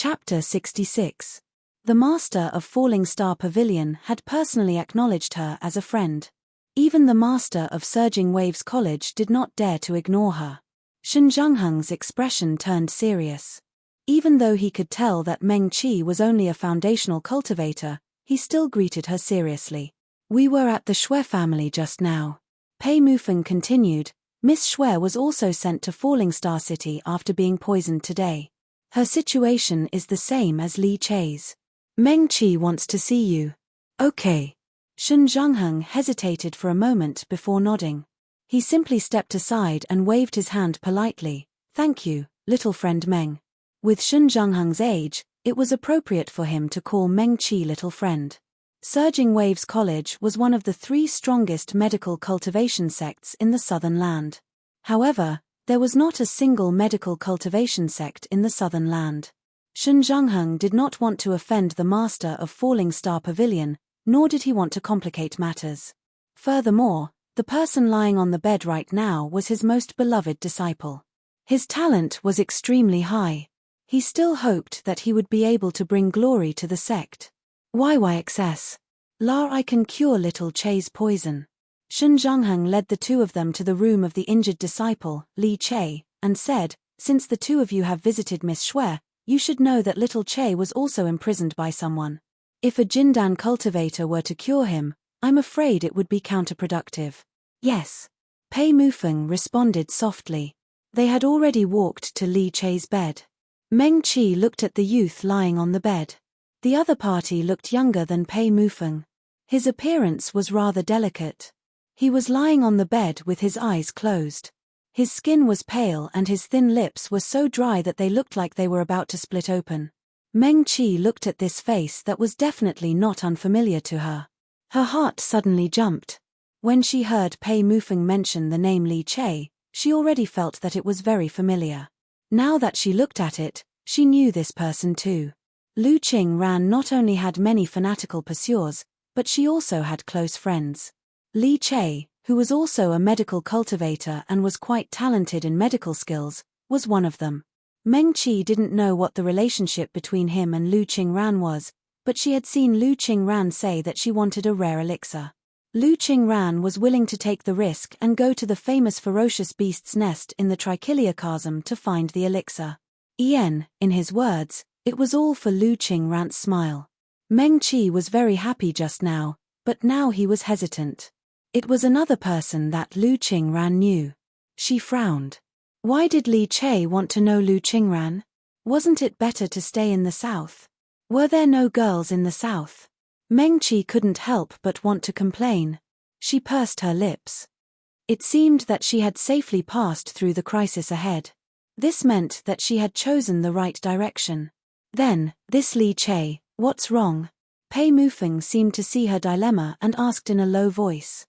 Chapter 66. The master of Falling Star Pavilion had personally acknowledged her as a friend. Even the master of Surging Waves College did not dare to ignore her. Shen Zhengheng's expression turned serious. Even though he could tell that Meng Qi was only a foundational cultivator, he still greeted her seriously. "We were at the Shui family just now." Pei Mufeng continued. "Miss Shui was also sent to Falling Star City after being poisoned today. Her situation is the same as Li Chei's. Meng Qi wants to see you." "Okay." Shen Zhengheng hesitated for a moment before nodding. He simply stepped aside and waved his hand politely. "Thank you, little friend Meng." With Shen Zhengheng's age, it was appropriate for him to call Meng Qi little friend. Surging Waves College was one of the 3 strongest medical cultivation sects in the southern land. However, there was not a single medical cultivation sect in the southern land. Shen Zhengheng did not want to offend the master of Falling Star Pavilion, nor did he want to complicate matters. Furthermore, the person lying on the bed right now was his most beloved disciple. His talent was extremely high. He still hoped that he would be able to bring glory to the sect. "YYXS. I can cure little Chei's poison." Shen Zhengheng led the 2 of them to the room of the injured disciple, Li Chei, and said, "Since the 2 of you have visited Miss Shui, you should know that little Chei was also imprisoned by someone. If a Jindan cultivator were to cure him, I'm afraid it would be counterproductive." "Yes." Pei Mufeng responded softly. They had already walked to Li Chei's bed. Meng Qi looked at the youth lying on the bed. The other party looked younger than Pei Mufeng. His appearance was rather delicate. He was lying on the bed with his eyes closed. His skin was pale and his thin lips were so dry that they looked like they were about to split open. Meng Qi looked at this face that was definitely not unfamiliar to her. Her heart suddenly jumped. When she heard Pei Mufeng mention the name Li Chei, she already felt that it was very familiar. Now that she looked at it, she knew this person too. Lu Qingran not only had many fanatical pursuers, but she also had close friends. Li Chei, who was also a medical cultivator and was quite talented in medical skills, was one of them. Meng Qi didn't know what the relationship between him and Lu Qingran was, but she had seen Lu Qingran say that she wanted a rare elixir. Lu Qingran was willing to take the risk and go to the famous ferocious beast's nest in the Trichilia Chasm to find the elixir. In his words, it was all for Lu Qingran's smile. Meng Qi was very happy just now, but now he was hesitant. It was another person that Lu Qingran knew. She frowned. Why did Li Chei want to know Lu Qingran? Wasn't it better to stay in the south? Were there no girls in the south? Meng Qi couldn't help but want to complain. She pursed her lips. It seemed that she had safely passed through the crisis ahead. This meant that she had chosen the right direction. Then, this Li Chei, what's wrong? Pei Mufeng seemed to see her dilemma and asked in a low voice.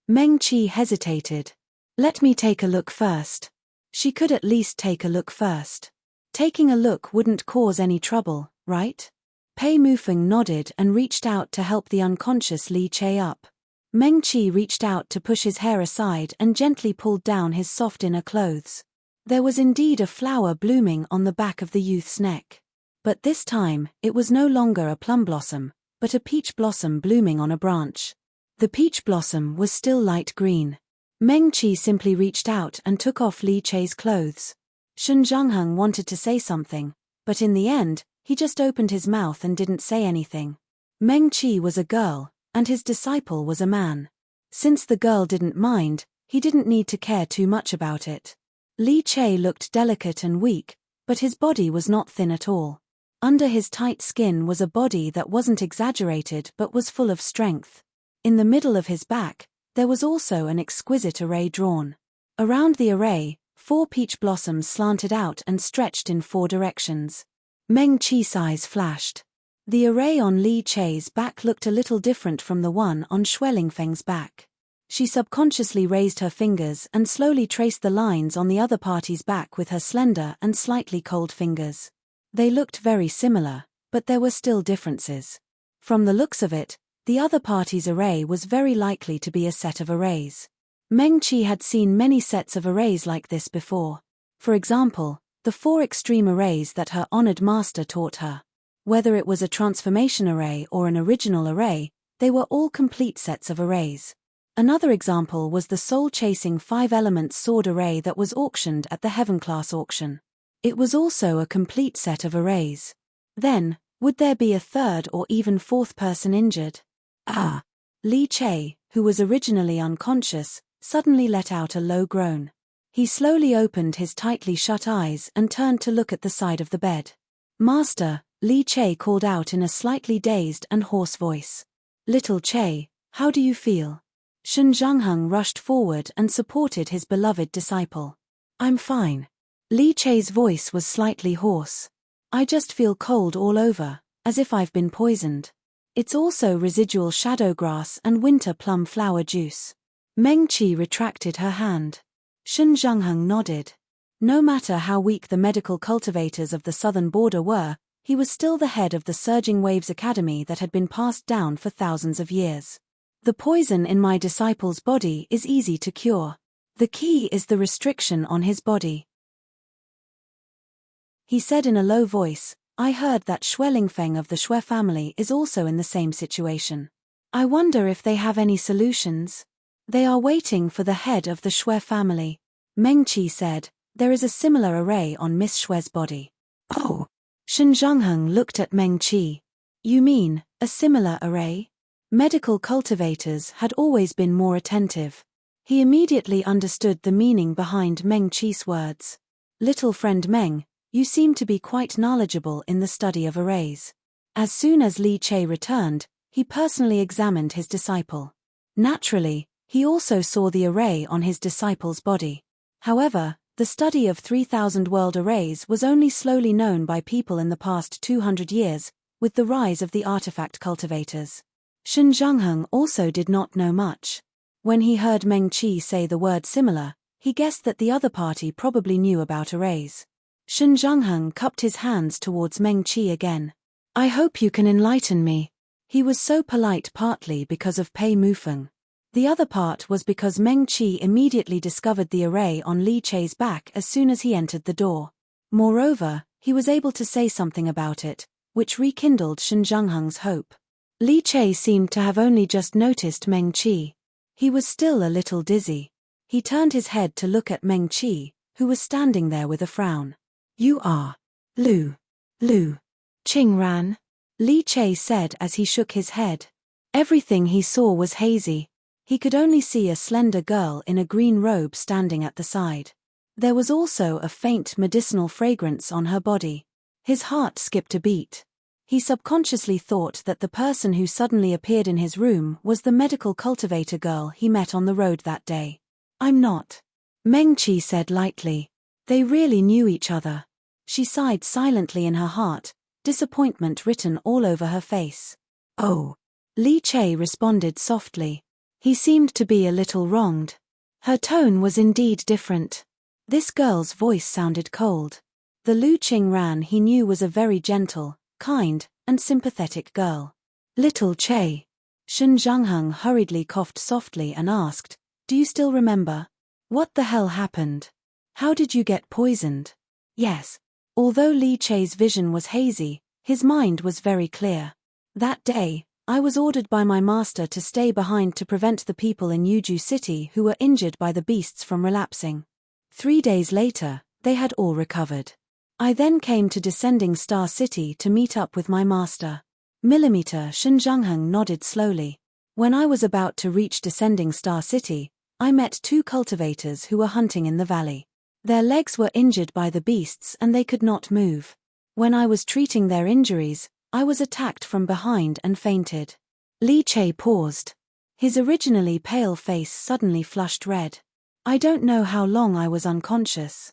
Meng Qi hesitated. "Let me take a look first." She could at least take a look first. Taking a look wouldn't cause any trouble, right? Pei Mufeng nodded and reached out to help the unconscious Li Chei up. Meng Qi reached out to push his hair aside and gently pulled down his soft inner clothes. There was indeed a flower blooming on the back of the youth's neck. But this time, it was no longer a plum blossom, but a peach blossom blooming on a branch. The peach blossom was still light green. Meng Qi simply reached out and took off Li Chei's clothes. Shen Zhengheng wanted to say something, but in the end, he just opened his mouth and didn't say anything. Meng Qi was a girl, and his disciple was a man. Since the girl didn't mind, he didn't need to care too much about it. Li Chei looked delicate and weak, but his body was not thin at all. Under his tight skin was a body that wasn't exaggerated but was full of strength. In the middle of his back, there was also an exquisite array drawn. Around the array, 4 peach blossoms slanted out and stretched in 4 directions. Meng Qi's eyes flashed. The array on Li Chei's back looked a little different from the one on Shui Lingfeng's back. She subconsciously raised her fingers and slowly traced the lines on the other party's back with her slender and slightly cold fingers. They looked very similar, but there were still differences. From the looks of it, the other party's array was very likely to be a set of arrays. Meng Qi had seen many sets of arrays like this before. For example, the 4 extreme arrays that her honored master taught her. Whether it was a transformation array or an original array, they were all complete sets of arrays. Another example was the soul-chasing 5-element sword array that was auctioned at the Heaven-class auction. It was also a complete set of arrays. Then, would there be a third or even fourth person injured? Ah! Li Che, who was originally unconscious, suddenly let out a low groan. He slowly opened his tightly shut eyes and turned to look at the side of the bed. "Master," Li Che called out in a slightly dazed and hoarse voice. "Little Che, how do you feel?" Shun Zhangheng rushed forward and supported his beloved disciple. "I'm fine." Li Che's voice was slightly hoarse. "I just feel cold all over, as if I've been poisoned. It's also residual shadow grass and winter plum flower juice." Meng Qi retracted her hand. Shun Zhangheng nodded. No matter how weak the medical cultivators of the southern border were, he was still the head of the Surging Waves Academy that had been passed down for thousands of years. "The poison in my disciple's body is easy to cure. The key is the restriction on his body," he said in a low voice. "I heard that Xue of the Xue family is also in the same situation. I wonder if they have any solutions." "They are waiting for the head of the Xue family," Meng Qi said. "There is a similar array on Miss Xue's body." "Oh." Shun Zhangheng looked at Meng Qi. "You mean, a similar array?" Medical cultivators had always been more attentive. He immediately understood the meaning behind Meng Qi's words. "Little friend Meng, you seem to be quite knowledgeable in the study of arrays." As soon as Li Che returned, he personally examined his disciple. Naturally, he also saw the array on his disciple's body. However, the study of 3,000 world arrays was only slowly known by people in the past 200 years, with the rise of the artifact cultivators. Shun Zhangheng also did not know much. When he heard Meng Qi say the word similar, he guessed that the other party probably knew about arrays. Shun Zhangheng cupped his hands towards Meng Qi again. "I hope you can enlighten me." He was so polite partly because of Pei Mufeng. The other part was because Meng Qi immediately discovered the array on Li Che's back as soon as he entered the door. Moreover, he was able to say something about it, which rekindled Shun Zhangheng's hope. Li Che seemed to have only just noticed Meng Qi. He was still a little dizzy. He turned his head to look at Meng Qi, who was standing there with a frown. "You are Lu Qingran," Li Che said as he shook his head. Everything he saw was hazy. He could only see a slender girl in a green robe standing at the side. There was also a faint medicinal fragrance on her body. His heart skipped a beat. He subconsciously thought that the person who suddenly appeared in his room was the medical cultivator girl he met on the road that day. "I'm not," Meng Qi said lightly. They really knew each other. She sighed silently in her heart, disappointment written all over her face. "Oh," Li Che responded softly. He seemed to be a little wronged. Her tone was indeed different. This girl's voice sounded cold. The Lu Qingran he knew was a very gentle, kind, and sympathetic girl. "Little Che." Shun Zhangheng hurriedly coughed softly and asked, "Do you still remember? What the hell happened? How did you get poisoned?" Yes. Although Li Che's vision was hazy, his mind was very clear. "That day, I was ordered by my master to stay behind to prevent the people in Yuju City who were injured by the beasts from relapsing. 3 days later, they had all recovered. I then came to Descending Star City to meet up with my master." Shun Zhangheng nodded slowly. "When I was about to reach Descending Star City, I met 2 cultivators who were hunting in the valley. Their legs were injured by the beasts and they could not move. When I was treating their injuries, I was attacked from behind and fainted." Li Che paused. His originally pale face suddenly flushed red. "I don't know how long I was unconscious.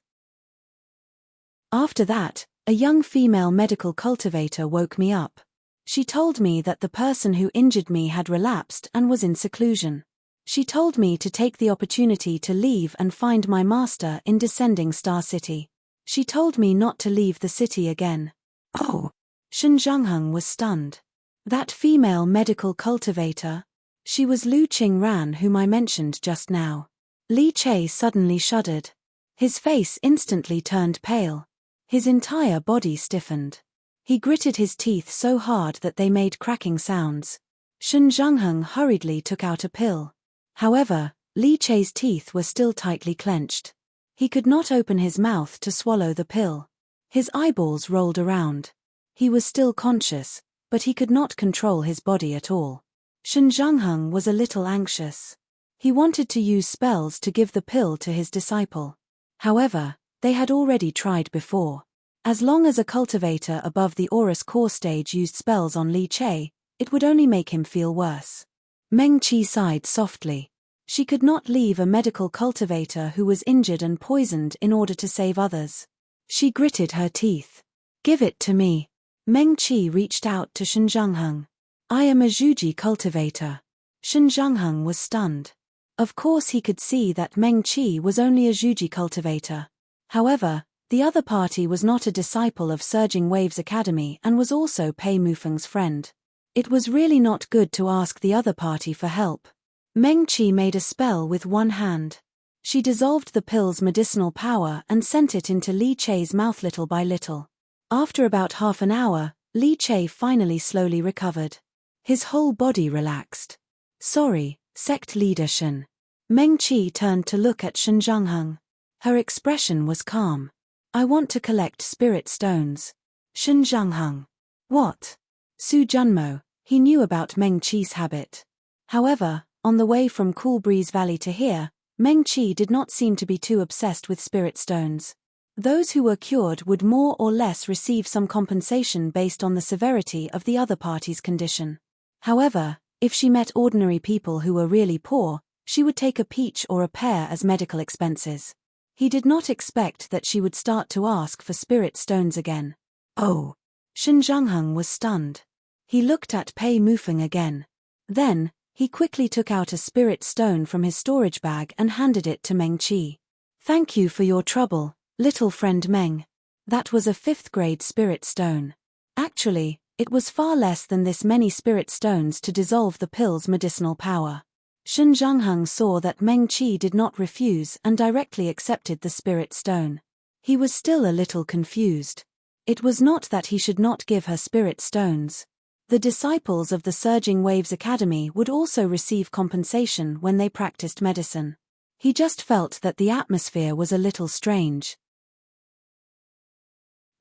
After that, a young female medical cultivator woke me up. She told me that the person who injured me had relapsed and was in seclusion. She told me to take the opportunity to leave and find my master in Descending Star City. She told me not to leave the city again." "Oh." Shun Zhangheng was stunned. "That female medical cultivator? She was Lu Qingran whom I mentioned just now." Li Che suddenly shuddered. His face instantly turned pale. His entire body stiffened. He gritted his teeth so hard that they made cracking sounds. Shen Zhangheng hurriedly took out a pill. However, Li Chei's teeth were still tightly clenched. He could not open his mouth to swallow the pill. His eyeballs rolled around. He was still conscious, but he could not control his body at all. Shen Zhangheng was a little anxious. He wanted to use spells to give the pill to his disciple. However, they had already tried before. As long as a cultivator above the Aurus core stage used spells on Li Chei, it would only make him feel worse. Meng Qi sighed softly. She could not leave a medical cultivator who was injured and poisoned in order to save others. She gritted her teeth. "Give it to me." Meng Qi reached out to Shen Zhangheng. "I am a Zhuji cultivator." Shen Zhangheng was stunned. Of course he could see that Meng Qi was only a Zhuji cultivator. However, the other party was not a disciple of Surging Waves Academy and was also Pei Mufeng's friend. It was really not good to ask the other party for help. Meng Qi made a spell with one hand. She dissolved the pill's medicinal power and sent it into Li Chei's mouth little by little. After about half an hour, Li Chei finally slowly recovered. His whole body relaxed. "Sorry, sect leader Shen." Meng Qi turned to look at Shen Zhangheng. Her expression was calm. "I want to collect spirit stones." Shen Zhangheng. "What?" Su Junmo, he knew about Meng Qi's habit. However, on the way from Cool Breeze Valley to here, Meng Qi did not seem to be too obsessed with spirit stones. Those who were cured would more or less receive some compensation based on the severity of the other party's condition. However, if she met ordinary people who were really poor, she would take a peach or a pear as medical expenses. He did not expect that she would start to ask for spirit stones again. "Oh." Shen Zhangheng was stunned. He looked at Pei Mufeng again. Then, he quickly took out a spirit stone from his storage bag and handed it to Meng Qi. "Thank you for your trouble, little friend Meng." That was a 5th-grade spirit stone. Actually, it was far less than this many spirit stones to dissolve the pill's medicinal power. Shen Zhangheng saw that Meng Qi did not refuse and directly accepted the spirit stone. He was still a little confused. It was not that he should not give her spirit stones. The disciples of the Surging Waves Academy would also receive compensation when they practiced medicine. He just felt that the atmosphere was a little strange.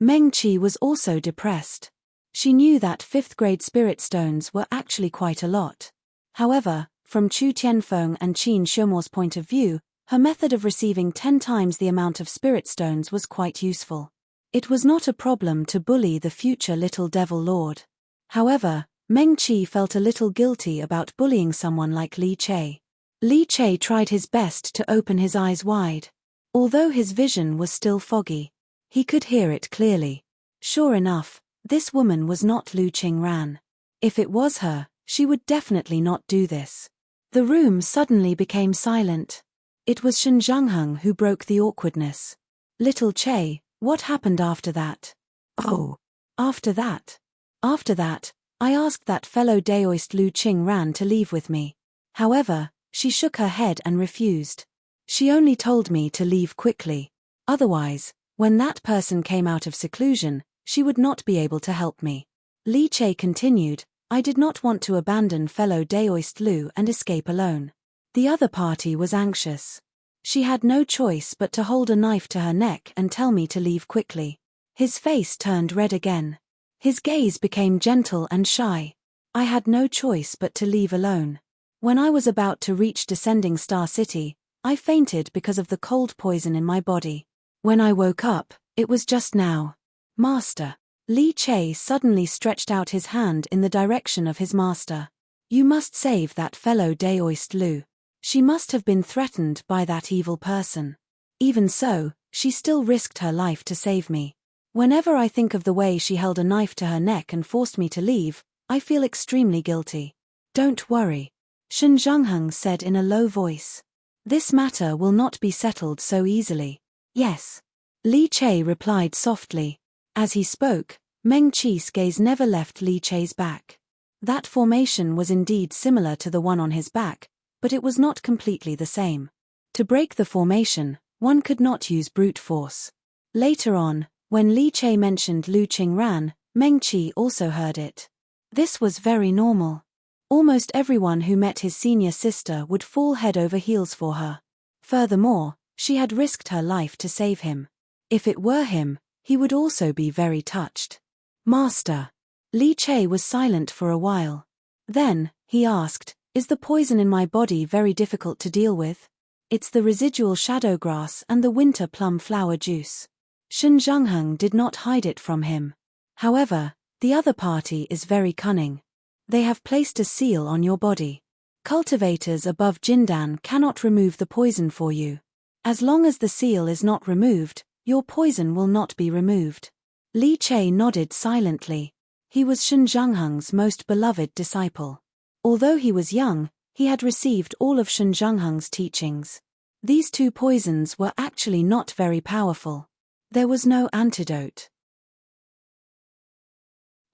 Meng Qi was also depressed. She knew that 5th-grade spirit stones were actually quite a lot. However, from Chu Tianfeng and Qin Shumo's point of view, her method of receiving 10 times the amount of spirit stones was quite useful. It was not a problem to bully the future little devil lord. However, Meng Qi felt a little guilty about bullying someone like Li Chei. Li Chei tried his best to open his eyes wide. Although his vision was still foggy, he could hear it clearly. Sure enough, this woman was not Lu Qingran. If it was her, she would definitely not do this. The room suddenly became silent. It was Shen Zhangheng who broke the awkwardness. "Little Chei, what happened after that?" "Oh, after that? After that, I asked that fellow Daoist Lu Qingran to leave with me. However, she shook her head and refused. She only told me to leave quickly. Otherwise, when that person came out of seclusion, she would not be able to help me." Li Chei continued, "I did not want to abandon fellow Daoist Lu and escape alone. The other party was anxious. She had no choice but to hold a knife to her neck and tell me to leave quickly." His face turned red again. His gaze became gentle and shy. "I had no choice but to leave alone. When I was about to reach Descending Star City, I fainted because of the cold poison in my body. When I woke up, it was just now." "Master." Li Chei suddenly stretched out his hand in the direction of his master. "You must save that fellow Daoist Lu. She must have been threatened by that evil person. Even so, she still risked her life to save me. Whenever I think of the way she held a knife to her neck and forced me to leave, I feel extremely guilty." "Don't worry," Shen Zhangheng said in a low voice. "This matter will not be settled so easily." "Yes," Li Chei replied softly. As he spoke, Meng Qi's gaze never left Li Chei's back. That formation was indeed similar to the one on his back, but it was not completely the same. To break the formation, one could not use brute force. Later on, When Li Che mentioned Lu Qingran, Meng Qi also heard it. This was very normal. Almost everyone who met his senior sister would fall head over heels for her. Furthermore, she had risked her life to save him. If it were him, he would also be very touched. Master. Li Che was silent for a while. Then, he asked, "Is the poison in my body very difficult to deal with?" "It's the residual shadow grass and the winter plum flower juice." Shen Zhengheng did not hide it from him. "However, the other party is very cunning. They have placed a seal on your body. Cultivators above Jindan cannot remove the poison for you. As long as the seal is not removed, your poison will not be removed." Li Che nodded silently. He was Shen Zhengheng's most beloved disciple. Although he was young, he had received all of Shen Zhengheng's teachings. These two poisons were actually not very powerful. There was no antidote.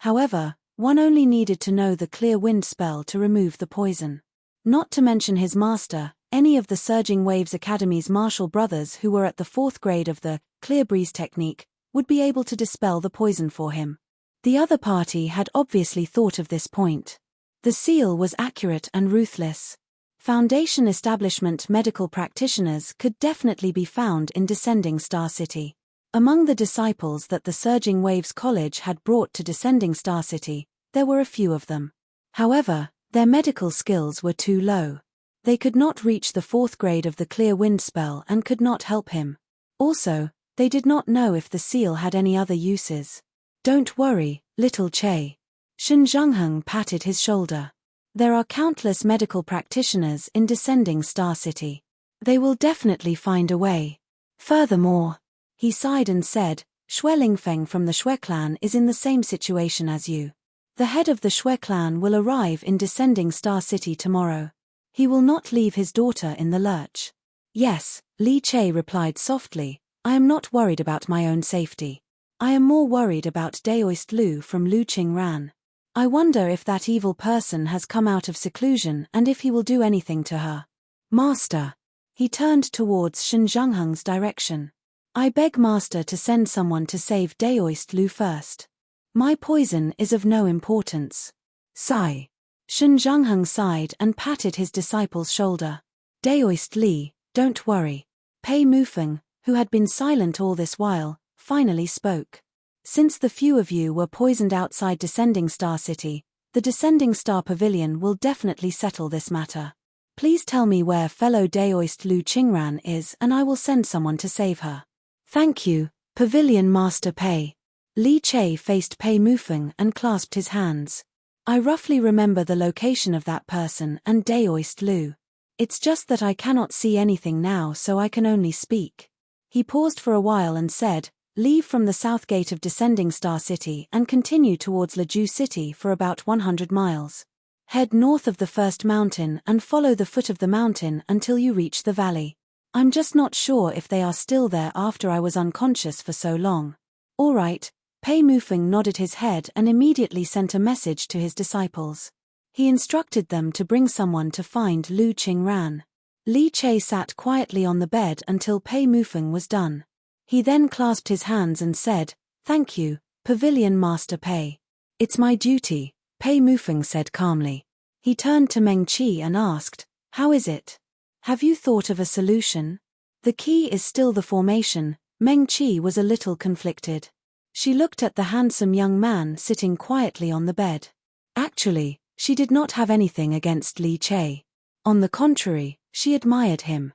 However, one only needed to know the clear wind spell to remove the poison. Not to mention his master, any of the Surging Waves Academy's martial brothers who were at the 4th grade of the clear breeze technique, would be able to dispel the poison for him. The other party had obviously thought of this point. The seal was accurate and ruthless. Foundation establishment medical practitioners could definitely be found in Descending Star City. Among the disciples that the Surging Waves College had brought to Descending Star City, there were a few of them. However, their medical skills were too low. They could not reach the 4th grade of the clear wind spell and could not help him. Also, they did not know if the seal had any other uses. "Don't worry, little Che." Shen Zhengheng patted his shoulder. "There are countless medical practitioners in Descending Star City. They will definitely find a way. Furthermore," he sighed and said, "Xue Lingfeng from the Xue clan is in the same situation as you. The head of the Xue clan will arrive in Descending Star City tomorrow. He will not leave his daughter in the lurch." "Yes," Li Che replied softly, "I am not worried about my own safety. I am more worried about Daoist Lu from Lu Qingran. I wonder if that evil person has come out of seclusion and if he will do anything to her." "Master." He turned towards Shen Zhengheng's direction. "I beg Master to send someone to save Daoist Lu first. My poison is of no importance." "Sigh." Shen Zhengheng sighed and patted his disciple's shoulder. "Daoist Li, don't worry." Pei Mufeng, who had been silent all this while, finally spoke. "Since the few of you were poisoned outside Descending Star City, the Descending Star Pavilion will definitely settle this matter. Please tell me where fellow Daoist Lu Qingran is and I will send someone to save her." "Thank you, Pavilion Master Pei." Li Che faced Pei Mufeng and clasped his hands. "I roughly remember the location of that person and Daoist Lu. It's just that I cannot see anything now, so I can only speak." He paused for a while and said, "Leave from the south gate of Descending Star City and continue towards Leju City for about 100 miles. Head north of the first mountain and follow the foot of the mountain until you reach the valley. I'm just not sure if they are still there after I was unconscious for so long." "All right." Pei Mufeng nodded his head and immediately sent a message to his disciples. He instructed them to bring someone to find Lu Qingran. Li Che sat quietly on the bed until Pei Mufeng was done. He then clasped his hands and said, "Thank you, Pavilion Master Pei." "It's my duty," Pei Mufeng said calmly. He turned to Meng Qi and asked, "How is it? Have you thought of a solution?" "The key is still the formation." Meng Qi was a little conflicted. She looked at the handsome young man sitting quietly on the bed. Actually, she did not have anything against Li Che. On the contrary, she admired him.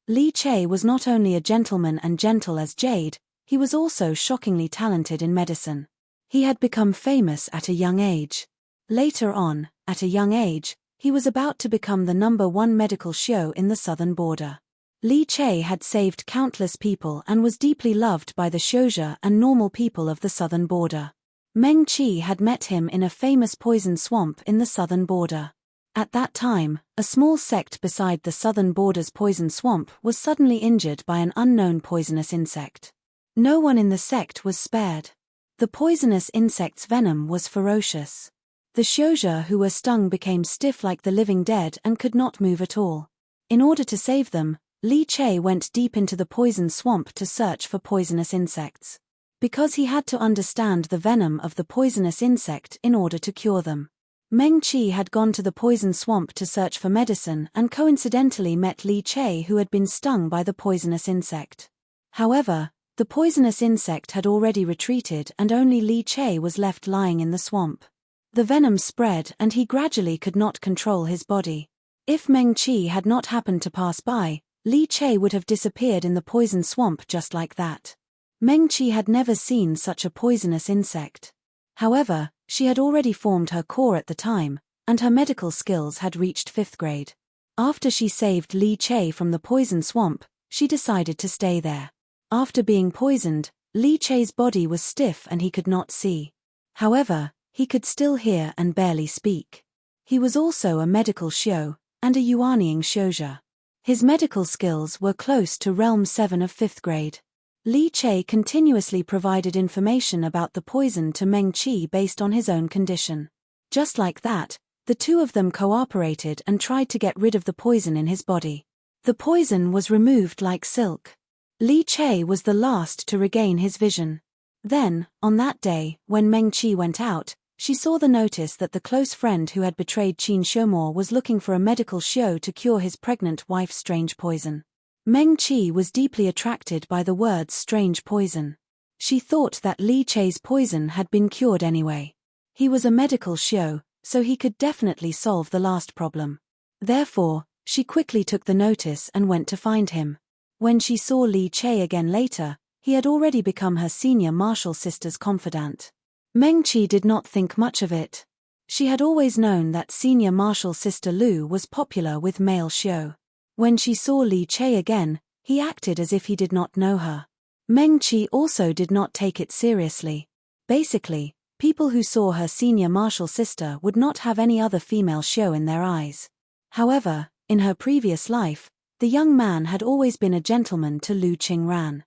Li Che was not only a gentleman and gentle as jade, he was also shockingly talented in medicine. He had become famous at a young age. Later on, at a young age, he was about to become the #1 medical show in the southern border. Li Che had saved countless people and was deeply loved by the Xiuzhe and normal people of the southern border. Meng Qi had met him in a famous poison swamp in the southern border. At that time, a small sect beside the southern border's poison swamp was suddenly injured by an unknown poisonous insect. No one in the sect was spared. The poisonous insect's venom was ferocious. The Xiuzhe who were stung became stiff like the living dead and could not move at all. In order to save them, Li Che went deep into the poison swamp to search for poisonous insects. Because he had to understand the venom of the poisonous insect in order to cure them. Meng Qi had gone to the poison swamp to search for medicine and coincidentally met Li Che, who had been stung by the poisonous insect. However, the poisonous insect had already retreated and only Li Che was left lying in the swamp. The venom spread and he gradually could not control his body. If Meng Qi had not happened to pass by, Li Che would have disappeared in the poison swamp just like that. Meng Qi had never seen such a poisonous insect. However, she had already formed her core at the time, and her medical skills had reached 5th grade. After she saved Li Che from the poison swamp, she decided to stay there. After being poisoned, Li Che's body was stiff and he could not see. However, he could still hear and barely speak. He was also a medical shou, and a Yuanying Shouja. His medical skills were close to Realm 7 of 5th grade. Li Che continuously provided information about the poison to Meng Qi based on his own condition. Just like that, the two of them cooperated and tried to get rid of the poison in his body. The poison was removed like silk. Li Che was the last to regain his vision. Then, on that day, when Meng Qi went out, she saw the notice that the close friend who had betrayed Qin Shoumo was looking for a medical shou to cure his pregnant wife's strange poison. Meng Qi was deeply attracted by the words strange poison. She thought that Li Che's poison had been cured anyway. He was a medical shou, so he could definitely solve the last problem. Therefore, she quickly took the notice and went to find him. When she saw Li Che again later, he had already become her senior martial sister's confidant. Meng Qi did not think much of it. She had always known that senior martial sister Lu was popular with male shou. When she saw Li Che again, he acted as if he did not know her. Meng Qi also did not take it seriously. Basically, people who saw her senior martial sister would not have any other female shou in their eyes. However, in her previous life, the young man had always been a gentleman to Lu Qingran.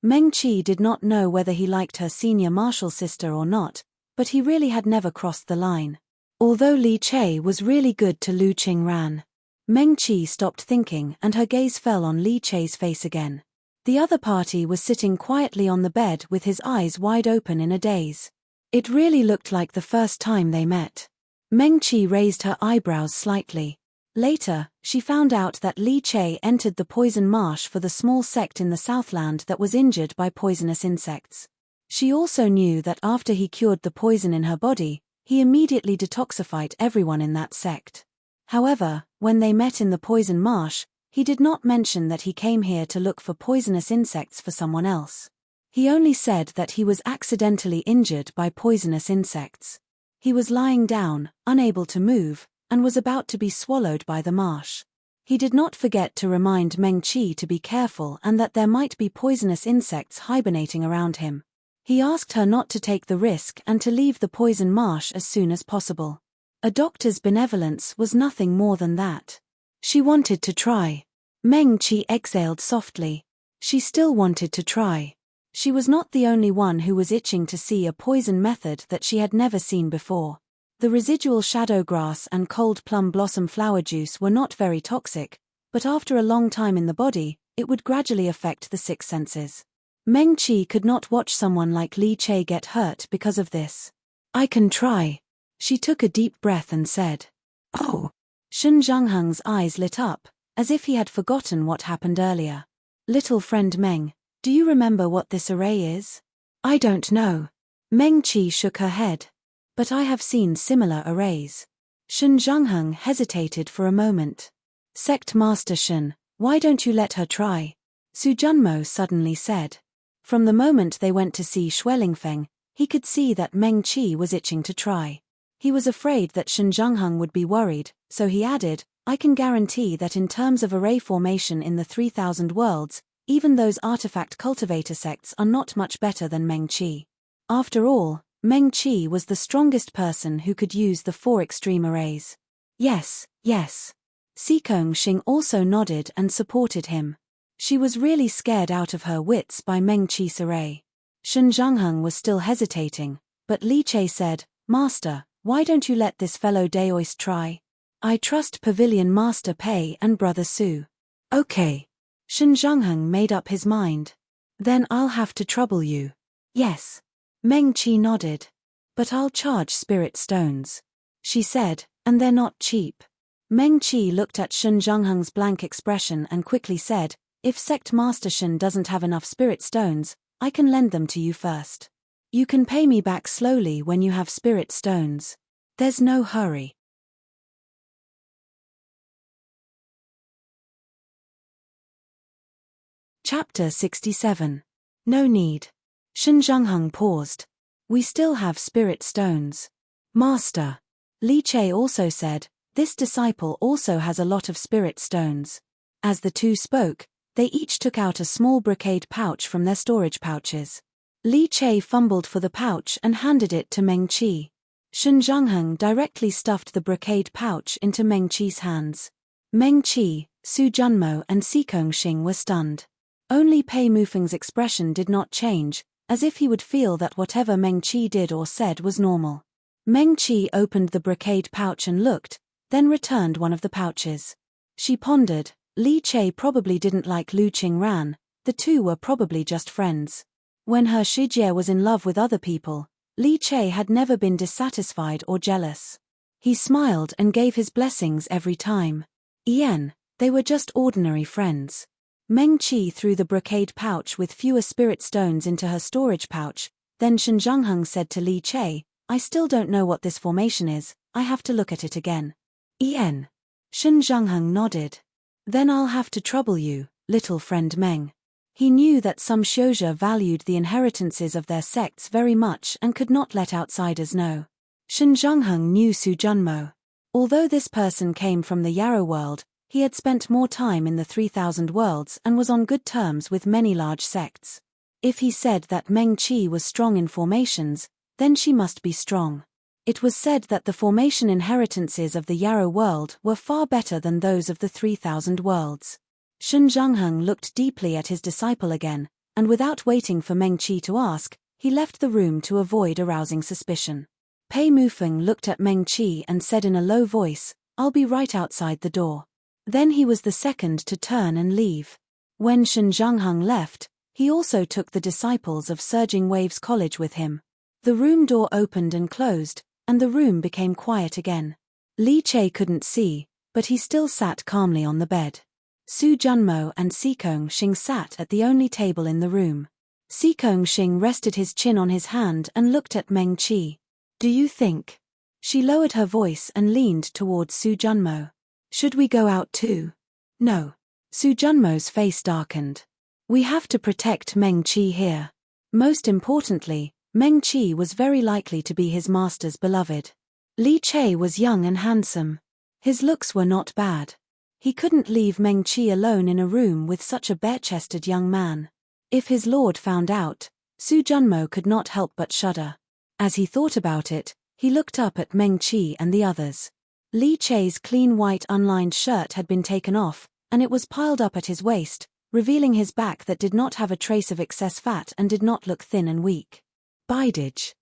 Meng Qi did not know whether he liked her senior martial sister or not, but he really had never crossed the line. Although Li Che was really good to Lu Qingran. Meng Qi stopped thinking and her gaze fell on Li Che's face again. The other party was sitting quietly on the bed with his eyes wide open in a daze. It really looked like the first time they met. Meng Qi raised her eyebrows slightly. Later, she found out that Li Che entered the poison marsh for the small sect in the Southland that was injured by poisonous insects. She also knew that after he cured the poison in her body, he immediately detoxified everyone in that sect. However, when they met in the poison marsh, he did not mention that he came here to look for poisonous insects for someone else. He only said that he was accidentally injured by poisonous insects. He was lying down, unable to move, and was about to be swallowed by the marsh. He did not forget to remind Meng Qi to be careful and that there might be poisonous insects hibernating around him. He asked her not to take the risk and to leave the poison marsh as soon as possible. A doctor's benevolence was nothing more than that. She wanted to try. Meng Qi exhaled softly. She still wanted to try. She was not the only one who was itching to see a poison method that she had never seen before. The residual shadow grass and cold plum blossom flower juice were not very toxic, but after a long time in the body, it would gradually affect the six senses. Meng Qi could not watch someone like Li Che get hurt because of this. I can try. She took a deep breath and said, "Oh." Shun Zhangheng's eyes lit up, as if he had forgotten what happened earlier. Little friend Meng, do you remember what this array is? I don't know. Meng Qi shook her head. But I have seen similar arrays. Shun Zhangheng hesitated for a moment. Sect Master Shun, why don't you let her try? Su Junmo suddenly said. From the moment they went to see Xuelingfeng, he could see that Meng Qi was itching to try. He was afraid that Shun Zhangheng would be worried, so he added, I can guarantee that in terms of array formation in the 3,000 worlds, even those artifact cultivator sects are not much better than Meng Qi. After all, Meng Qi was the strongest person who could use the 4 extreme arrays. Yes, yes. Sikong Xing also nodded and supported him. She was really scared out of her wits by Meng Qi's array. Shun Zhangheng was still hesitating, but Li Che said, Master, why don't you let this fellow Daoist try? I trust Pavilion Master Pei and Brother Su. Okay. Shen Zhongheng made up his mind. Then I'll have to trouble you. Yes. Meng Qi nodded. But I'll charge spirit stones, she said, and they're not cheap. Meng Qi looked at Shen Zhongheng's blank expression and quickly said, if Sect Master Shen doesn't have enough spirit stones, I can lend them to you first. You can pay me back slowly when you have spirit stones. There's no hurry. Chapter 67. No need. Shen Zhongheng paused. We still have spirit stones. Master. Li Che also said, this disciple also has a lot of spirit stones. As the two spoke, they each took out a small brocade pouch from their storage pouches. Li Che fumbled for the pouch and handed it to Meng Qi. Shen Zhongheng directly stuffed the brocade pouch into Meng Qi's hands. Meng Qi, Su Junmo and Sikong Xing were stunned. Only Pei Mufeng's expression did not change, as if he would feel that whatever Meng Qi did or said was normal. Meng Qi opened the brocade pouch and looked, then returned one of the pouches. She pondered, Li Che probably didn't like Lu Qingran, the two were probably just friends. When her Shijie was in love with other people, Li Che had never been dissatisfied or jealous. He smiled and gave his blessings every time. Yen, they were just ordinary friends. Meng Qi threw the brocade pouch with fewer spirit stones into her storage pouch, then Shen Zhongheng said to Li Che, I still don't know what this formation is, I have to look at it again. Yen. Shen Zhongheng nodded. Then I'll have to trouble you, little friend Meng. He knew that some Xiuzhe valued the inheritances of their sects very much and could not let outsiders know. Shen Zhongheng knew Su Junmo. Although this person came from the Yarrow world, he had spent more time in the 3000 worlds and was on good terms with many large sects. If he said that Meng Qi was strong in formations, then she must be strong. It was said that the formation inheritances of the Yarrow world were far better than those of the 3000 worlds. Shen Zhongheng looked deeply at his disciple again, and without waiting for Meng Qi to ask, he left the room to avoid arousing suspicion. Pei Mufeng looked at Meng Qi and said in a low voice, I'll be right outside the door. Then he was the second to turn and leave. When Shen Zhongheng left, he also took the disciples of Surging Waves College with him. The room door opened and closed, and the room became quiet again. Li Che couldn't see, but he still sat calmly on the bed. Su Junmo and Sikong Xing sat at the only table in the room. Sikong Xing rested his chin on his hand and looked at Meng Qi. Do you think? She lowered her voice and leaned towards Su Junmo. Should we go out too? No. Su Junmo's face darkened. We have to protect Meng Qi here. Most importantly, Meng Qi was very likely to be his master's beloved. Li Che was young and handsome. His looks were not bad. He couldn't leave Meng Qi alone in a room with such a bare-chested young man. If his lord found out, Su Junmo could not help but shudder. As he thought about it, he looked up at Meng Qi and the others. Li Che's clean white unlined shirt had been taken off, and it was piled up at his waist, revealing his back that did not have a trace of excess fat and did not look thin and weak. Bidage.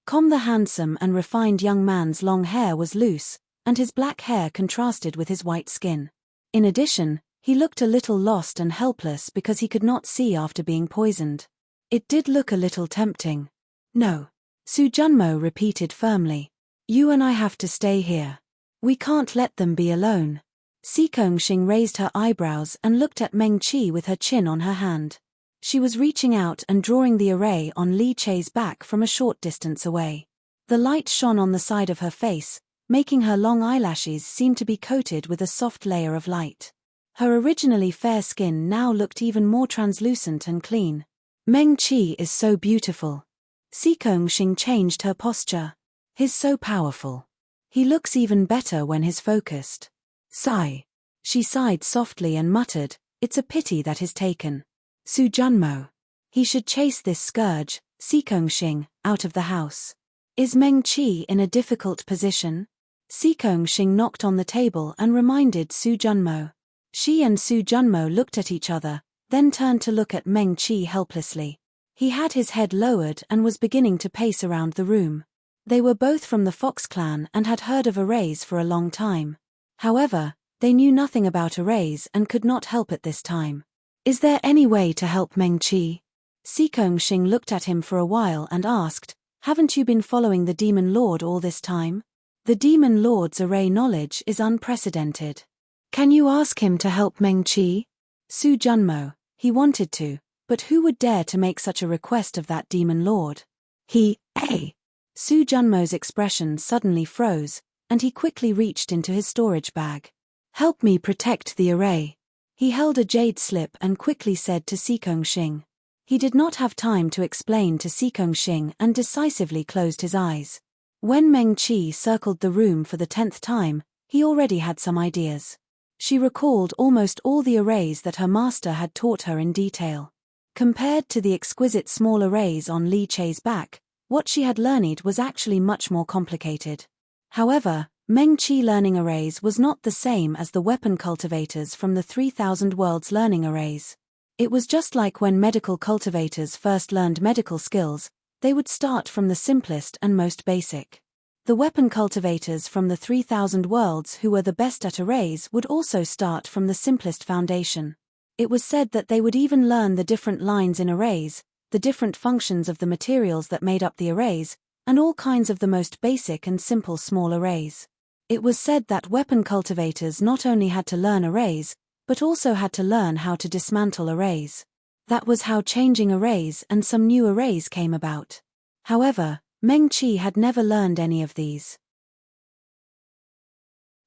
The handsome and refined young man's long hair was loose, and his black hair contrasted with his white skin. In addition, he looked a little lost and helpless because he could not see after being poisoned. It did look a little tempting. No. Su Junmo repeated firmly. You and I have to stay here. We can't let them be alone. Sikong Xing raised her eyebrows and looked at Meng Qi with her chin on her hand. She was reaching out and drawing the array on Li Che's back from a short distance away. The light shone on the side of her face, making her long eyelashes seem to be coated with a soft layer of light. Her originally fair skin now looked even more translucent and clean. Meng Qi is so beautiful. Sikong Xing changed her posture. He's so powerful. He looks even better when he's focused. Sigh. She sighed softly and muttered, it's a pity that he's taken. Su Junmo. He should chase this scourge, Sikong Xing, out of the house. Is Meng Qi in a difficult position? Sikong Xing knocked on the table and reminded Su Junmo. She and Su Junmo looked at each other, then turned to look at Meng Qi helplessly. He had his head lowered and was beginning to pace around the room. They were both from the Fox clan and had heard of arrays for a long time. However, they knew nothing about arrays and could not help at this time. Is there any way to help Meng-Chi? Xing looked at him for a while and asked, haven't you been following the Demon Lord all this time? The Demon Lord's array knowledge is unprecedented. Can you ask him to help Meng-Chi? Su Junmo, he wanted to, but who would dare to make such a request of that Demon Lord? Su Junmo's expression suddenly froze, and he quickly reached into his storage bag. Help me protect the array. He held a jade slip and quickly said to Xing. He did not have time to explain to Xing and decisively closed his eyes. When Meng-Chi circled the room for the 10th time, he already had some ideas. She recalled almost all the arrays that her master had taught her in detail. Compared to the exquisite small arrays on Li Che's back, what she had learned was actually much more complicated. However, Meng-Chi learning arrays was not the same as the weapon cultivators from the 3000 Worlds learning arrays. It was just like when medical cultivators first learned medical skills, they would start from the simplest and most basic. The weapon cultivators from the 3000 Worlds who were the best at arrays would also start from the simplest foundation. It was said that they would even learn the different lines in arrays, the different functions of the materials that made up the arrays, and all kinds of the most basic and simple small arrays. It was said that weapon cultivators not only had to learn arrays, but also had to learn how to dismantle arrays. That was how changing arrays and some new arrays came about. However, Meng-Chi had never learned any of these.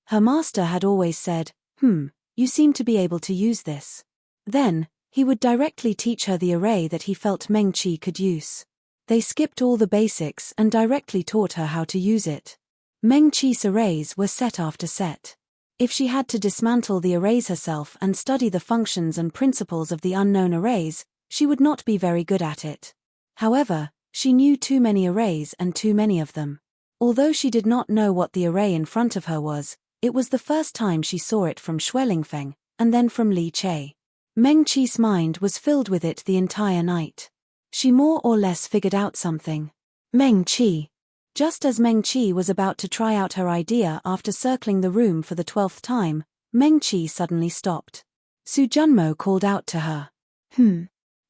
Her master had always said, you seem to be able to use this. Then, he would directly teach her the array that he felt Meng-Chi could use. They skipped all the basics and directly taught her how to use it. Meng-Chi's arrays were set after set. If she had to dismantle the arrays herself and study the functions and principles of the unknown arrays, she would not be very good at it. However, she knew too many arrays and too many of them. Although she did not know what the array in front of her was, it was the first time she saw it from Xuelingfeng, and then from Li Che. Meng-Chi's mind was filled with it the entire night. She more or less figured out something. Meng-Chi. Just as Meng-Chi was about to try out her idea after circling the room for the 12th time, Meng-Chi suddenly stopped. Su Junmo called out to her.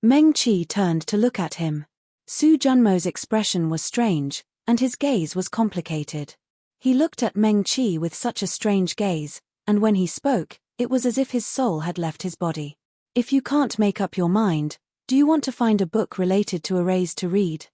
Meng-Chi turned to look at him. Su Junmo's expression was strange, and his gaze was complicated. He looked at Meng-Chi with such a strange gaze, and when he spoke, it was as if his soul had left his body. If you can't make up your mind, do you want to find a book related to arrays to read?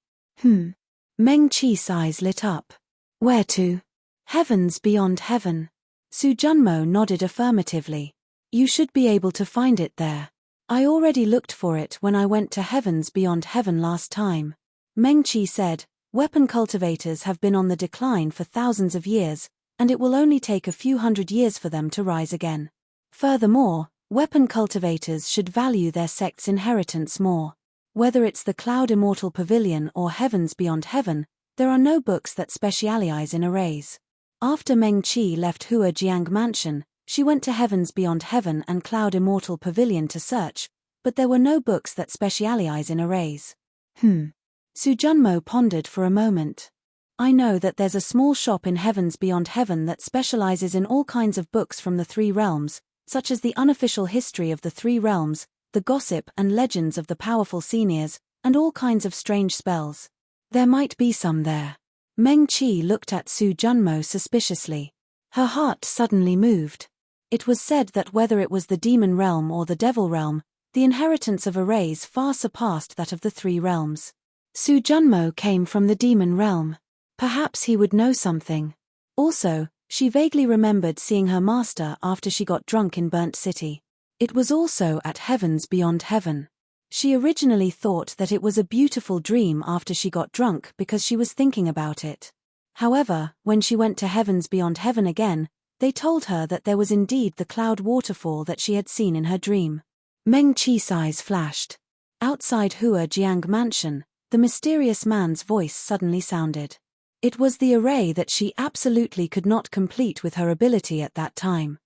Meng-Chi's eyes lit up. Where to? Heavens beyond heaven. Su Junmo nodded affirmatively. You should be able to find it there. I already looked for it when I went to Heavens Beyond Heaven last time. Meng-Chi said, weapon cultivators have been on the decline for thousands of years, and it will only take a few hundred years for them to rise again. Furthermore, weapon cultivators should value their sect's inheritance more. Whether it's the Cloud Immortal Pavilion or Heavens Beyond Heaven, there are no books that specialize in arrays. After Meng-Chi left Huajiang Mansion, she went to Heavens Beyond Heaven and Cloud Immortal Pavilion to search, but there were no books that specialize in arrays. Su Junmo pondered for a moment. I know that there's a small shop in Heavens Beyond Heaven that specializes in all kinds of books from the three realms, such as the unofficial history of the three realms, the gossip and legends of the powerful seniors, and all kinds of strange spells. There might be some there. Meng-Chi looked at Su Junmo suspiciously. Her heart suddenly moved. It was said that whether it was the demon realm or the devil realm, the inheritance of arrays far surpassed that of the three realms. Su Junmo came from the demon realm. Perhaps he would know something. Also, she vaguely remembered seeing her master after she got drunk in Burnt City. It was also at Heavens Beyond Heaven. She originally thought that it was a beautiful dream after she got drunk because she was thinking about it. However, when she went to Heavens Beyond Heaven again, they told her that there was indeed the cloud waterfall that she had seen in her dream. Meng-Chi's eyes flashed. Outside Huajiang Mansion, the mysterious man's voice suddenly sounded. It was the array that she absolutely could not complete with her ability at that time.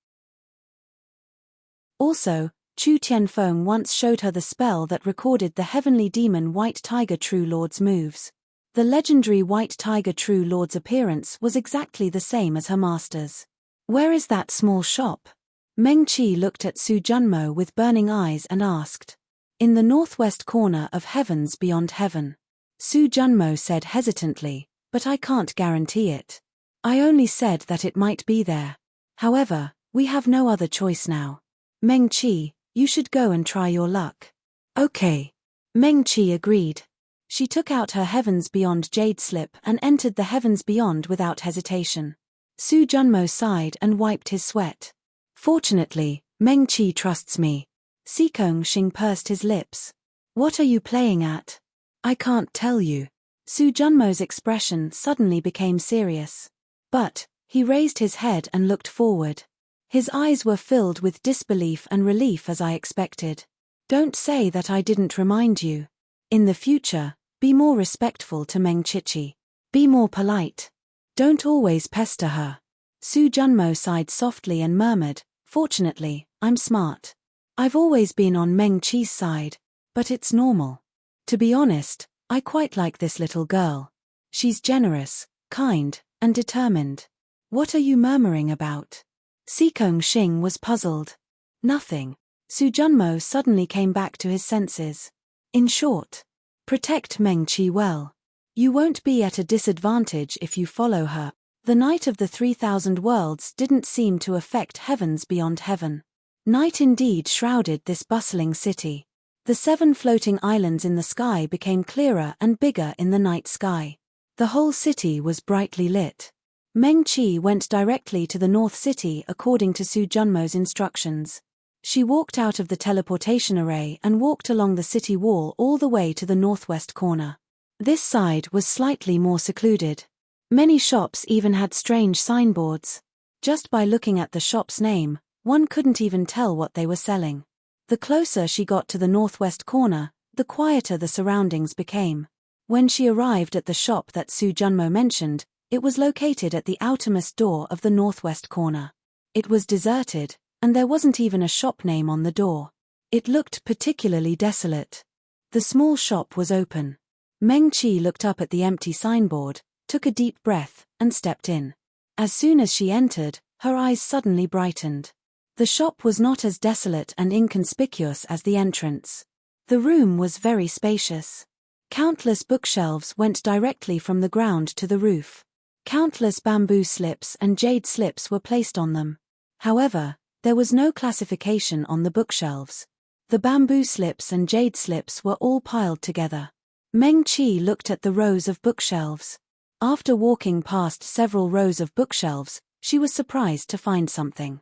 Also, Chu Tianfeng once showed her the spell that recorded the heavenly demon White Tiger True Lord's moves. The legendary white tiger True Lord's appearance was exactly the same as her master's. Where is that small shop? Meng-Chi looked at Su Junmo with burning eyes and asked. In the northwest corner of Heavens Beyond Heaven. Su Junmo said hesitantly, but I can't guarantee it. I only said that it might be there. However, we have no other choice now. Meng-Chi, you should go and try your luck. Okay. Meng-Chi agreed. She took out her Heavens Beyond jade slip and entered the Heavens Beyond without hesitation. Su Junmo sighed and wiped his sweat. Fortunately, Meng-Chi trusts me. Sikong Xing pursed his lips. What are you playing at? I can't tell you. Su Junmo's expression suddenly became serious. But, he raised his head and looked forward. His eyes were filled with disbelief and relief as I expected. Don't say that I didn't remind you. In the future, be more respectful to Meng-Chi. Be more polite. Don't always pester her. Su Junmo sighed softly and murmured, fortunately, I'm smart. I've always been on Meng-Chi's side, but it's normal. To be honest, I quite like this little girl. She's generous, kind, and determined. What are you murmuring about? Sikong Xing was puzzled. Nothing. Su Junmo suddenly came back to his senses. In short, protect Meng-Chi well. You won't be at a disadvantage if you follow her. The night of the 3,000 worlds didn't seem to affect Heavens Beyond Heaven. Night indeed shrouded this bustling city. The 7 floating islands in the sky became clearer and bigger in the night sky. The whole city was brightly lit. Meng-Chi went directly to the North City according to Su Junmo's instructions. She walked out of the teleportation array and walked along the city wall all the way to the northwest corner. This side was slightly more secluded. Many shops even had strange signboards. Just by looking at the shop's name, one couldn't even tell what they were selling. The closer she got to the northwest corner, the quieter the surroundings became. When she arrived at the shop that Su Junmo mentioned, it was located at the outermost door of the northwest corner. It was deserted, and there wasn't even a shop name on the door. It looked particularly desolate. The small shop was open. Meng-Chi looked up at the empty signboard, took a deep breath, and stepped in. As soon as she entered, her eyes suddenly brightened. The shop was not as desolate and inconspicuous as the entrance. The room was very spacious. Countless bookshelves went directly from the ground to the roof. Countless bamboo slips and jade slips were placed on them. However, there was no classification on the bookshelves. The bamboo slips and jade slips were all piled together. Meng-Chi looked at the rows of bookshelves. After walking past several rows of bookshelves, she was surprised to find something.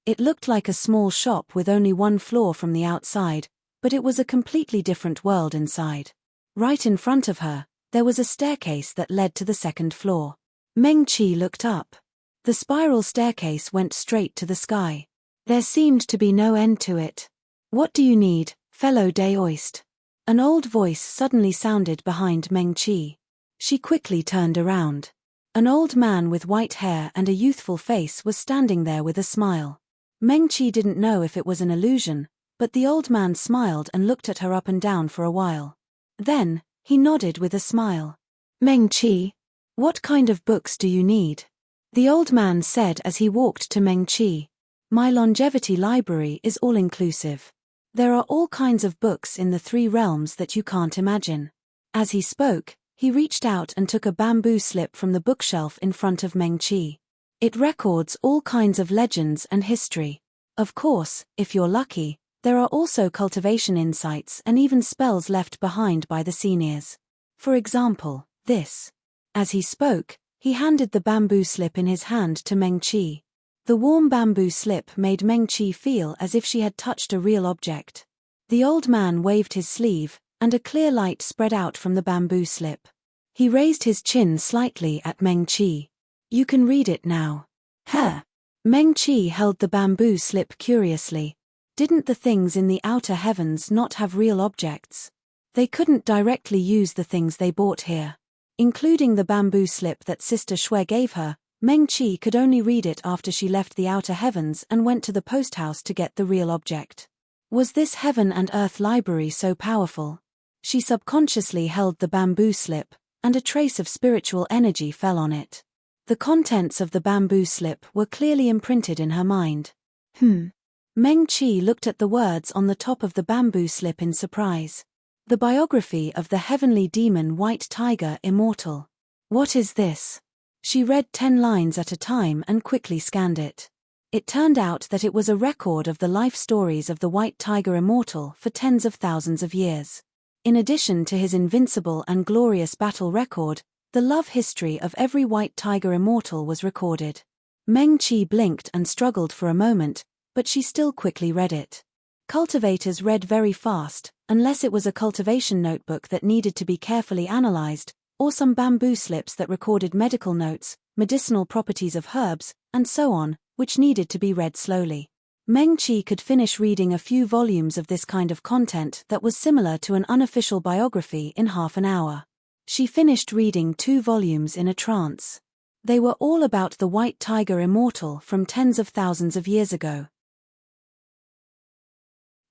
It looked like a small shop with only one floor from the outside, but it was a completely different world inside. Right in front of her, there was a staircase that led to the second floor. Meng-Chi looked up. The spiral staircase went straight to the sky. There seemed to be no end to it. What do you need, fellow Daoist? An old voice suddenly sounded behind Meng-Chi. She quickly turned around. An old man with white hair and a youthful face was standing there with a smile. Meng-Chi didn't know if it was an illusion, but the old man smiled and looked at her up and down for a while. Then, he nodded with a smile. Meng-Chi, what kind of books do you need? The old man said as he walked to Meng-Chi. My longevity library is all-inclusive. There are all kinds of books in the 3 realms that you can't imagine. As he spoke, he reached out and took a bamboo slip from the bookshelf in front of Meng-Chi. It records all kinds of legends and history. Of course, if you're lucky, there are also cultivation insights and even spells left behind by the seniors. For example, this. As he spoke, he handed the bamboo slip in his hand to Meng-Chi. The warm bamboo slip made Meng-Chi feel as if she had touched a real object. The old man waved his sleeve, and a clear light spread out from the bamboo slip. He raised his chin slightly at Meng-Chi. You can read it now. Huh. Meng-Chi held the bamboo slip curiously. Didn't the things in the outer heavens not have real objects? They couldn't directly use the things they bought here. Including the bamboo slip that Sister Shui gave her, Meng-Chi could only read it after she left the outer heavens and went to the post house to get the real object. Was this heaven and earth library so powerful? She subconsciously held the bamboo slip, and a trace of spiritual energy fell on it. The contents of the bamboo slip were clearly imprinted in her mind. Meng Qi looked at the words on the top of the bamboo slip in surprise. The biography of the heavenly demon White Tiger Immortal. What is this? She read 10 lines at a time and quickly scanned it. It turned out that it was a record of the life stories of the White Tiger Immortal for tens of thousands of years. In addition to his invincible and glorious battle record, the love history of every White Tiger Immortal was recorded. Meng Qi blinked and struggled for a moment, but she still quickly read it. Cultivators read very fast, unless it was a cultivation notebook that needed to be carefully analyzed, or some bamboo slips that recorded medical notes, medicinal properties of herbs, and so on, which needed to be read slowly. Meng Qi could finish reading a few volumes of this kind of content that was similar to an unofficial biography in half an hour. She finished reading 2 volumes in a trance. They were all about the White Tiger Immortal from tens of thousands of years ago.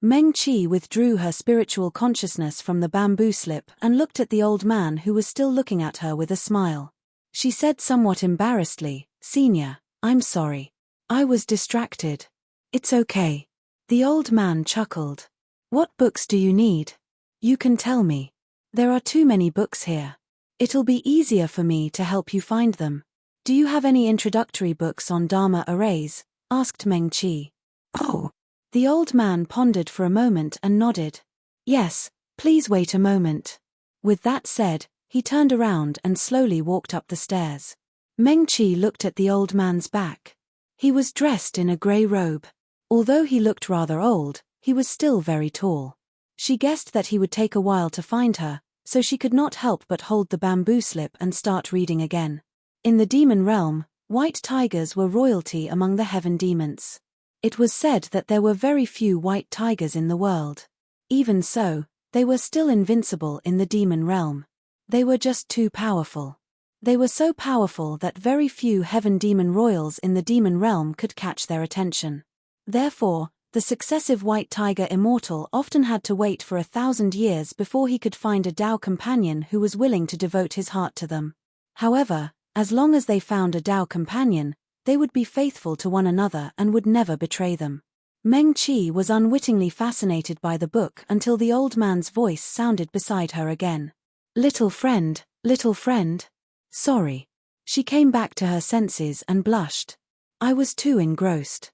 Meng Qi withdrew her spiritual consciousness from the bamboo slip and looked at the old man who was still looking at her with a smile. She said somewhat embarrassedly, "Senior, I'm sorry. I was distracted." "It's okay." The old man chuckled. "What books do you need? You can tell me. There are too many books here. It'll be easier for me to help you find them. Do you have any introductory books on Dharma arrays?" asked Meng Qi. "Oh." The old man pondered for a moment and nodded. "Yes, please wait a moment." With that said, he turned around and slowly walked up the stairs. Meng Qi looked at the old man's back. He was dressed in a grey robe. Although he looked rather old, he was still very tall. She guessed that he would take a while to find her, so she could not help but hold the bamboo slip and start reading again. In the demon realm, white tigers were royalty among the heaven demons. It was said that there were very few white tigers in the world. Even so, they were still invincible in the demon realm. They were just too powerful. They were so powerful that very few heaven demon royals in the demon realm could catch their attention. Therefore, the successive White Tiger Immortal often had to wait for 1,000 years before he could find a Tao companion who was willing to devote his heart to them. However, as long as they found a Tao companion, they would be faithful to one another and would never betray them. Meng Qi was unwittingly fascinated by the book until the old man's voice sounded beside her again. Little friend, little friend." "Sorry." She came back to her senses and blushed. "I was too engrossed."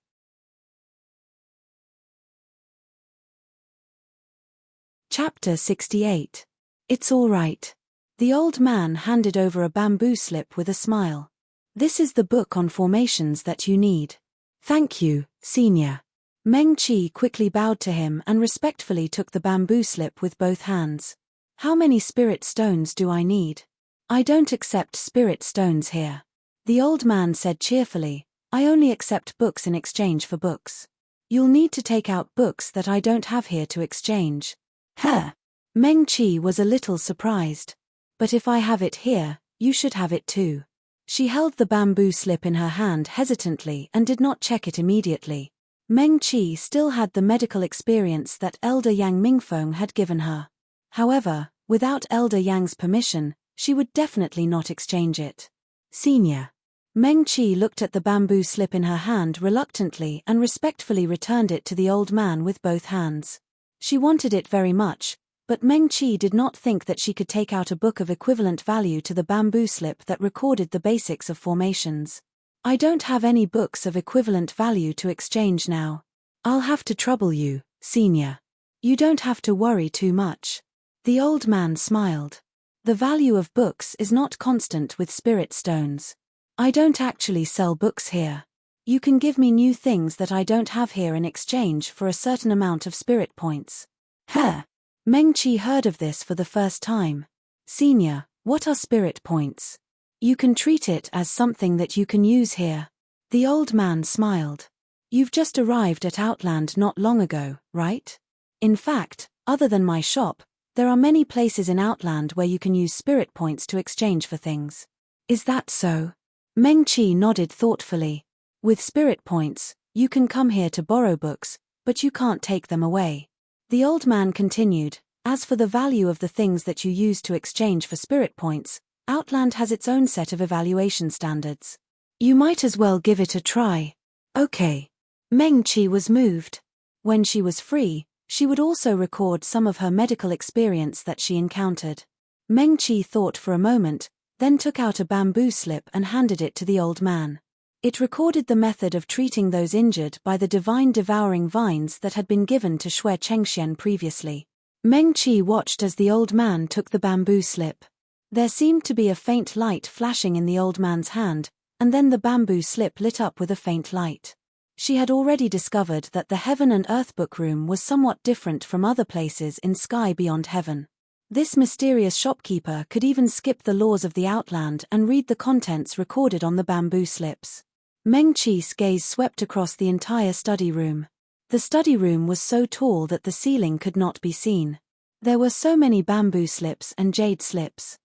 Chapter 68. It's all right. The old man handed over a bamboo slip with a smile. "This is the book on formations that you need." "Thank you, Senior." Meng Qi quickly bowed to him and respectfully took the bamboo slip with both hands. "How many spirit stones do I need?" "I don't accept spirit stones here." The old man said cheerfully, "I only accept books in exchange for books. You'll need to take out books that I don't have here to exchange." "Huh." Meng Qi was a little surprised. "But if I have it here, you should have it too." She held the bamboo slip in her hand hesitantly and did not check it immediately. Meng Qi still had the medical experience that Elder Yang Mingfeng had given her. However, without Elder Yang's permission, she would definitely not exchange it. "Senior." Meng Qi looked at the bamboo slip in her hand reluctantly and respectfully returned it to the old man with both hands. She wanted it very much, but Meng Qi did not think that she could take out a book of equivalent value to the bamboo slip that recorded the basics of formations. "I don't have any books of equivalent value to exchange now. I'll have to trouble you, Senior." "You don't have to worry too much." The old man smiled. "The value of books is not constant with spirit stones. I don't actually sell books here. You can give me new things that I don't have here in exchange for a certain amount of spirit points." "Huh." Meng Qi heard of this for the first time. "Senior, what are spirit points?" "You can treat it as something that you can use here." The old man smiled. "You've just arrived at Outland not long ago, right? In fact, other than my shop, there are many places in Outland where you can use spirit points to exchange for things." "Is that so?" Meng Qi nodded thoughtfully. "With spirit points, you can come here to borrow books, but you can't take them away. The old man continued, as for the value of the things that you use to exchange for spirit points, Outland has its own set of evaluation standards. You might as well give it a try. Okay. Meng Qi was moved. When she was free, she would also record some of her medical experience that she encountered. Meng Qi thought for a moment, then took out a bamboo slip and handed it to the old man. It recorded the method of treating those injured by the divine devouring vines that had been given to Xue Chengxian previously. Meng Qi watched as the old man took the bamboo slip. There seemed to be a faint light flashing in the old man's hand, and then the bamboo slip lit up with a faint light. She had already discovered that the Heaven and Earth book room was somewhat different from other places in Sky Beyond Heaven. This mysterious shopkeeper could even skip the laws of the Outland and read the contents recorded on the bamboo slips. Meng Qi's gaze swept across the entire study room. The study room was so tall that the ceiling could not be seen. There were so many bamboo slips and jade slips.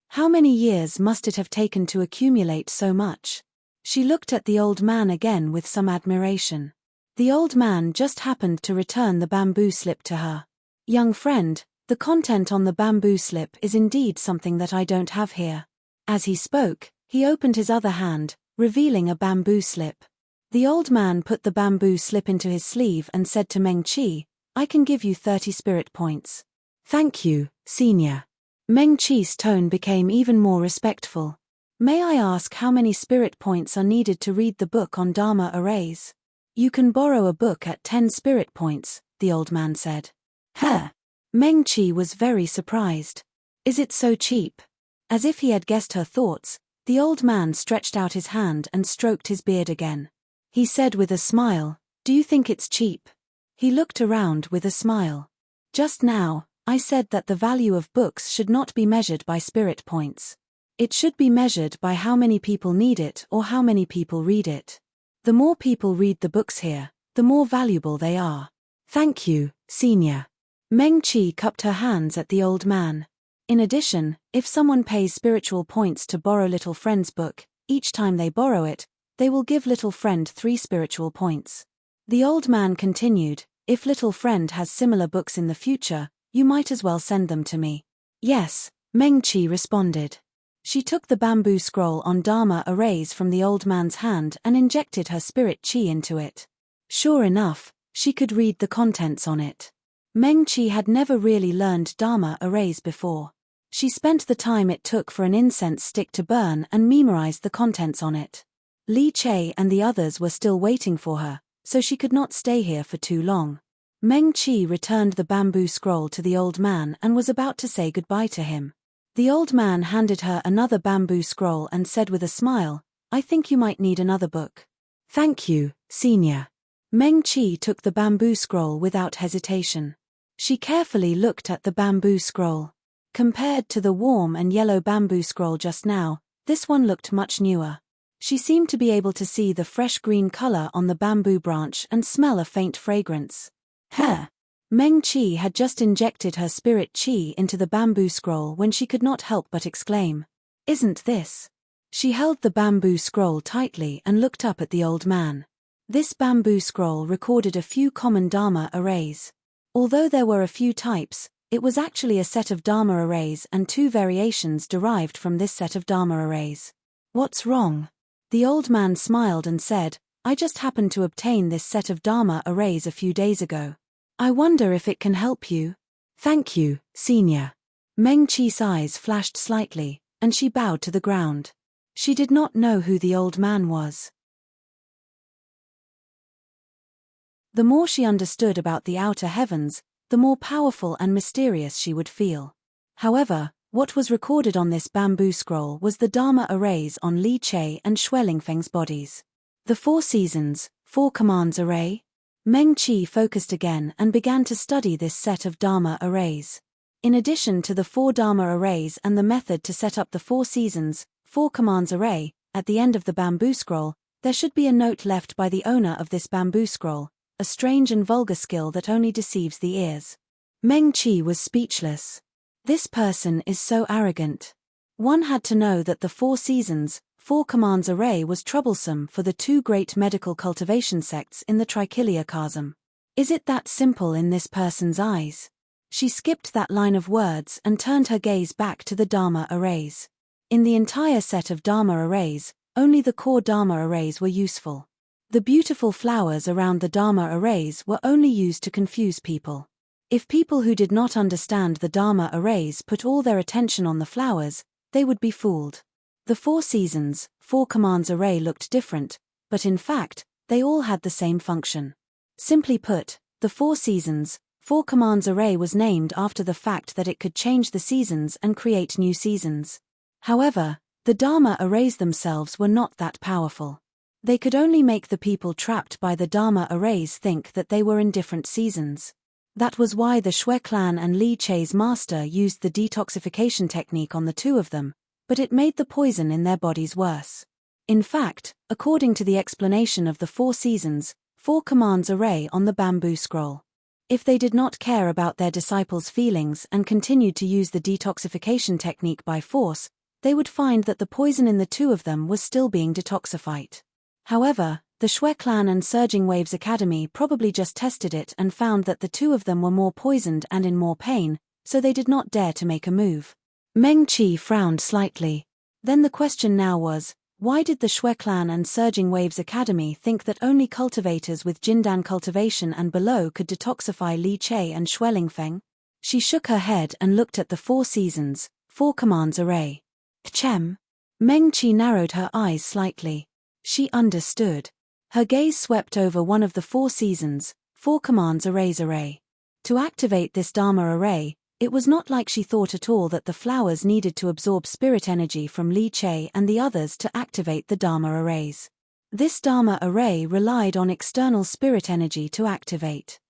How many years must it have taken to accumulate so much? She looked at the old man again with some admiration. The old man just happened to return the bamboo slip to her. Young friend, the content on the bamboo slip is indeed something that I don't have here. As he spoke, he opened his other hand, revealing a bamboo slip. The old man put the bamboo slip into his sleeve and said to Meng Qi, I can give you 30 spirit points. Thank you, senior. Meng Qi's tone became even more respectful. May I ask how many spirit points are needed to read the book on Dharma arrays? You can borrow a book at 10 spirit points, the old man said. Huh. Meng Qi was very surprised. Is it so cheap? As if he had guessed her thoughts, the old man stretched out his hand and stroked his beard again. He said with a smile, Do you think it's cheap? He looked around with a smile. Just now, I said that the value of books should not be measured by spirit points. It should be measured by how many people need it or how many people read it. The more people read the books here, the more valuable they are. Thank you, senior. Meng Qi cupped her hands at the old man. In addition, if someone pays spiritual points to borrow Little Friend's book, each time they borrow it, they will give Little Friend 3 spiritual points. The old man continued, If Little Friend has similar books in the future, you might as well send them to me. Yes, Meng Qi responded. She took the bamboo scroll on Dharma arrays from the old man's hand and injected her spirit qi into it. Sure enough, she could read the contents on it. Meng Qi had never really learned Dharma arrays before. She spent the time it took for an incense stick to burn and memorized the contents on it. Li Che and the others were still waiting for her, so she could not stay here for too long. Meng Qi returned the bamboo scroll to the old man and was about to say goodbye to him. The old man handed her another bamboo scroll and said with a smile, I think you might need another book. Thank you, senior. Meng Qi took the bamboo scroll without hesitation. She carefully looked at the bamboo scroll. Compared to the warm and yellow bamboo scroll just now, this one looked much newer. She seemed to be able to see the fresh green color on the bamboo branch and smell a faint fragrance. Huh! Meng Qi had just injected her spirit qi into the bamboo scroll when she could not help but exclaim, Isn't this? She held the bamboo scroll tightly and looked up at the old man. This bamboo scroll recorded a few common Dharma arrays. Although there were a few types, it was actually a set of Dharma arrays and 2 variations derived from this set of Dharma arrays. What's wrong? The old man smiled and said, I just happened to obtain this set of Dharma arrays a few days ago. I wonder if it can help you. Thank you, senior. Meng Qi's eyes flashed slightly, and she bowed to the ground. She did not know who the old man was. The more she understood about the outer heavens, the more powerful and mysterious she would feel. However, what was recorded on this bamboo scroll was the Dharma arrays on Li Che and Xue Lingfeng's bodies. The 4 seasons, 4 commands array? Meng Qi focused again and began to study this set of Dharma arrays. In addition to the 4 Dharma arrays and the method to set up the 4 seasons, 4 commands array, at the end of the bamboo scroll, there should be a note left by the owner of this bamboo scroll, a strange and vulgar skill that only deceives the ears. Meng Qi was speechless. This person is so arrogant. One had to know that the 4 seasons, 4 commands array was troublesome for the two great medical cultivation sects in the Trichilia chasm. Is it that simple in this person's eyes? She skipped that line of words and turned her gaze back to the Dharma arrays. In the entire set of Dharma arrays, only the core Dharma arrays were useful. The beautiful flowers around the Dharma arrays were only used to confuse people. If people who did not understand the Dharma arrays put all their attention on the flowers, they would be fooled. The 4 seasons, 4 commands array looked different, but in fact, they all had the same function. Simply put, the 4 seasons, 4 commands array was named after the fact that it could change the seasons and create new seasons. However, the Dharma arrays themselves were not that powerful. They could only make the people trapped by the Dharma arrays think that they were in different seasons. That was why the Shui clan and Li Che's master used the detoxification technique on the two of them, but it made the poison in their bodies worse. In fact, according to the explanation of the 4 seasons, 4 commands array on the bamboo scroll, if they did not care about their disciples' feelings and continued to use the detoxification technique by force, they would find that the poison in the two of them was still being detoxified. However, the Shui clan and Surging Waves Academy probably just tested it and found that the two of them were more poisoned and in more pain, so they did not dare to make a move. Meng Qi frowned slightly. Then the question now was, why did the Shui clan and Surging Waves Academy think that only cultivators with Jindan cultivation and below could detoxify Li Che and Shuelingfeng? She shook her head and looked at the 4 seasons, 4 commands array. Chem? Meng Qi narrowed her eyes slightly. She understood. Her gaze swept over one of the 4 seasons, 4 commands array. To activate this Dharma array, it was not like she thought at all that the flowers needed to absorb spirit energy from Li Che and the others to activate the Dharma arrays. This Dharma array relied on external spirit energy to activate.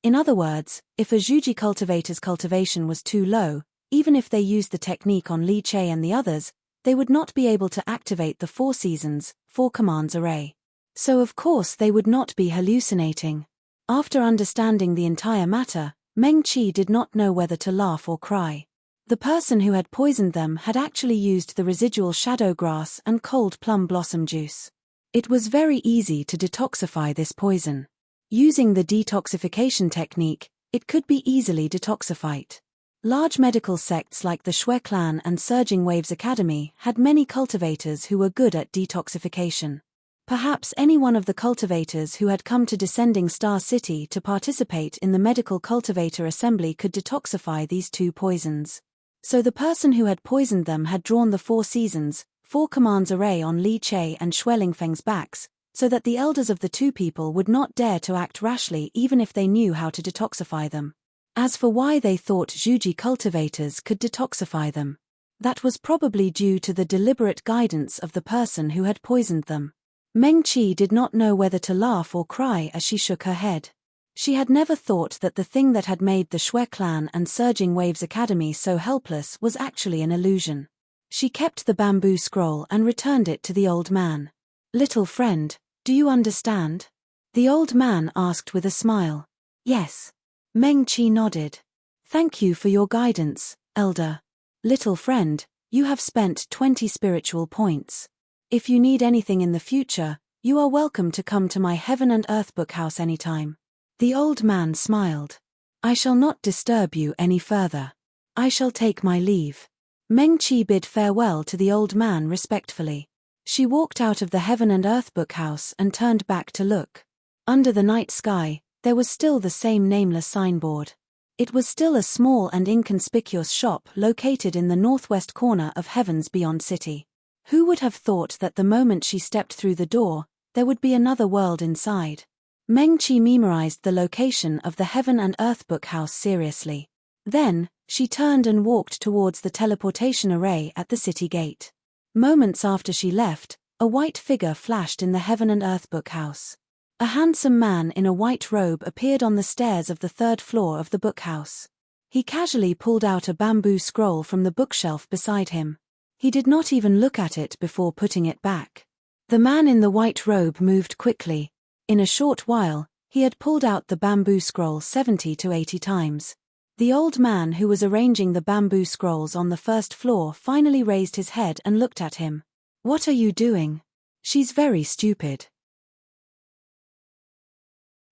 In other words, if a Zhuji cultivator's cultivation was too low, even if they used the technique on Li Che and the others, they would not be able to activate the 4 seasons, 4 commands array. So of course they would not be hallucinating. After understanding the entire matter, Meng Qi did not know whether to laugh or cry. The person who had poisoned them had actually used the residual shadow grass and cold plum blossom juice. It was very easy to detoxify this poison. Using the detoxification technique, it could be easily detoxified. Large medical sects like the Shui clan and Surging Waves Academy had many cultivators who were good at detoxification. Perhaps any one of the cultivators who had come to Descending Star City to participate in the medical cultivator assembly could detoxify these 2 poisons. So the person who had poisoned them had drawn the 4 seasons, 4 commands array on Li Che and Shuelingfeng's backs, so that the elders of the 2 people would not dare to act rashly even if they knew how to detoxify them. As for why they thought Zhuji cultivators could detoxify them, that was probably due to the deliberate guidance of the person who had poisoned them. Meng Qi did not know whether to laugh or cry as she shook her head. She had never thought that the thing that had made the Shui clan and Surging Waves Academy so helpless was actually an illusion. She kept the bamboo scroll and returned it to the old man. "Little friend, do you understand?" The old man asked with a smile. "Yes." Meng Qi nodded. "Thank you for your guidance, elder. Little friend, you have spent 20 spiritual points. If you need anything in the future, you are welcome to come to my Heaven and Earth book house anytime." The old man smiled. "I shall not disturb you any further. I shall take my leave." Meng Qi bid farewell to the old man respectfully. She walked out of the Heaven and Earth book house and turned back to look. Under the night sky, there was still the same nameless signboard. It was still a small and inconspicuous shop located in the northwest corner of Heaven's Beyond City. Who would have thought that the moment she stepped through the door, there would be another world inside? Meng Qi memorized the location of the Heaven and Earth book house seriously. Then, she turned and walked towards the teleportation array at the city gate. Moments after she left, a white figure flashed in the Heaven and Earth book house. A handsome man in a white robe appeared on the stairs of the 3rd floor of the book house. He casually pulled out a bamboo scroll from the bookshelf beside him. He did not even look at it before putting it back. The man in the white robe moved quickly. In a short while, he had pulled out the bamboo scroll 70 to 80 times. The old man who was arranging the bamboo scrolls on the first floor finally raised his head and looked at him. "What are you doing? She's very stupid."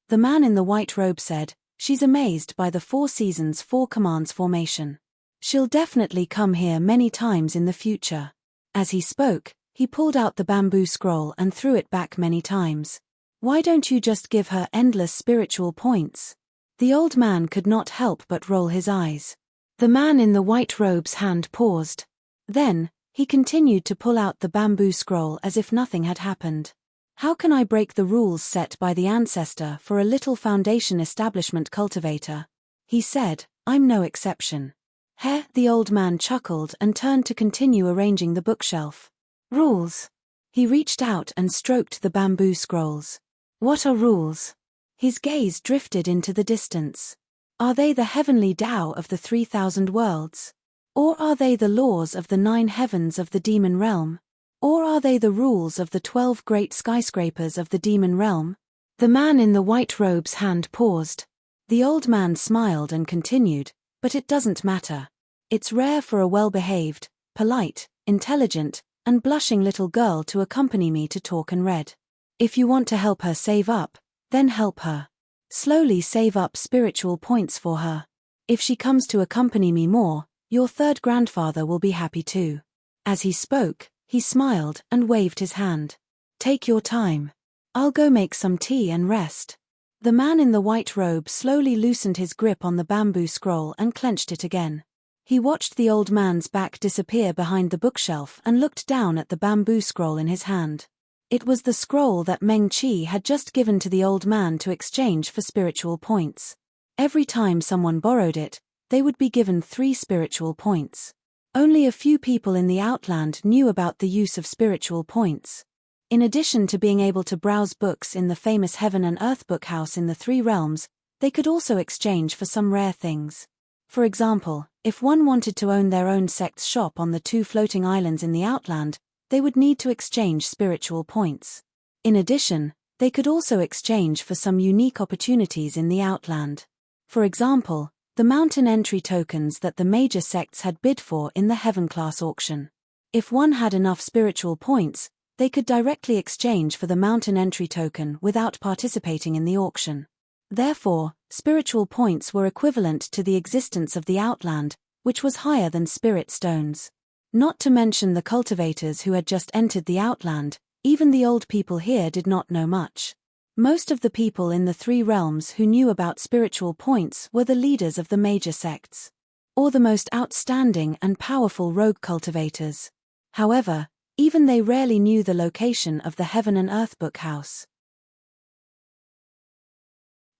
The man in the white robe said, "She's amazed by the 4 seasons 4 commands formation. She'll definitely come here many times in the future." As he spoke, he pulled out the bamboo scroll and threw it back many times. "Why don't you just give her endless spiritual points?" The old man could not help but roll his eyes. The man in the white robe's hand paused. Then, he continued to pull out the bamboo scroll as if nothing had happened. "How can I break the rules set by the ancestor for a little foundation establishment cultivator?" he said. "I'm no exception." "Heh," the old man chuckled and turned to continue arranging the bookshelf. "Rules?" He reached out and stroked the bamboo scrolls. "What are rules?" His gaze drifted into the distance. "Are they the heavenly Tao of the 3,000 worlds? Or are they the laws of the 9 heavens of the demon realm? Or are they the rules of the 12 great skyscrapers of the demon realm?" The man in the white robe's hand paused. The old man smiled and continued, "But it doesn't matter. It's rare for a well-behaved, polite, intelligent, and blushing little girl to accompany me to talk and read. If you want to help her save up, then help her. Slowly save up spiritual points for her. If she comes to accompany me more, your 3rd grandfather will be happy too." As he spoke, he smiled and waved his hand. "Take your time. I'll go make some tea and rest." The man in the white robe slowly loosened his grip on the bamboo scroll and clenched it again. He watched the old man's back disappear behind the bookshelf and looked down at the bamboo scroll in his hand. It was the scroll that Meng Qi had just given to the old man to exchange for spiritual points. Every time someone borrowed it, they would be given 3 spiritual points. Only a few people in the Outland knew about the use of spiritual points. In addition to being able to browse books in the famous Heaven and Earth book house in the 3 realms, they could also exchange for some rare things. For example, if one wanted to own their own sect's shop on the 2 floating islands in the Outland, they would need to exchange spiritual points. In addition, they could also exchange for some unique opportunities in the Outland. For example, the mountain entry tokens that the major sects had bid for in the Heaven class auction. If one had enough spiritual points, they could directly exchange for the mountain entry token without participating in the auction. Therefore, spiritual points were equivalent to the existence of the Outland, which was higher than spirit stones. Not to mention the cultivators who had just entered the Outland, even the old people here did not know much. Most of the people in the 3 realms who knew about spiritual points were the leaders of the major sects, or the most outstanding and powerful rogue cultivators. However, even they rarely knew the location of the Heaven and Earth book house.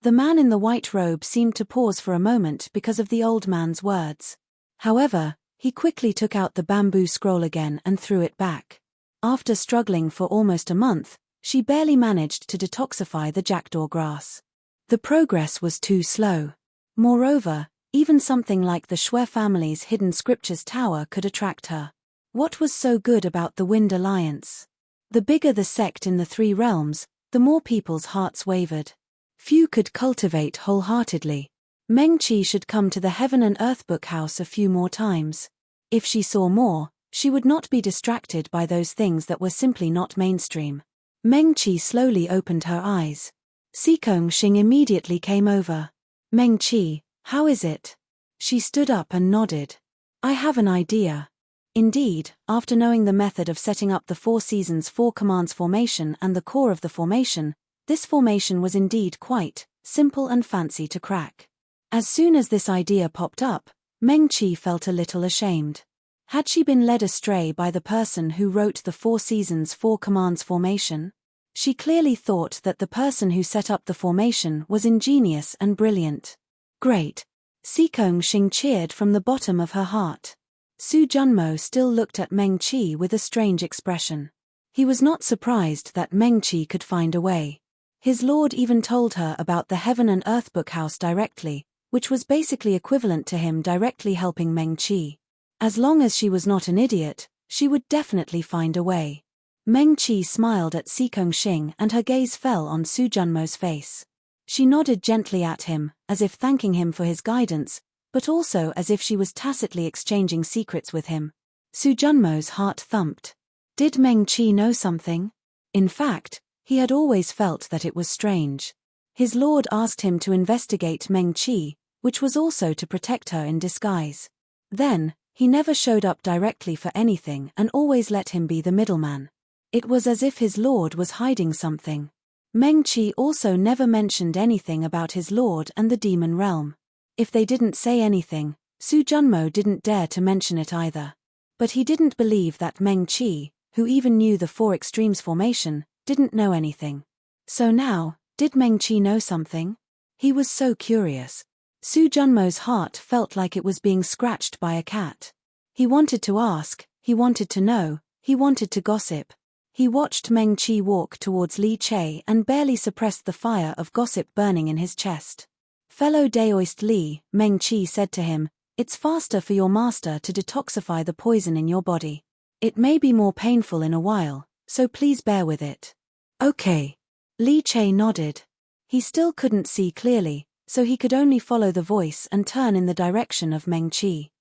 The man in the white robe seemed to pause for a moment because of the old man's words. However, he quickly took out the bamboo scroll again and threw it back. After struggling for almost a month, she barely managed to detoxify the jackdaw grass. The progress was too slow. Moreover, even something like the Shui family's hidden scriptures tower could attract her. What was so good about the Wind Alliance? The bigger the sect in the 3 realms, the more people's hearts wavered. Few could cultivate wholeheartedly. Meng Qi should come to the Heaven and Earth book house a few more times. If she saw more, she would not be distracted by those things that were simply not mainstream. Meng Qi slowly opened her eyes. Sikong Xing immediately came over. "Meng Qi, how is it?" She stood up and nodded. "I have an idea." Indeed, after knowing the method of setting up the 4 seasons 4 commands formation and the core of the formation, this formation was indeed quite simple and fancy to crack. As soon as this idea popped up, Meng Qi felt a little ashamed. Had she been led astray by the person who wrote the 4 seasons 4 commands formation? She clearly thought that the person who set up the formation was ingenious and brilliant. Great! Sikong Xing cheered from the bottom of her heart. Su Junmo still looked at Meng Qi with a strange expression. He was not surprised that Meng Qi could find a way. His lord even told her about the Heaven and Earth book house directly, which was basically equivalent to him directly helping Meng Qi. As long as she was not an idiot, she would definitely find a way. Meng Qi smiled at Sikong Xing and her gaze fell on Su Junmo's face. She nodded gently at him, as if thanking him for his guidance, but also as if she was tacitly exchanging secrets with him. Su Junmo's heart thumped. Did Meng Qi know something? In fact, he had always felt that it was strange. His lord asked him to investigate Meng Qi, which was also to protect her in disguise. Then, he never showed up directly for anything and always let him be the middleman. It was as if his lord was hiding something. Meng Qi also never mentioned anything about his lord and the demon realm. If they didn't say anything, Su Junmo didn't dare to mention it either. But he didn't believe that Meng Qi, who even knew the Four Extremes formation, didn't know anything. So now, did Meng Qi know something? He was so curious. Su Junmo's heart felt like it was being scratched by a cat. He wanted to ask, he wanted to know, he wanted to gossip. He watched Meng Qi walk towards Li Che and barely suppressed the fire of gossip burning in his chest. Fellow Daoist Li, Meng Qi said to him, "It's faster for your master to detoxify the poison in your body. It may be more painful in a while, so please bear with it." "Okay." Li Che nodded. He still couldn't see clearly, so he could only follow the voice and turn in the direction of Meng Qi.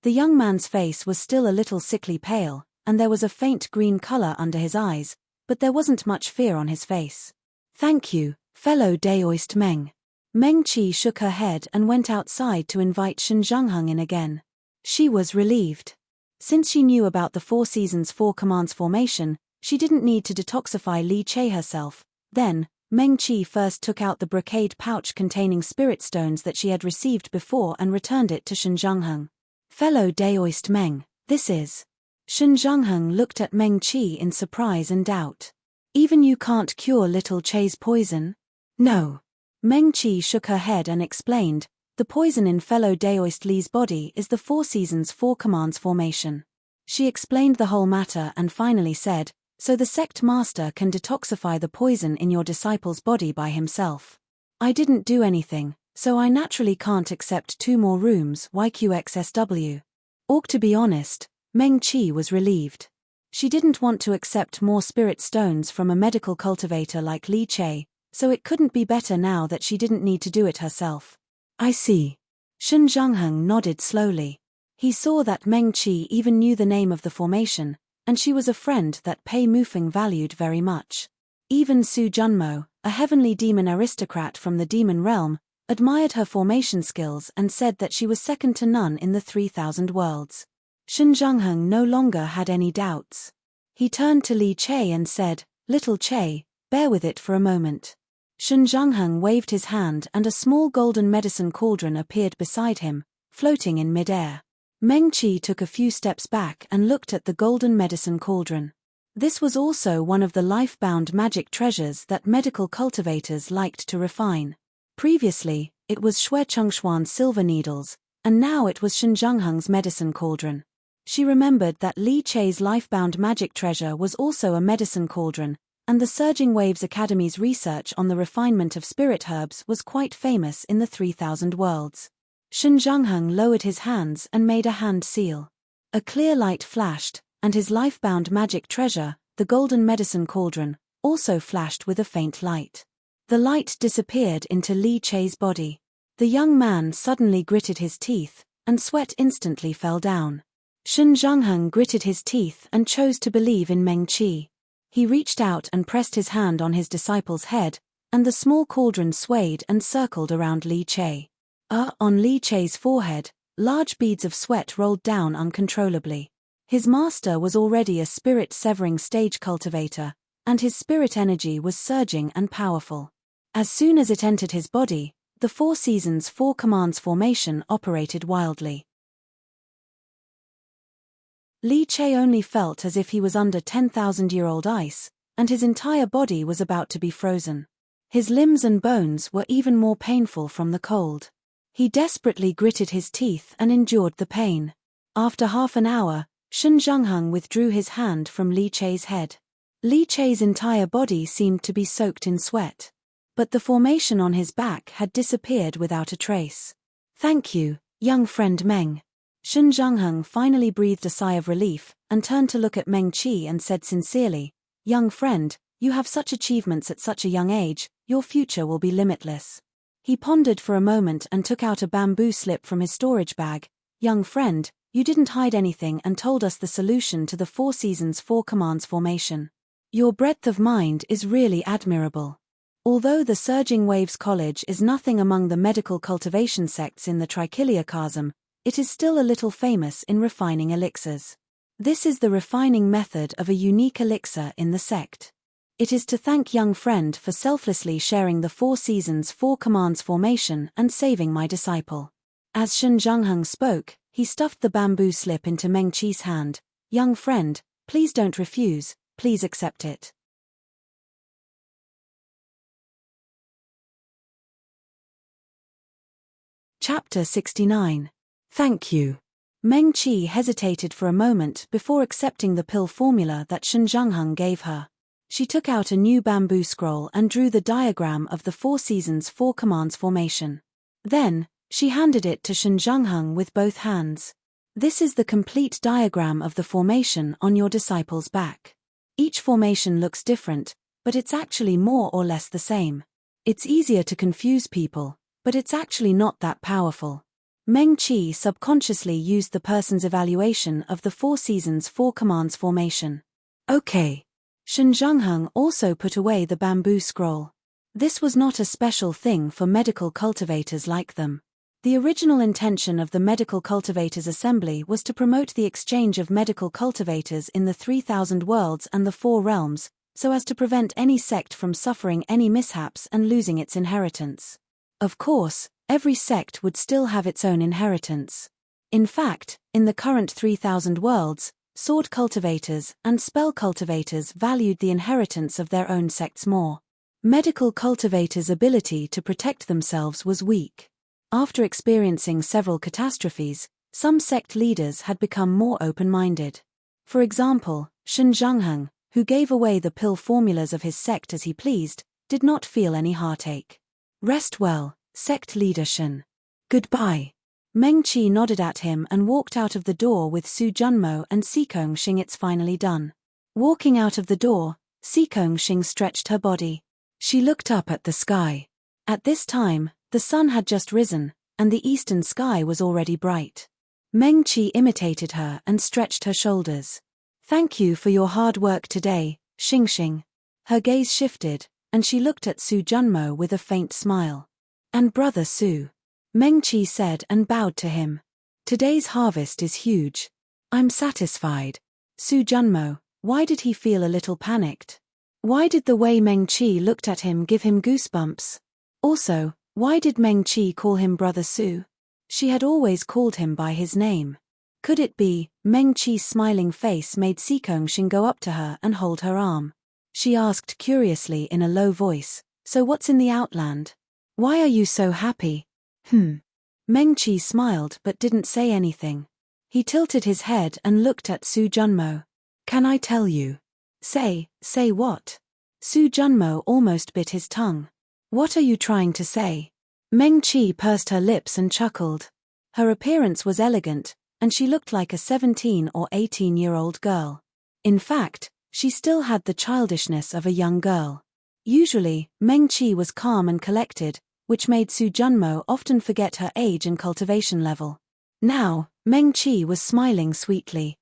The young man's face was still a little sickly pale, and there was a faint green color under his eyes, but there wasn't much fear on his face. "Thank you, fellow Daoist Meng." Meng Qi shook her head and went outside to invite Shen Zhengheng in again. She was relieved. Since she knew about the Four Seasons Four Commands formation, she didn't need to detoxify Li Che herself. Then, Meng Qi first took out the brocade pouch containing spirit stones that she had received before and returned it to Shen Zhengheng. "Fellow Daoist Meng, this is..." Shen Zhengheng looked at Meng Qi in surprise and doubt. "Even you can't cure little Che's poison?" "No." Meng Qi shook her head and explained, "The poison in fellow Daoist Li's body is the Four Seasons Four Commands formation." She explained the whole matter and finally said, "So the sect master can detoxify the poison in your disciple's body by himself. I didn't do anything, so I naturally can't accept 2 more rooms YQXSW. To be honest, Meng Qi was relieved. She didn't want to accept more spirit stones from a medical cultivator like Li Che, so it couldn't be better now that she didn't need to do it herself. "I see." Shen Zhengheng nodded slowly. He saw that Meng Qi even knew the name of the formation, and she was a friend that Pei Mufeng valued very much. Even Su Junmo, a heavenly demon aristocrat from the demon realm, admired her formation skills and said that she was second to none in the 3,000 worlds. Shen Zhengheng no longer had any doubts. He turned to Li Che and said, "Little Che, bear with it for a moment." Shen Zhengheng waved his hand and a small golden medicine cauldron appeared beside him, floating in midair. Meng Qi took a few steps back and looked at the golden medicine cauldron. This was also one of the life-bound magic treasures that medical cultivators liked to refine. Previously, it was Xue Chengxuan's silver needles, and now it was Shen Zhengheng's medicine cauldron. She remembered that Li Che's life-bound magic treasure was also a medicine cauldron, and the Surging Waves Academy's research on the refinement of spirit herbs was quite famous in the 3,000 worlds. Shen Zhengheng lowered his hands and made a hand seal. A clear light flashed, and his life-bound magic treasure, the golden medicine cauldron, also flashed with a faint light. The light disappeared into Li Che's body. The young man suddenly gritted his teeth, and sweat instantly fell down. Shen Zhengheng gritted his teeth and chose to believe in Meng Qi. He reached out and pressed his hand on his disciple's head, and the small cauldron swayed and circled around Li Che. On Li Che's forehead, large beads of sweat rolled down uncontrollably. His master was already a spirit-severing stage cultivator, and his spirit energy was surging and powerful. As soon as it entered his body, the Four Seasons Four Commands formation operated wildly. Li Che only felt as if he was under 10,000-year-old ice, and his entire body was about to be frozen. His limbs and bones were even more painful from the cold. He desperately gritted his teeth and endured the pain. After half an hour, Shen Zhengheng withdrew his hand from Li Che's head. Li Che's entire body seemed to be soaked in sweat. But the formation on his back had disappeared without a trace. "Thank you, young friend Meng." Shen Zhengheng finally breathed a sigh of relief, and turned to look at Meng Qi and said sincerely, "Young friend, you have such achievements at such a young age, your future will be limitless." He pondered for a moment and took out a bamboo slip from his storage bag. Young friend, you didn't hide anything and told us the solution to the 4 seasons 4 commands formation. Your breadth of mind is really admirable. Although the Surging Waves College is nothing among the medical cultivation sects in the Trichiliocasm, it is still a little famous in refining elixirs. This is the refining method of a unique elixir in the sect. It is to thank young friend for selflessly sharing the 4 seasons 4 commands formation and saving my disciple. As Shen Zhengheng spoke, he stuffed the bamboo slip into Meng Qi's hand. Young friend, please don't refuse, please accept it. Chapter 69. Thank you. Meng Qi hesitated for a moment before accepting the pill formula that Shen Zhengheng gave her. She took out a new bamboo scroll and drew the diagram of the 4 seasons 4 commands formation. Then, she handed it to Shen Zhengheng with both hands. This is the complete diagram of the formation on your disciple's back. Each formation looks different, but it's actually more or less the same. It's easier to confuse people, but it's actually not that powerful. Meng Qi subconsciously used the person's evaluation of the 4 seasons 4 commands formation. Okay. Shen Zhengheng also put away the bamboo scroll. This was not a special thing for medical cultivators like them. The original intention of the Medical Cultivators Assembly was to promote the exchange of medical cultivators in the 3,000 worlds and the 4 realms, so as to prevent any sect from suffering any mishaps and losing its inheritance. Of course, every sect would still have its own inheritance. In fact, in the current 3,000 worlds, sword cultivators and spell cultivators valued the inheritance of their own sects more. Medical cultivators' ability to protect themselves was weak. After experiencing several catastrophes, some sect leaders had become more open-minded. For example, Shen Zhengheng, who gave away the pill formulas of his sect as he pleased, did not feel any heartache. Rest well, sect leader Shen. Goodbye. Meng Qi nodded at him and walked out of the door with Su Junmo and Sikong Xing. It's finally done. Walking out of the door, Sikong Xing stretched her body. She looked up at the sky. At this time, the sun had just risen, and the eastern sky was already bright. Meng Qi imitated her and stretched her shoulders. Thank you for your hard work today, Xing Xing. Her gaze shifted, and she looked at Su Junmo with a faint smile. And brother Su. Meng Qi said and bowed to him. Today's harvest is huge. I'm satisfied. Su Junmo, why did he feel a little panicked? Why did the way Meng Qi looked at him give him goosebumps? Also, why did Meng Qi call him brother Su? She had always called him by his name. Could it be? Meng Qi's smiling face made Sikong Xing go up to her and hold her arm. She asked curiously in a low voice, so what's in the Outland? Why are you so happy? Meng Qi smiled but didn't say anything. He tilted his head and looked at Su Junmo. Can I tell you? Say what? Su Junmo almost bit his tongue. What are you trying to say? Meng Qi pursed her lips and chuckled. Her appearance was elegant, and she looked like a 17 or 18-year-old girl. In fact, she still had the childishness of a young girl. Usually, Meng Qi was calm and collected, which made Su Junmo often forget her age and cultivation level. Now, Meng Qi was smiling sweetly.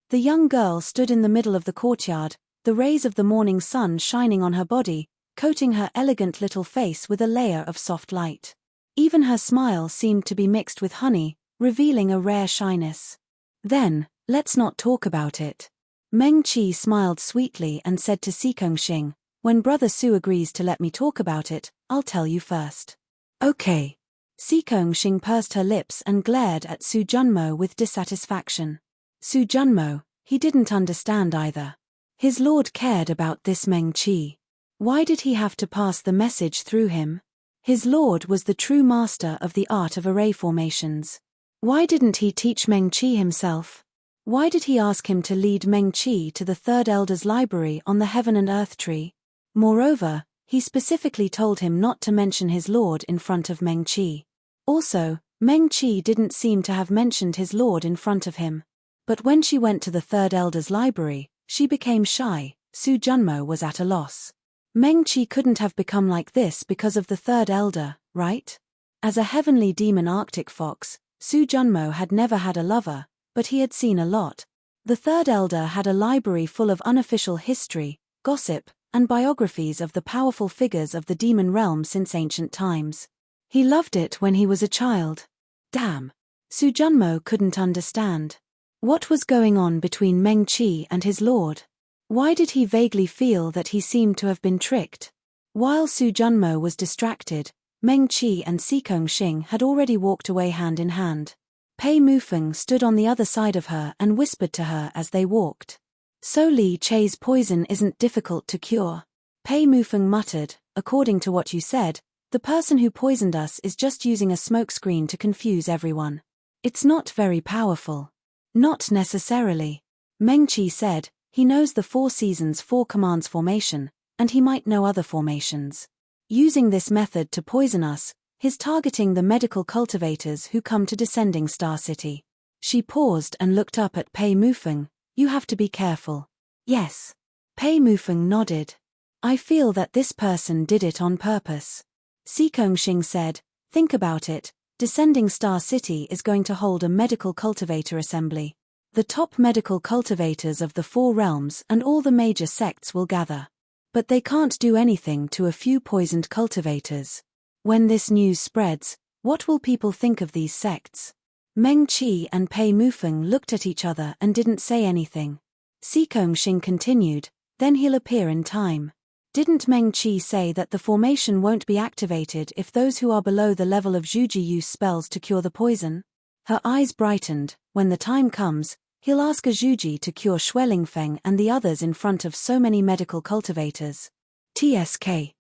The young girl stood in the middle of the courtyard, the rays of the morning sun shining on her body, coating her elegant little face with a layer of soft light. Even her smile seemed to be mixed with honey, revealing a rare shyness. Then, let's not talk about it. Meng Qi smiled sweetly and said to Sikong Xing, when brother Su agrees to let me talk about it, I'll tell you first. Okay. Sikong Xing pursed her lips and glared at Su Junmo with dissatisfaction. Su Junmo, he didn't understand either. His lord cared about this Meng Qi. Why did he have to pass the message through him? His lord was the true master of the art of array formations. Why didn't he teach Meng Qi himself? Why did he ask him to lead Meng Qi to the Third Elder's library on the Heaven and Earth tree? Moreover, he specifically told him not to mention his lord in front of Meng Qi. Also, Meng Qi didn't seem to have mentioned his lord in front of him. But when she went to the Third Elder's library, she became shy. Su Junmo was at a loss. Meng-Chi couldn't have become like this because of the third elder, right? As a heavenly demon Arctic fox, Su Junmo had never had a lover, but he had seen a lot. The third elder had a library full of unofficial history, gossip, and biographies of the powerful figures of the demon realm since ancient times. He loved it when he was a child. Damn. Su Junmo couldn't understand. What was going on between Meng-Chi and his lord? Why did he vaguely feel that he seemed to have been tricked? While Su Junmo was distracted, Meng-Chi and Sikong Xing had already walked away hand in hand. Pei Mufeng stood on the other side of her and whispered to her as they walked. So Li Chei's poison isn't difficult to cure. Pei Mufeng muttered, according to what you said, the person who poisoned us is just using a smokescreen to confuse everyone. It's not very powerful. Not necessarily. Meng-Chi said, he knows the 4 seasons 4 commands formation, and he might know other formations. Using this method to poison us, he's targeting the medical cultivators who come to Descending Star City. She paused and looked up at Pei Mufeng. You have to be careful. Yes. Pei Mufeng nodded. I feel that this person did it on purpose. Sikong Xing said, think about it, Descending Star City is going to hold a medical cultivator assembly. The top medical cultivators of the 4 realms and all the major sects will gather. But they can't do anything to a few poisoned cultivators. When this news spreads, what will people think of these sects? Meng-Chi and Pei Mufeng looked at each other and didn't say anything. Sikong Xing continued, then he'll appear in time. Didn't Meng-Chi say that the formation won't be activated if those who are below the level of Zhuji use spells to cure the poison? Her eyes brightened. When the time comes, he'll ask a Zhuji to cure Xuelingfeng and the others in front of so many medical cultivators. TSK.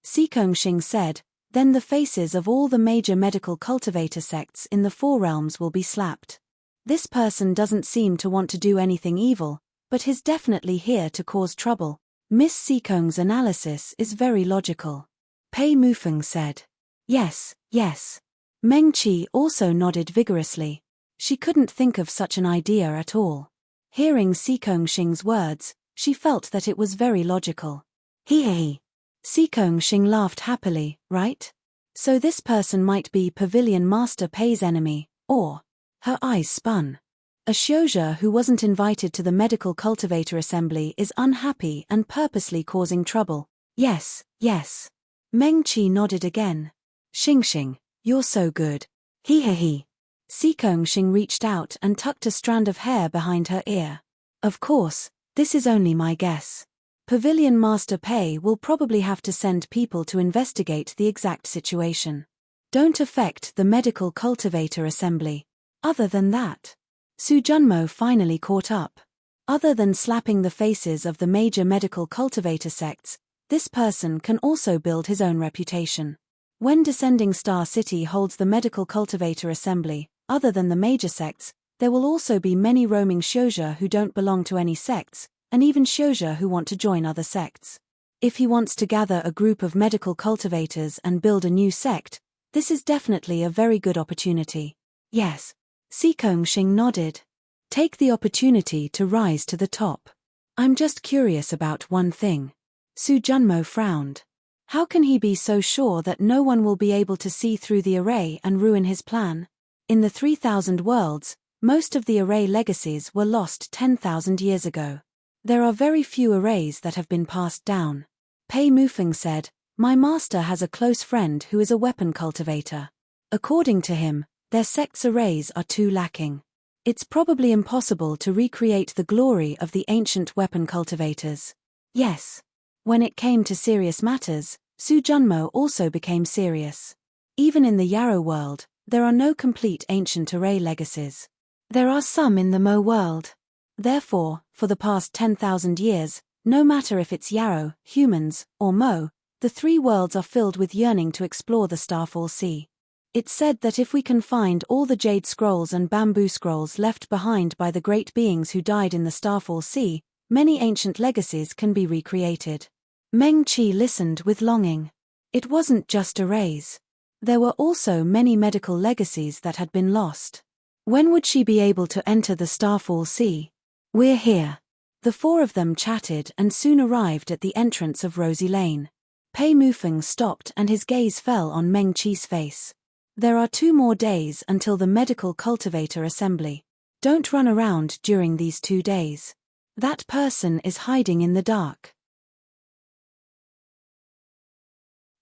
Sikong Xing said, then the faces of all the major medical cultivator sects in the 4 realms will be slapped. This person doesn't seem to want to do anything evil, but he's definitely here to cause trouble. Miss Sikong's analysis is very logical. Pei Mufeng said. Yes, yes. Meng-Chi also nodded vigorously. She couldn't think of such an idea at all. Hearing Sikong Xing's words, she felt that it was very logical. Hee. Sikong Xing laughed happily, right? So this person might be Pavilion Master Pei's enemy, or... Her eyes spun. A Xiozha who wasn't invited to the medical cultivator assembly is unhappy and purposely causing trouble. Yes, yes. Meng-Chi nodded again. Xing, you're so good. Hee. Sikong Xing reached out and tucked a strand of hair behind her ear. Of course, this is only my guess. Pavilion Master Pei will probably have to send people to investigate the exact situation. Don't affect the medical cultivator assembly. Other than that, Su Junmo finally caught up. Other than slapping the faces of the major medical cultivator sects, this person can also build his own reputation. When Descending Star City holds the medical cultivator assembly, other than the major sects, there will also be many roaming Xiozha who don't belong to any sects, and even Xiozha who want to join other sects. If he wants to gather a group of medical cultivators and build a new sect, this is definitely a very good opportunity. Yes. Sikong Xing nodded. Take the opportunity to rise to the top. I'm just curious about one thing. Su Junmo frowned. How can he be so sure that no one will be able to see through the array and ruin his plan? In the 3,000 worlds, most of the array legacies were lost 10,000 years ago. There are very few arrays that have been passed down. Pei Mufeng said, my master has a close friend who is a weapon cultivator. According to him, their sect's arrays are too lacking. It's probably impossible to recreate the glory of the ancient weapon cultivators. Yes. When it came to serious matters, Su Junmo also became serious. Even in the Yarrow world, there are no complete ancient array legacies. There are some in the Mo world. Therefore, for the past 10,000 years, no matter if it's Yarrow, humans, or Mo, the 3 worlds are filled with yearning to explore the Starfall Sea. It's said that if we can find all the jade scrolls and bamboo scrolls left behind by the great beings who died in the Starfall Sea, many ancient legacies can be recreated. Meng-Chi listened with longing. It wasn't just arrays. There were also many medical legacies that had been lost. When would she be able to enter the Starfall Sea? We're here. The four of them chatted and soon arrived at the entrance of Rosy Lane. Pei Mufeng stopped and his gaze fell on Meng Qi's face. There are 2 more days until the medical cultivator assembly. Don't run around during these 2 days. That person is hiding in the dark.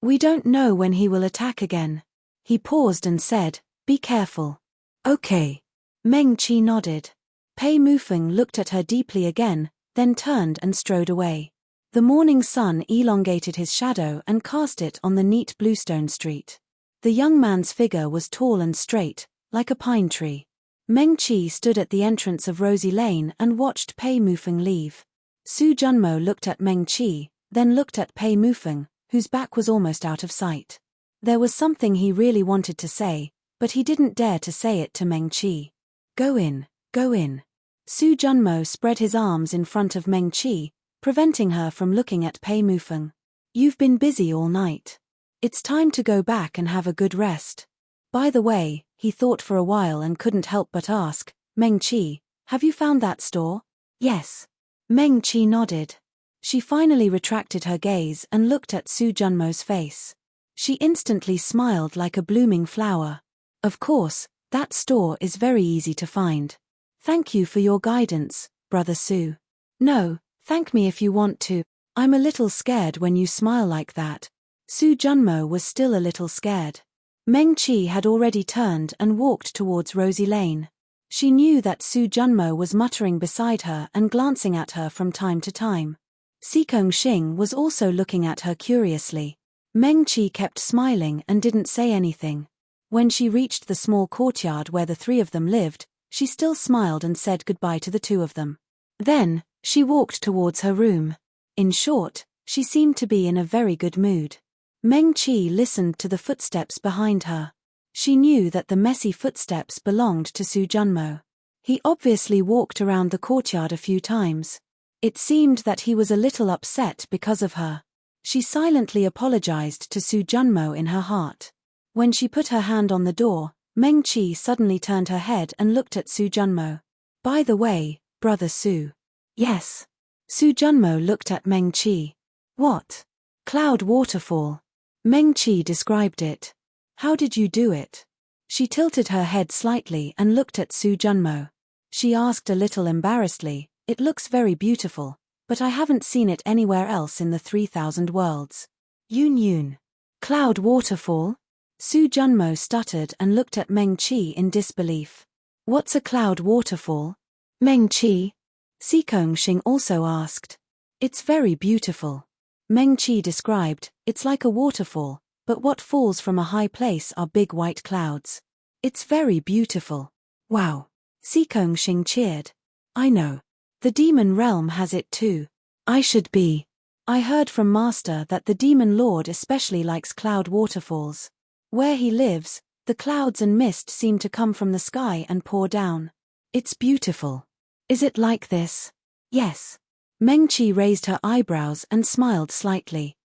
We don't know when he will attack again. He paused and said, be careful. Okay. Meng Qi nodded. Pei Mufeng looked at her deeply again, then turned and strode away. The morning sun elongated his shadow and cast it on the neat bluestone street. The young man's figure was tall and straight, like a pine tree. Meng Qi stood at the entrance of Rosy Lane and watched Pei Mufeng leave. Su Junmo looked at Meng Qi, then looked at Pei Mufeng, whose back was almost out of sight. There was something he really wanted to say, but he didn't dare to say it to Meng Qi. Go in, go in. Su Junmo spread his arms in front of Meng Qi, preventing her from looking at Pei Mufeng. You've been busy all night. It's time to go back and have a good rest. By the way, he thought for a while and couldn't help but ask, Meng Qi, have you found that store? Yes. Meng Qi nodded. She finally retracted her gaze and looked at Su Junmo's face. She instantly smiled like a blooming flower. Of course, that store is very easy to find. Thank you for your guidance, Brother Su. No, thank me if you want to. I'm a little scared when you smile like that. Su Junmo was still a little scared. Meng Qi had already turned and walked towards Rosy Lane. She knew that Su Junmo was muttering beside her and glancing at her from time to time. Sikong Xing was also looking at her curiously. Meng Qi kept smiling and didn't say anything. When she reached the small courtyard where the 3 of them lived, she still smiled and said goodbye to the 2 of them. Then, she walked towards her room. In short, she seemed to be in a very good mood. Meng Qi listened to the footsteps behind her. She knew that the messy footsteps belonged to Su Junmo. He obviously walked around the courtyard a few times. It seemed that he was a little upset because of her. She silently apologized to Su Junmo in her heart. When she put her hand on the door, Meng Qi suddenly turned her head and looked at Su Junmo. By the way, Brother Su. Yes. Su Junmo looked at Meng Qi. What? Cloud waterfall. Meng Qi described it. How did you do it? She tilted her head slightly and looked at Su Junmo. She asked a little embarrassedly, it looks very beautiful, but I haven't seen it anywhere else in the 3,000 worlds. Yun Yun. Cloud waterfall? Su Junmo stuttered and looked at Meng Qi in disbelief. What's a cloud waterfall? Meng Qi? Sikong Xing also asked. It's very beautiful. Meng Qi described, it's like a waterfall, but what falls from a high place are big white clouds. It's very beautiful. Wow. Sikong Xing cheered. I know. The demon realm has it too. I should be. I heard from Master that the demon lord especially likes cloud waterfalls. Where he lives, the clouds and mist seem to come from the sky and pour down. It's beautiful. Is it like this? Yes. Meng Qi raised her eyebrows and smiled slightly.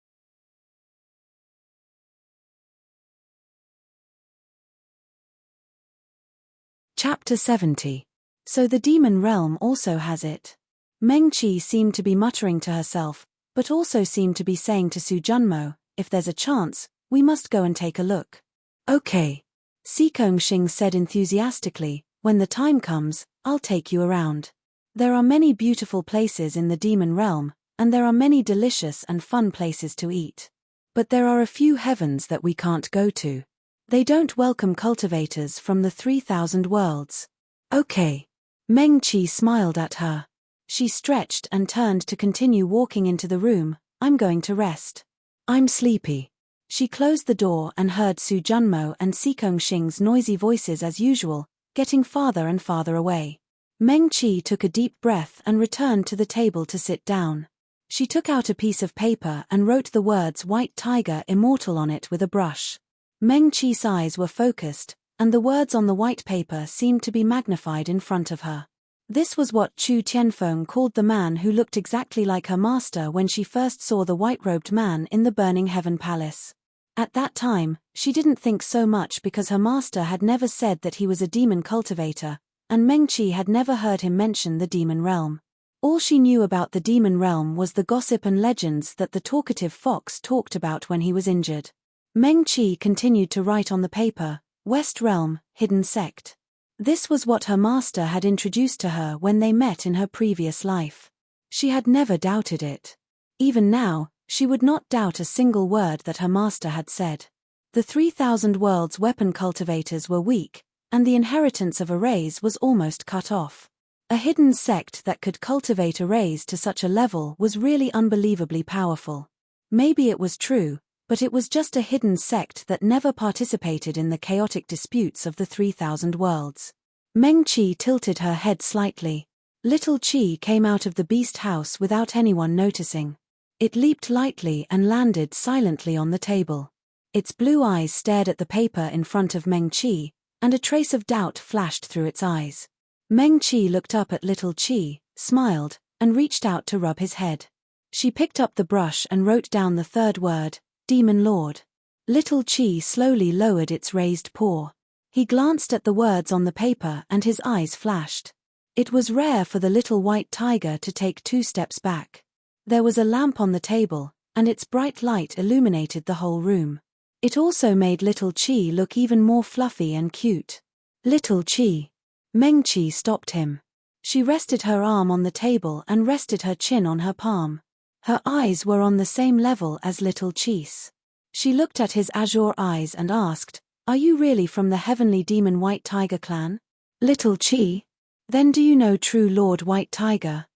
Chapter 70. So the demon realm also has it. Meng Qi seemed to be muttering to herself, but also seemed to be saying to Su Junmo, if there's a chance, we must go and take a look. Okay. Sikong Xing said enthusiastically, when the time comes, I'll take you around. There are many beautiful places in the demon realm, and there are many delicious and fun places to eat. But there are a few heavens that we can't go to. They don't welcome cultivators from the 3,000 worlds. Okay. Meng Qi smiled at her. She stretched and turned to continue walking into the room. I'm going to rest. I'm sleepy. She closed the door and heard Su Junmo and Sikong Xing's noisy voices as usual, getting farther and farther away. Meng Qi took a deep breath and returned to the table to sit down. She took out a piece of paper and wrote the words White Tiger Immortal on it with a brush. Meng Qi's eyes were focused, and the words on the white paper seemed to be magnified in front of her. This was what Chu Tianfeng called the man who looked exactly like her master when she first saw the white-robed man in the Burning Heaven Palace. At that time, she didn't think so much because her master had never said that he was a demon cultivator, and Meng Qi had never heard him mention the demon realm. All she knew about the demon realm was the gossip and legends that the talkative fox talked about when he was injured. Meng Qi continued to write on the paper, West Realm, Hidden Sect. This was what her master had introduced to her when they met in her previous life. She had never doubted it. Even now, she would not doubt a single word that her master had said. The 3,000 worlds weapon cultivators were weak, and the inheritance of arrays was almost cut off. A hidden sect that could cultivate arrays to such a level was really unbelievably powerful. Maybe it was true, but it was just a hidden sect that never participated in the chaotic disputes of the 3,000 worlds. Meng Qi tilted her head slightly. Little Qi came out of the beast house without anyone noticing. It leaped lightly and landed silently on the table. Its blue eyes stared at the paper in front of Meng Qi, and a trace of doubt flashed through its eyes. Meng Qi looked up at Little Qi, smiled, and reached out to rub his head. She picked up the brush and wrote down the third word, Demon Lord. Little Qi slowly lowered its raised paw. He glanced at the words on the paper and his eyes flashed. It was rare for the little white tiger to take 2 steps back. There was a lamp on the table, and its bright light illuminated the whole room. It also made Little Qi look even more fluffy and cute. Little Qi. Meng Qi stopped him. She rested her arm on the table and rested her chin on her palm. Her eyes were on the same level as Little Qi's. She looked at his azure eyes and asked, Are you really from the heavenly demon White Tiger clan? Little Qi? Then do you know true Lord White Tiger?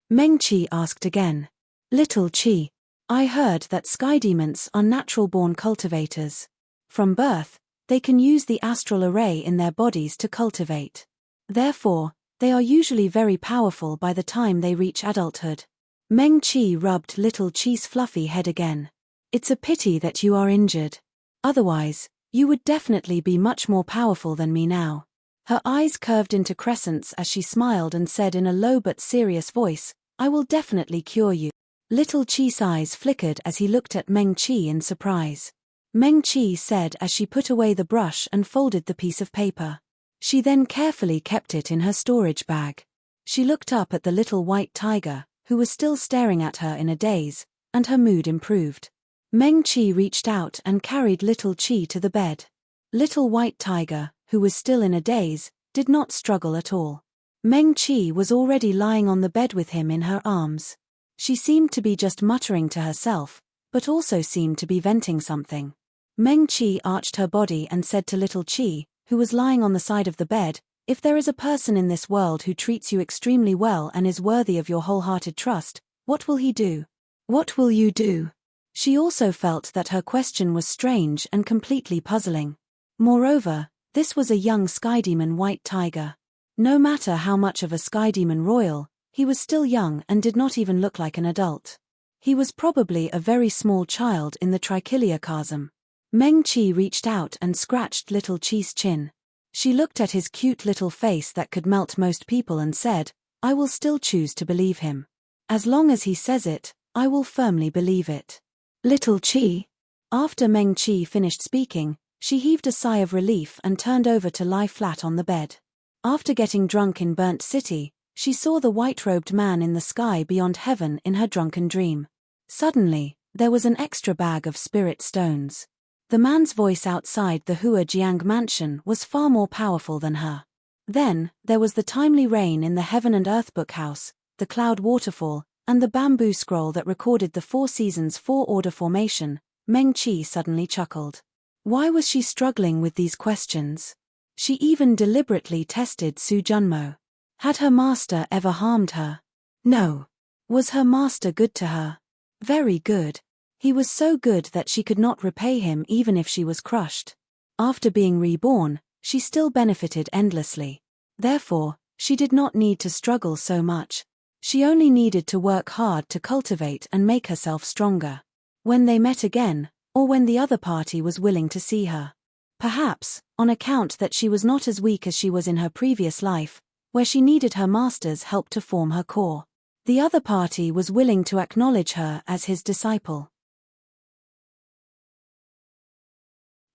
Meng Qi asked again. Little Qi. I heard that sky demons are natural-born cultivators. From birth, they can use the astral array in their bodies to cultivate. Therefore, they are usually very powerful by the time they reach adulthood. Meng Qi rubbed Little Qi's fluffy head again. It's a pity that you are injured. Otherwise, you would definitely be much more powerful than me now. Her eyes curved into crescents as she smiled and said in a low but serious voice, I will definitely cure you. Little Qi's eyes flickered as he looked at Meng Qi in surprise. Meng Qi said as she put away the brush and folded the piece of paper. She then carefully kept it in her storage bag. She looked up at the little white tiger, who was still staring at her in a daze, and her mood improved. Meng Qi reached out and carried Little Qi to the bed. Little white tiger, who was still in a daze, did not struggle at all. Meng Qi was already lying on the bed with him in her arms. She seemed to be just muttering to herself, but also seemed to be venting something. Meng Qi arched her body and said to Little Qi, who was lying on the side of the bed, If there is a person in this world who treats you extremely well and is worthy of your wholehearted trust, what will he do? What will you do? She also felt that her question was strange and completely puzzling. Moreover, this was a young sky demon White Tiger. No matter how much of a sky demon royal, he was still young and did not even look like an adult. He was probably a very small child in the trichiliocosm. Meng Qi reached out and scratched Little Qi's chin. She looked at his cute little face that could melt most people and said, I will still choose to believe him. As long as he says it, I will firmly believe it. Little Qi. After Meng Qi finished speaking, she heaved a sigh of relief and turned over to lie flat on the bed. After getting drunk in Burnt City, she saw the white-robed man in the sky beyond heaven in her drunken dream. Suddenly, there was an extra bag of spirit stones. The man's voice outside the Hua Jiang mansion was far more powerful than her. Then, there was the timely rain in the Heaven and Earth book house, the cloud waterfall, and the bamboo scroll that recorded the 4 seasons 4-order formation. Meng Qi suddenly chuckled. Why was she struggling with these questions? She even deliberately tested Su Junmo. Had her master ever harmed her? No. Was her master good to her? Very good. He was so good that she could not repay him even if she was crushed. After being reborn, she still benefited endlessly. Therefore, she did not need to struggle so much. She only needed to work hard to cultivate and make herself stronger. When they met again, or when the other party was willing to see her. Perhaps, on account that she was not as weak as she was in her previous life, where she needed her master's help to form her core. The other party was willing to acknowledge her as his disciple.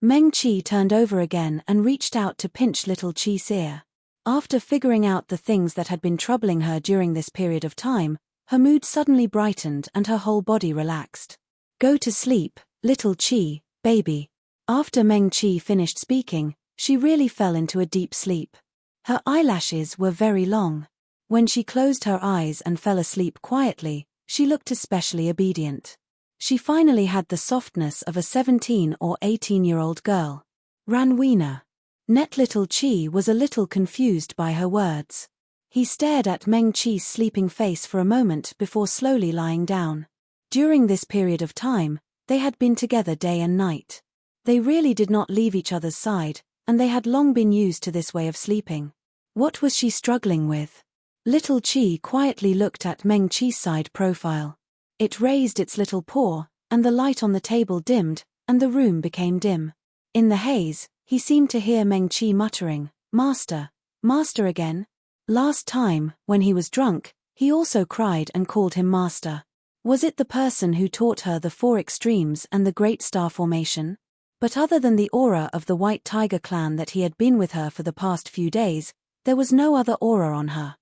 Meng Qi turned over again and reached out to pinch Little Qi's ear. After figuring out the things that had been troubling her during this period of time, her mood suddenly brightened and her whole body relaxed. Go to sleep, little Chi, baby. After Meng Chi finished speaking, she really fell into a deep sleep. Her eyelashes were very long. When she closed her eyes and fell asleep quietly, she looked especially obedient. She finally had the softness of a 17 or 18-year-old girl. Ranweena. Net little Chi was a little confused by her words. He stared at Meng Chi's sleeping face for a moment before slowly lying down. During this period of time, they had been together day and night. They really did not leave each other's side, and they had long been used to this way of sleeping. What was she struggling with? Little Chi quietly looked at Meng Chi's side profile. It raised its little paw, and the light on the table dimmed, and the room became dim. In the haze, he seemed to hear Meng Chi muttering, "Master, master again?" Last time, when he was drunk, he also cried and called him master. Was it the person who taught her the four extremes and the great star formation? But other than the aura of the White Tiger clan that he had been with her for the past few days, there was no other aura on her.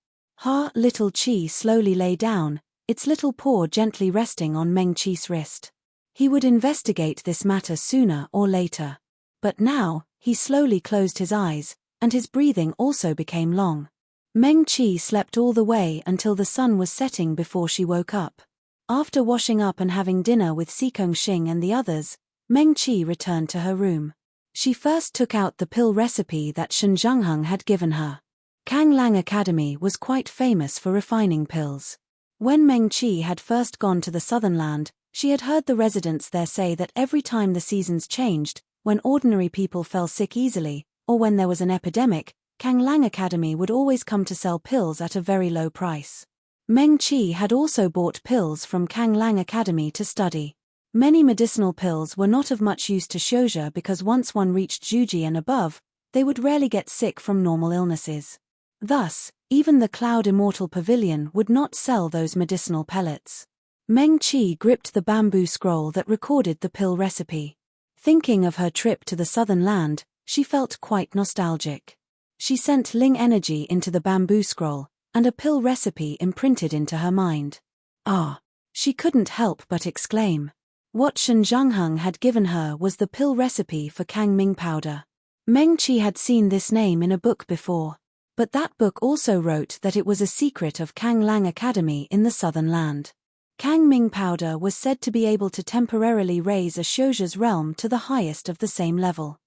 Little Chi slowly lay down, its little paw gently resting on Meng Chi's wrist. He would investigate this matter sooner or later. But now, he slowly closed his eyes, and his breathing also became long. Meng Chi slept all the way until the sun was setting before she woke up. After washing up and having dinner with Sikong Xing and the others, Meng Chi returned to her room. She first took out the pill recipe that Shen Zhengheng had given her. Kang Lang Academy was quite famous for refining pills. When Meng Chi had first gone to the southern land, she had heard the residents there say that every time the seasons changed, when ordinary people fell sick easily, or when there was an epidemic, Kang Lang Academy would always come to sell pills at a very low price. Meng Chi had also bought pills from Kang Lang Academy to study. Many medicinal pills were not of much use to Xiuzhi because once one reached Juji and above, they would rarely get sick from normal illnesses. Thus, even the Cloud Immortal Pavilion would not sell those medicinal pellets. Meng Chi gripped the bamboo scroll that recorded the pill recipe. Thinking of her trip to the southern land, she felt quite nostalgic. She sent Ling energy into the bamboo scroll, and a pill recipe imprinted into her mind. Ah! She couldn't help but exclaim. What Shen Zhengheng had given her was the pill recipe for Kang Ming powder. Meng Chi had seen this name in a book before. But that book also wrote that it was a secret of Kang Lang Academy in the southern land. Kang Ming powder was said to be able to temporarily raise a Xiuzhi's realm to the highest of the same level.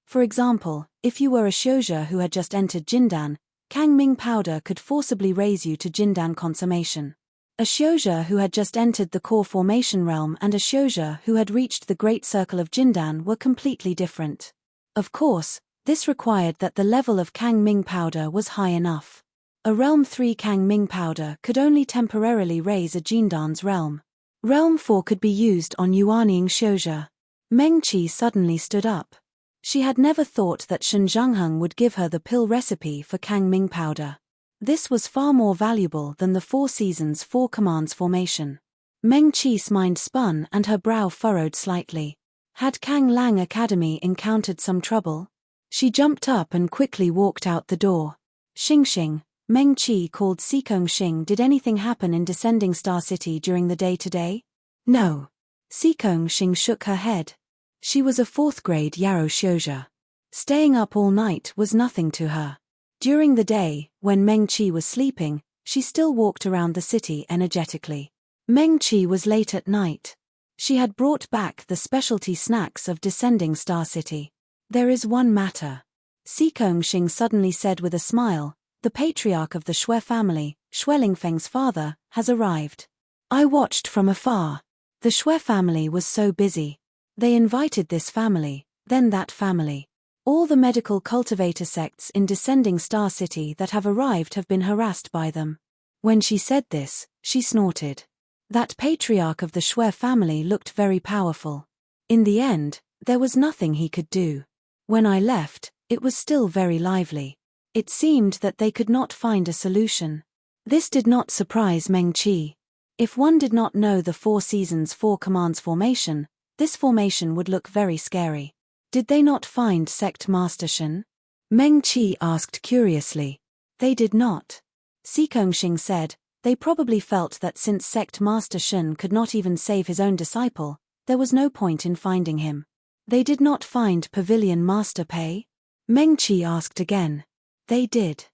For example, if you were a Xiuzhi who had just entered Jindan, Kang Ming powder could forcibly raise you to Jindan consummation. A Xiuzhi who had just entered the core formation realm and a Xiuzhi who had reached the great circle of Jindan were completely different. Of course, this required that the level of Kang Ming powder was high enough. A Realm 3 Kang Ming powder could only temporarily raise a Jindan's realm. Realm 4 could be used on Yuanying Xiuzhi. Meng Chi suddenly stood up. She had never thought that Shen Zhengheng would give her the pill recipe for Kang Ming powder. This was far more valuable than the 4 Seasons 4 Commands formation. Meng Chi's mind spun and her brow furrowed slightly. Had Kang Lang Academy encountered some trouble? She jumped up and quickly walked out the door. Xing, Meng Chi called Sikong Xing. Did anything happen in Descending Star City during the day today? No. Sikong Xing shook her head. She was a 4th grade Yarrow Xiuzhi. Staying up all night was nothing to her. During the day, when Meng Chi was sleeping, she still walked around the city energetically. Meng Chi was late at night. She had brought back the specialty snacks of Descending Star City. There is one matter. Sikong Xing suddenly said with a smile, the patriarch of the Shui family, Shui Lingfeng's father, has arrived. I watched from afar. The Shui family was so busy. They invited this family, then that family. All the medical cultivator sects in Descending Star City that have arrived have been harassed by them. When she said this, she snorted. That patriarch of the Shui family looked very powerful. In the end, there was nothing he could do. When I left, it was still very lively. It seemed that they could not find a solution. This did not surprise Meng Chi. If one did not know the 4 Seasons 4 Commands formation, this formation would look very scary. Did they not find Sect Master Shen? Meng Qi asked curiously. They did not. Xing said, they probably felt that since Sect Master Shen could not even save his own disciple, there was no point in finding him. They did not find Pavilion Master Pei? Meng Qi asked again. They did.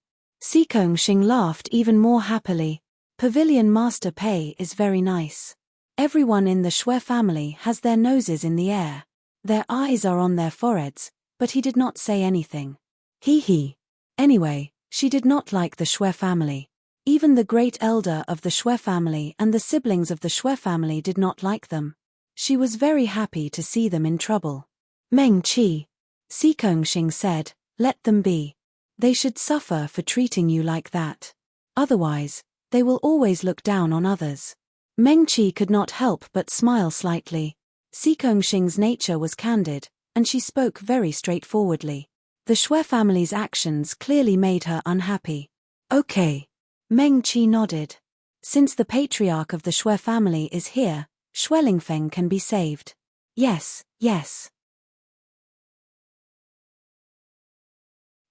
Xing laughed even more happily. Pavilion Master Pei is very nice. Everyone in the Shui family has their noses in the air. Their eyes are on their foreheads, but he did not say anything. He. Anyway, she did not like the Shui family. Even the great elder of the Shui family and the siblings of the Shui family did not like them. She was very happy to see them in trouble. Meng Qi. Xing said, let them be. They should suffer for treating you like that. Otherwise, they will always look down on others. Meng Qi could not help but smile slightly. Xing's nature was candid, and she spoke very straightforwardly. The Shui family's actions clearly made her unhappy. Okay. Meng Qi nodded. Since the patriarch of the Shui family is here, Shuelingfeng can be saved. Yes.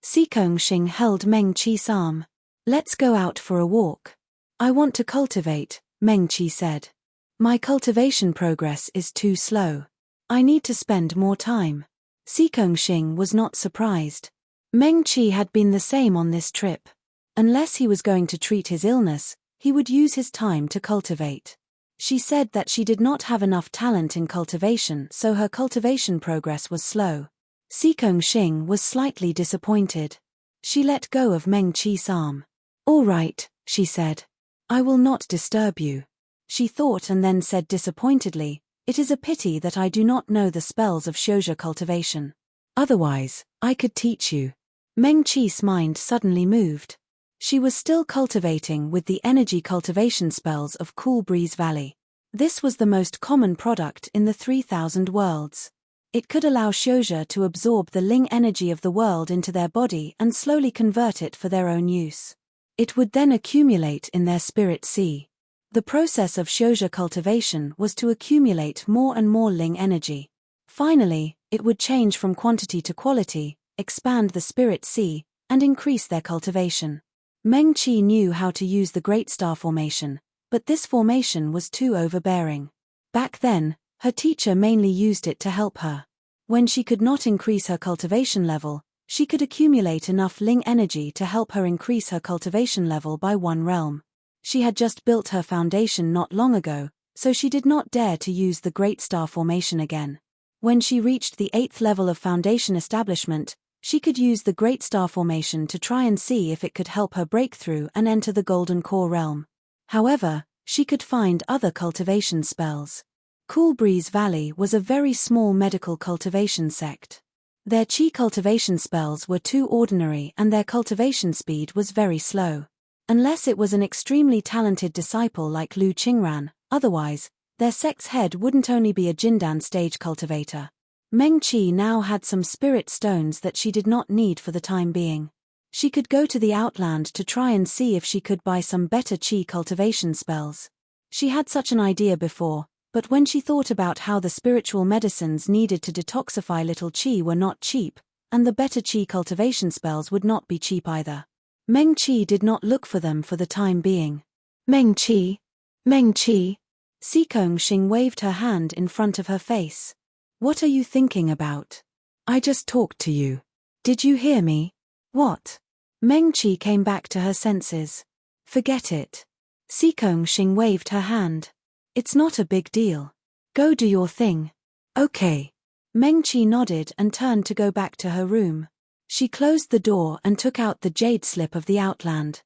Xing held Meng Qi's arm. Let's go out for a walk. I want to cultivate, Meng Qi said. My cultivation progress is too slow. I need to spend more time. Xing was not surprised. Meng Qi had been the same on this trip. Unless he was going to treat his illness, he would use his time to cultivate. She said that she did not have enough talent in cultivation, so her cultivation progress was slow. Xing was slightly disappointed. She let go of Meng Qi's arm. All right, she said. I will not disturb you. She thought and then said disappointedly, it is a pity that I do not know the spells of Shouja cultivation. Otherwise, I could teach you. Meng Qi's mind suddenly moved. She was still cultivating with the energy cultivation spells of Cool Breeze Valley. This was the most common product in the 3000 worlds. It could allow Shouja to absorb the Ling energy of the world into their body and slowly convert it for their own use. It would then accumulate in their spirit sea. The process of Shouja cultivation was to accumulate more and more Ling energy. Finally, it would change from quantity to quality, expand the spirit sea, and increase their cultivation. Meng Qi knew how to use the Great Star formation, but this formation was too overbearing. Back then, her teacher mainly used it to help her. When she could not increase her cultivation level, she could accumulate enough Ling energy to help her increase her cultivation level by 1 realm. She had just built her foundation not long ago, so she did not dare to use the Great Star formation again. When she reached the 8th level of foundation establishment, she could use the Great Star formation to try and see if it could help her break through and enter the Golden Core realm. However, she could find other cultivation spells. Cool Breeze Valley was a very small medical cultivation sect. Their Qi cultivation spells were too ordinary and their cultivation speed was very slow. Unless it was an extremely talented disciple like Lu Qingran, otherwise, their sect's head wouldn't only be a Jindan stage cultivator. Meng Qi now had some spirit stones that she did not need for the time being. She could go to the Outland to try and see if she could buy some better Qi cultivation spells. She had such an idea before, but when she thought about how the spiritual medicines needed to detoxify little Qi were not cheap, and the better Qi cultivation spells would not be cheap either. Meng Qi did not look for them for the time being. Meng Qi. Xing waved her hand in front of her face. What are you thinking about? I just talked to you. Did you hear me? What? Meng Qi came back to her senses. Forget it. Xing waved her hand. It's not a big deal. Go do your thing. Okay. Meng Qi nodded and turned to go back to her room. She closed the door and took out the jade slip of the Outland.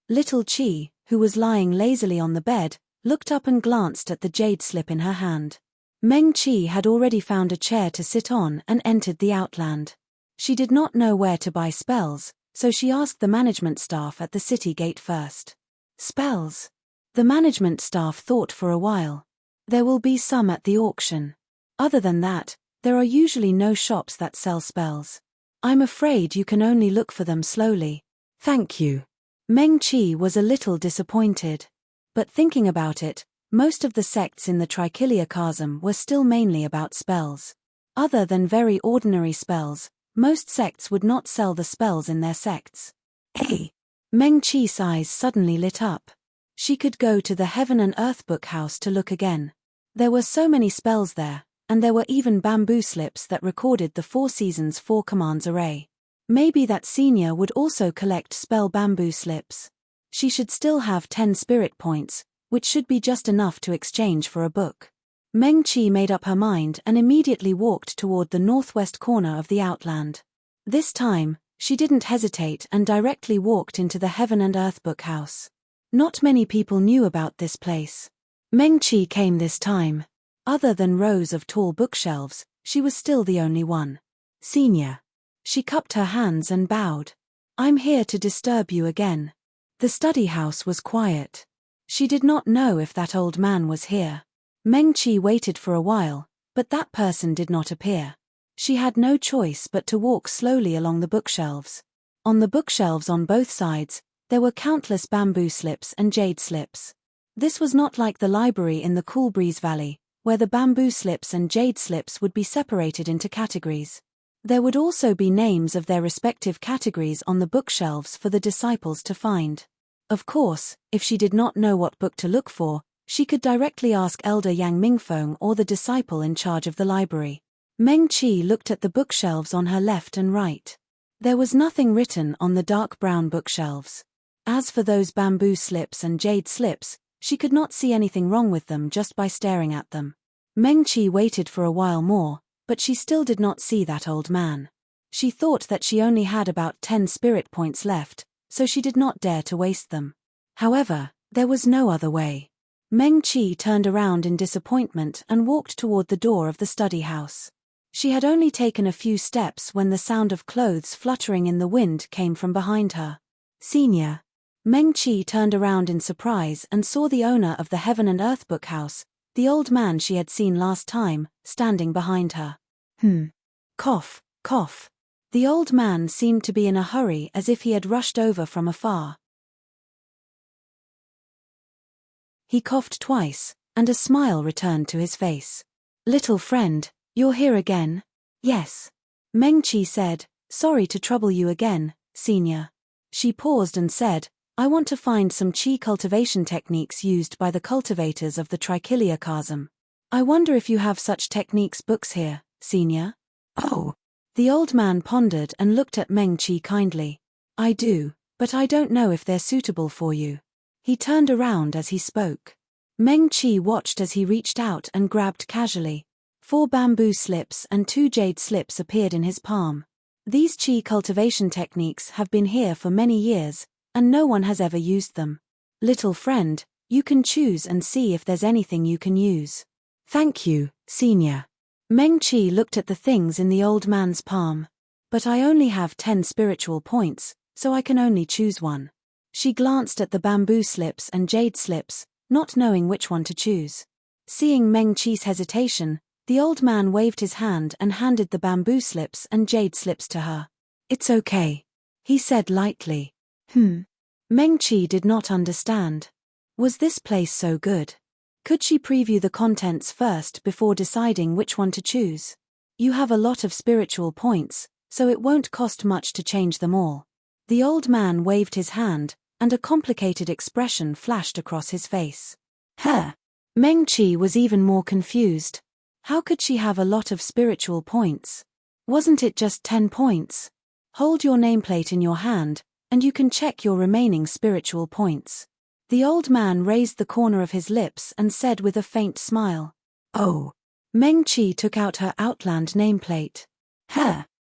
Little Qi, who was lying lazily on the bed, looked up and glanced at the jade slip in her hand. Meng Qi had already found a chair to sit on and entered the Outland. She did not know where to buy spells, so she asked the management staff at the city gate first. Spells? The management staff thought for a while. There will be some at the auction. Other than that, there are usually no shops that sell spells. I'm afraid you can only look for them slowly. Thank you. Meng Qi was a little disappointed. But thinking about it, Most of the sects in the Trichiliocasm were still mainly about spells. Other than very ordinary spells, most sects would not sell the spells in their sects. Hey! Meng Qi's eyes suddenly lit up. She could go to the Heaven and Earth book house to look again. There were so many spells there, and there were even bamboo slips that recorded the 4 seasons 4 commands array. Maybe that senior would also collect spell bamboo slips. She should still have 10 spirit points, which should be just enough to exchange for a book. Meng Qi made up her mind and immediately walked toward the northwest corner of the Outland. This time, she didn't hesitate and directly walked into the Heaven and Earth book house. Not many people knew about this place. Meng Qi came this time. Other than rows of tall bookshelves, she was still the only one. Senior. She cupped her hands and bowed. I'm here to disturb you again. The study house was quiet. She did not know if that old man was here. Meng Qi waited for a while, but that person did not appear. She had no choice but to walk slowly along the bookshelves. On the bookshelves on both sides, there were countless bamboo slips and jade slips. This was not like the library in the Cool Breeze Valley, where the bamboo slips and jade slips would be separated into categories. There would also be names of their respective categories on the bookshelves for the disciples to find. Of course, if she did not know what book to look for, she could directly ask Elder Yang Mingfeng or the disciple in charge of the library. Meng Qi looked at the bookshelves on her left and right. There was nothing written on the dark brown bookshelves. As for those bamboo slips and jade slips, she could not see anything wrong with them just by staring at them. Meng Qi waited for a while more, but she still did not see that old man. She thought that she only had about 10 spirit points left, so she did not dare to waste them. However, there was no other way. Meng Qi turned around in disappointment and walked toward the door of the study house. She had only taken a few steps when the sound of clothes fluttering in the wind came from behind her. Senior. Meng Qi turned around in surprise and saw the owner of the Heaven and Earth book house, the old man she had seen last time, standing behind her. Cough, cough. The old man seemed to be in a hurry as if he had rushed over from afar. He coughed twice, and a smile returned to his face. Little friend, you're here again? Yes. Meng Qi said, sorry to trouble you again, senior. She paused and said, I want to find some qi cultivation techniques used by the cultivators of the Trichiliocasm. I wonder if you have such techniques books here, senior? Oh. The old man pondered and looked at Meng Qi kindly. I do, but I don't know if they're suitable for you. He turned around as he spoke. Meng Qi watched as he reached out and grabbed casually. 4 bamboo slips and 2 jade slips appeared in his palm. These qi cultivation techniques have been here for many years, and no one has ever used them. Little friend, you can choose and see if there's anything you can use. Thank you, senior. Meng Qi looked at the things in the old man's palm. But I only have 10 spiritual points, so I can only choose one. She glanced at the bamboo slips and jade slips, not knowing which one to choose. Seeing Meng Qi's hesitation, the old man waved his hand and handed the bamboo slips and jade slips to her. It's okay, he said lightly. Meng Qi did not understand. Was this place so good? Could she preview the contents first before deciding which one to choose? You have a lot of spiritual points, so it won't cost much to change them all. The old man waved his hand, and a complicated expression flashed across his face. Meng Qi was even more confused. How could she have a lot of spiritual points? Wasn't it just 10 points? Hold your nameplate in your hand, and you can check your remaining spiritual points. The old man raised the corner of his lips and said with a faint smile. Oh. Meng Qi took out her Outland nameplate.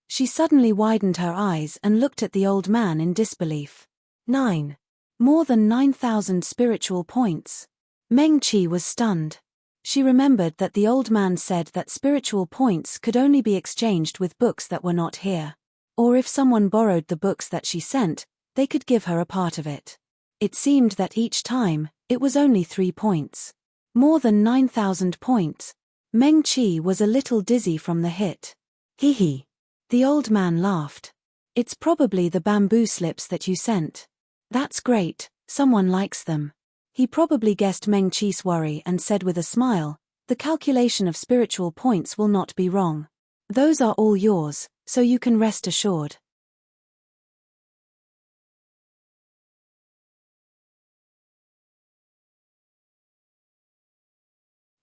She suddenly widened her eyes and looked at the old man in disbelief. 9. More than 9,000 spiritual points. Meng Qi was stunned. She remembered that the old man said that spiritual points could only be exchanged with books that were not here. Or if someone borrowed the books that she sent, they could give her a part of it. It seemed that each time, it was only 3 points. More than 9,000 points. Meng Qi was a little dizzy from the hit. Hee. The old man laughed. It's probably the bamboo slips that you sent. That's great, someone likes them. He probably guessed Meng Qi's worry and said with a smile, "The calculation of spiritual points will not be wrong. Those are all yours, so you can rest assured."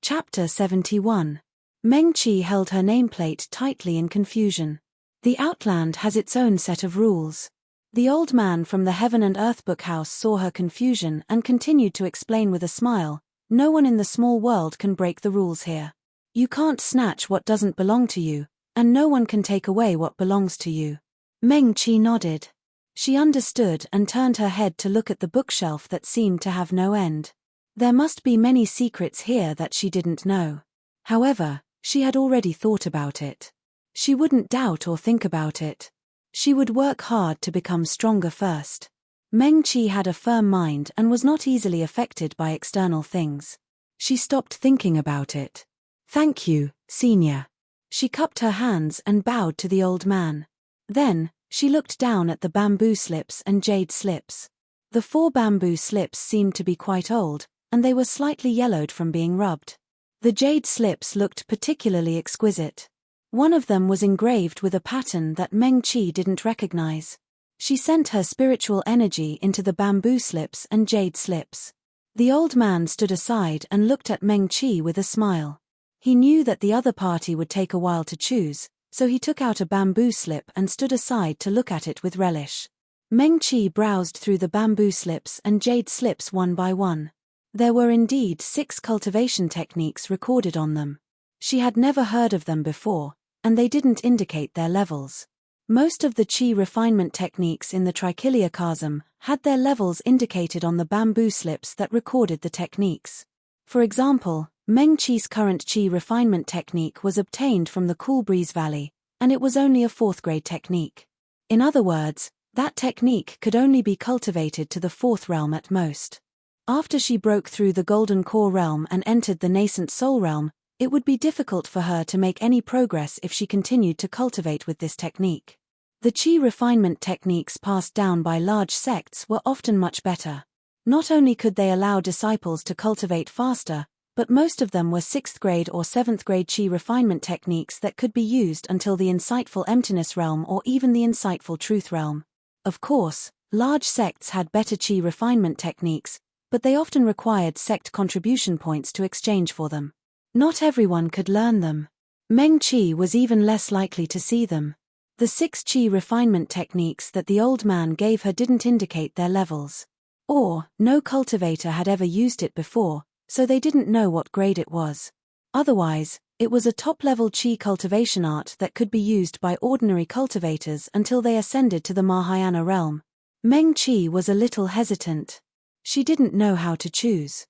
Chapter 71. Meng Qi held her nameplate tightly in confusion. The Outland has its own set of rules. The old man from the Heaven and Earth book house saw her confusion and continued to explain with a smile, "No one in the small world can break the rules here. You can't snatch what doesn't belong to you, and no one can take away what belongs to you." Meng Qi nodded. She understood and turned her head to look at the bookshelf that seemed to have no end. There must be many secrets here that she didn't know. However, she had already thought about it. She wouldn't doubt or think about it. She would work hard to become stronger first. Meng Qi had a firm mind and was not easily affected by external things. She stopped thinking about it. "Thank you, Senior." She cupped her hands and bowed to the old man. Then, she looked down at the bamboo slips and jade slips. The 4 bamboo slips seemed to be quite old, and they were slightly yellowed from being rubbed. The jade slips looked particularly exquisite. One of them was engraved with a pattern that Meng Qi didn't recognize. She sent her spiritual energy into the bamboo slips and jade slips. The old man stood aside and looked at Meng Qi with a smile. He knew that the other party would take a while to choose, so he took out a bamboo slip and stood aside to look at it with relish. Meng Qi browsed through the bamboo slips and jade slips one by one. There were indeed 6 cultivation techniques recorded on them. She had never heard of them before, and they didn't indicate their levels. Most of the qi refinement techniques in the Trichiliocosm had their levels indicated on the bamboo slips that recorded the techniques. For example, Meng Qi's current qi refinement technique was obtained from the Cool Breeze Valley, and it was only a 4th grade technique. In other words, that technique could only be cultivated to the 4th realm at most. After she broke through the Golden Core realm and entered the nascent Soul realm, it would be difficult for her to make any progress if she continued to cultivate with this technique. The qi refinement techniques passed down by large sects were often much better. Not only could they allow disciples to cultivate faster, but most of them were 6th grade or 7th grade qi refinement techniques that could be used until the insightful emptiness realm or even the insightful truth realm. Of course, large sects had better qi refinement techniques, but they often required sect contribution points to exchange for them. Not everyone could learn them. Meng Qi was even less likely to see them. The 6 qi refinement techniques that the old man gave her didn't indicate their levels. Or, no cultivator had ever used it before, so they didn't know what grade it was. Otherwise, it was a top-level qi cultivation art that could be used by ordinary cultivators until they ascended to the Mahayana realm. Meng Qi was a little hesitant. She didn't know how to choose.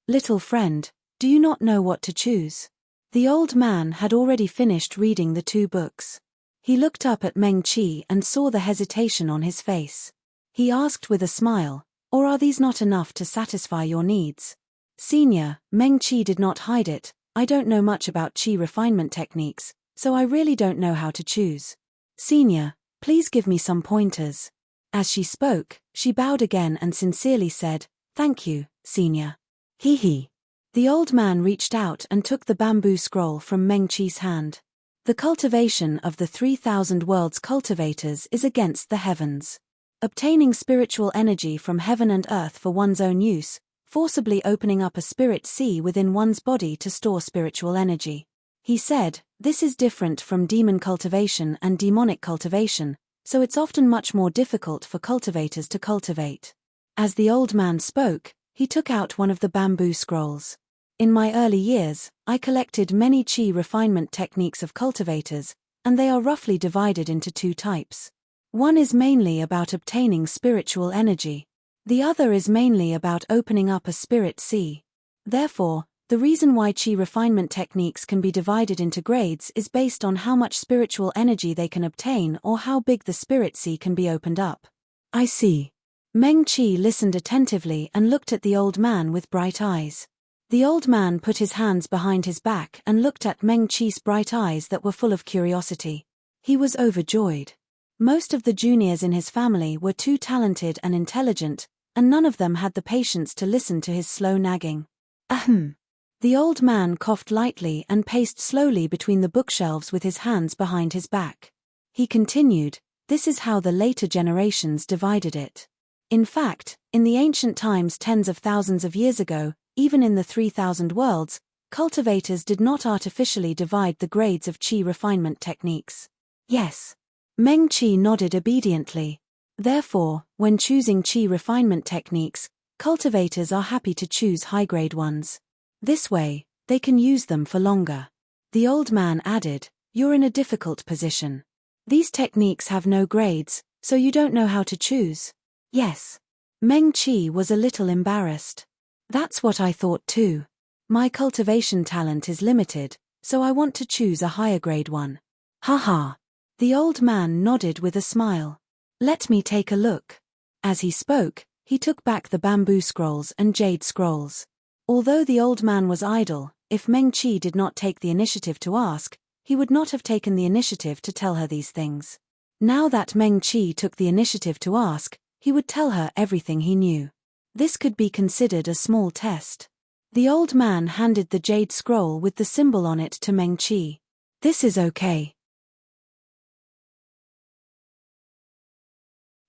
"Little friend, do you not know what to choose?" The old man had already finished reading the 2 books. He looked up at Meng Qi and saw the hesitation on his face. He asked with a smile, "Or are these not enough to satisfy your needs?" "Senior," Meng Qi did not hide it, "I don't know much about qi refinement techniques, so I really don't know how to choose. Senior, please give me some pointers." As she spoke, she bowed again and sincerely said, "Thank you, Senior." He. The old man reached out and took the bamboo scroll from Meng Qi's hand. "The cultivation of the 3,000 worlds cultivators is against the heavens. Obtaining spiritual energy from heaven and earth for one's own use, forcibly opening up a spirit sea within one's body to store spiritual energy." He said, "This is different from demon cultivation and demonic cultivation, so it's often much more difficult for cultivators to cultivate." As the old man spoke, he took out one of the bamboo scrolls. "In my early years, I collected many qi refinement techniques of cultivators, and they are roughly divided into 2 types. One is mainly about obtaining spiritual energy. The other is mainly about opening up a spirit sea. Therefore, the reason why qi refinement techniques can be divided into grades is based on how much spiritual energy they can obtain or how big the spirit sea can be opened up." "I see." Meng Qi listened attentively and looked at the old man with bright eyes. The old man put his hands behind his back and looked at Meng Qi's bright eyes that were full of curiosity. He was overjoyed. Most of the juniors in his family were too talented and intelligent, and none of them had the patience to listen to his slow nagging. Ahem. The old man coughed lightly and paced slowly between the bookshelves with his hands behind his back. He continued, "This is how the later generations divided it. In fact, in the ancient times tens of thousands of years ago, even in the 3,000 worlds, cultivators did not artificially divide the grades of qi refinement techniques." Yes. Meng Qi nodded obediently. Therefore, when choosing qi refinement techniques, cultivators are happy to choose high-grade ones. This way, they can use them for longer. The old man added, "You're in a difficult position. These techniques have no grades, so you don't know how to choose." Yes. Meng Qi was a little embarrassed. "That's what I thought too. My cultivation talent is limited, so I want to choose a higher grade one." Haha. The old man nodded with a smile. "Let me take a look." As he spoke, he took back the bamboo scrolls and jade scrolls. Although the old man was idle, if Meng Qi did not take the initiative to ask, he would not have taken the initiative to tell her these things. Now that Meng Qi took the initiative to ask, he would tell her everything he knew. This could be considered a small test. The old man handed the jade scroll with the symbol on it to Meng Qi. "This is okay.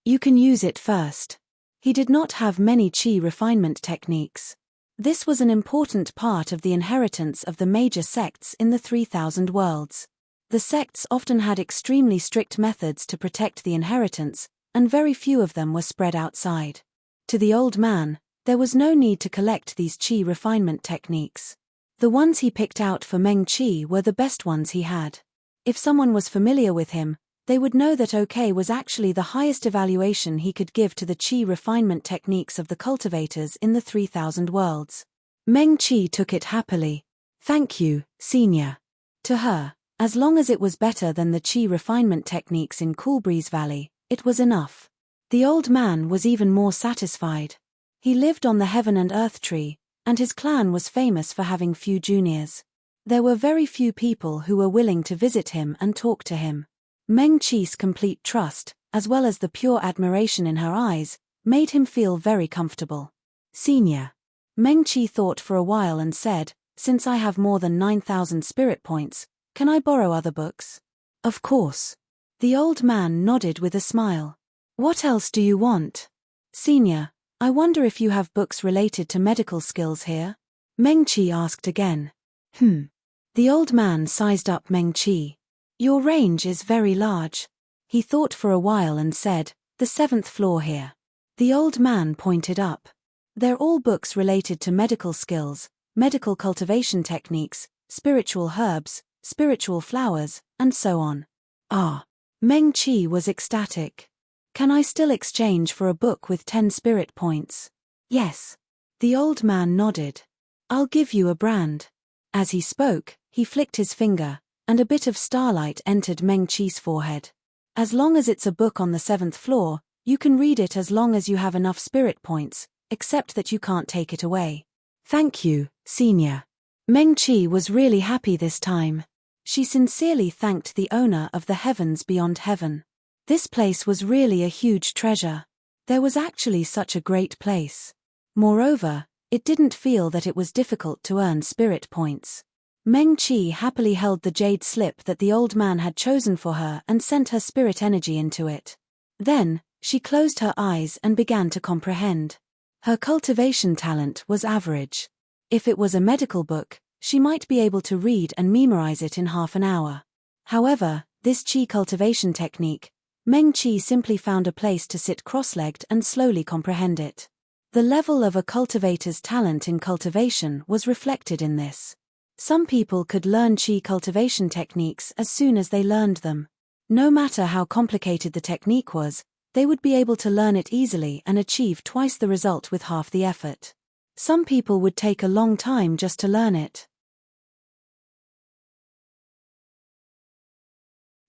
You can use it first." He did not have many qi refinement techniques. This was an important part of the inheritance of the major sects in the 3,000 worlds. The sects often had extremely strict methods to protect the inheritance, and very few of them were spread outside. To the old man, there was no need to collect these qi refinement techniques. The ones he picked out for Meng Qi were the best ones he had. If someone was familiar with him, they would know that OK was actually the highest evaluation he could give to the qi refinement techniques of the cultivators in the 3,000 worlds. Meng Qi took it happily. "Thank you, senior." To her, as long as it was better than the qi refinement techniques in Coolbreeze Valley, it was enough. The old man was even more satisfied. He lived on the Heaven and Earth tree, and his clan was famous for having few juniors. There were very few people who were willing to visit him and talk to him. Meng Qi's complete trust, as well as the pure admiration in her eyes, made him feel very comfortable. "Senior." Meng Qi thought for a while and said, "Since I have more than 9,000 spirit points, can I borrow other books?" "Of course." The old man nodded with a smile. "What else do you want?" "Senior, I wonder if you have books related to medical skills here?" Meng Qi asked again. The old man sized up Meng Qi. "Your range is very large." He thought for a while and said, "The 7th floor here." The old man pointed up. "They're all books related to medical skills, medical cultivation techniques, spiritual herbs, spiritual flowers, and so on." Ah. Meng Qi was ecstatic. "Can I still exchange for a book with 10 spirit points?" "Yes." The old man nodded. "I'll give you a brand." As he spoke, he flicked his finger, and a bit of starlight entered Meng Qi's forehead. "As long as it's a book on the 7th floor, you can read it as long as you have enough spirit points, except that you can't take it away." "Thank you, senior." Meng Qi was really happy this time. She sincerely thanked the owner of the heavens beyond heaven. This place was really a huge treasure. There was actually such a great place. Moreover, it didn't feel that it was difficult to earn spirit points. Meng Qi happily held the jade slip that the old man had chosen for her and sent her spirit energy into it. Then, she closed her eyes and began to comprehend. Her cultivation talent was average. If it was a medical book, she might be able to read and memorize it in half an hour. However, this qi cultivation technique, Meng Qi simply found a place to sit cross-legged and slowly comprehend it. The level of a cultivator's talent in cultivation was reflected in this. Some people could learn qi cultivation techniques as soon as they learned them. No matter how complicated the technique was, they would be able to learn it easily and achieve twice the result with half the effort. Some people would take a long time just to learn it.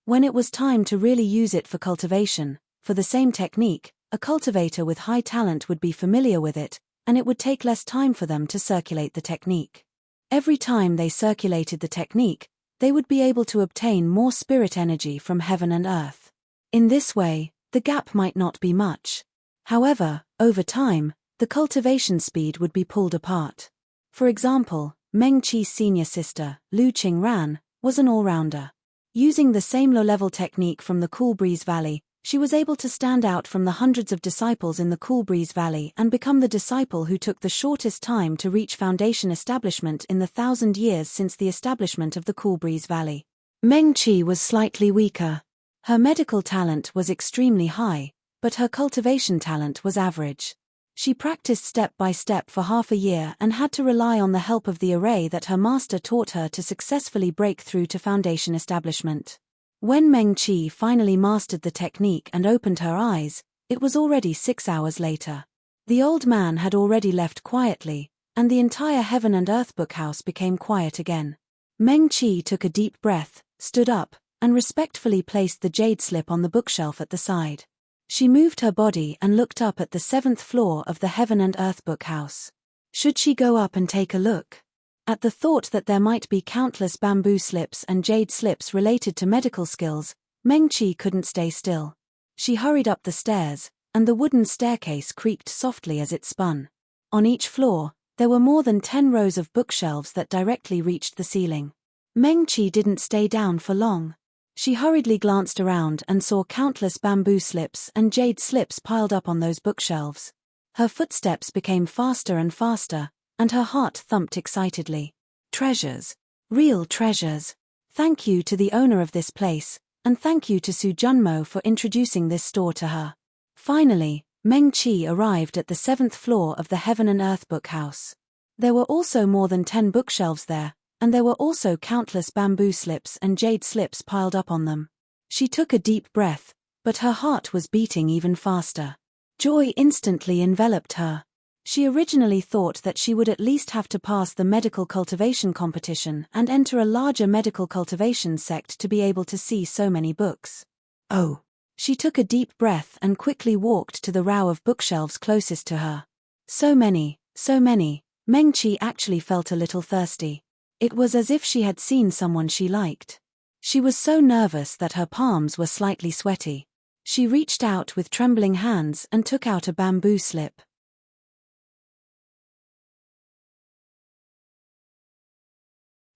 When it was time to really use it for cultivation, for the same technique, a cultivator with high talent would be familiar with it, and it would take less time for them to circulate the technique. Every time they circulated the technique, they would be able to obtain more spirit energy from heaven and earth. In this way, the gap might not be much. However, over time, the cultivation speed would be pulled apart. For example, Meng Qi's senior sister, Lu Qingran, was an all-rounder. Using the same low-level technique from the Cool Breeze Valley, she was able to stand out from the hundreds of disciples in the Cool Breeze Valley and become the disciple who took the shortest time to reach foundation establishment in the 1,000 years since the establishment of the Cool Breeze Valley. Meng Qi was slightly weaker. Her medical talent was extremely high, but her cultivation talent was average. She practiced step by step for half a year and had to rely on the help of the array that her master taught her to successfully break through to foundation establishment. When Meng Qi finally mastered the technique and opened her eyes, it was already 6 hours later. The old man had already left quietly, and the entire Heaven and Earth book house became quiet again. Meng Qi took a deep breath, stood up, and respectfully placed the jade slip on the bookshelf at the side. She moved her body and looked up at the 7th floor of the Heaven and Earth book house. Should she go up and take a look? At the thought that there might be countless bamboo slips and jade slips related to medical skills, Meng Qi couldn't stay still. She hurried up the stairs, and the wooden staircase creaked softly as it spun. On each floor, there were more than 10 rows of bookshelves that directly reached the ceiling. Meng Qi didn't stay down for long. She hurriedly glanced around and saw countless bamboo slips and jade slips piled up on those bookshelves. Her footsteps became faster and faster, and her heart thumped excitedly. Treasures. Real treasures. Thank you to the owner of this place, and thank you to Su Junmo for introducing this store to her. Finally, Meng Qi arrived at the 7th floor of the Heaven and Earth book house. There were also more than 10 bookshelves there, and there were also countless bamboo slips and jade slips piled up on them. She took a deep breath, but her heart was beating even faster. Joy instantly enveloped her. She originally thought that she would at least have to pass the medical cultivation competition and enter a larger medical cultivation sect to be able to see so many books. Oh! She took a deep breath and quickly walked to the row of bookshelves closest to her. So many, so many. Meng Qi actually felt a little thirsty. It was as if she had seen someone she liked. She was so nervous that her palms were slightly sweaty. She reached out with trembling hands and took out a bamboo slip.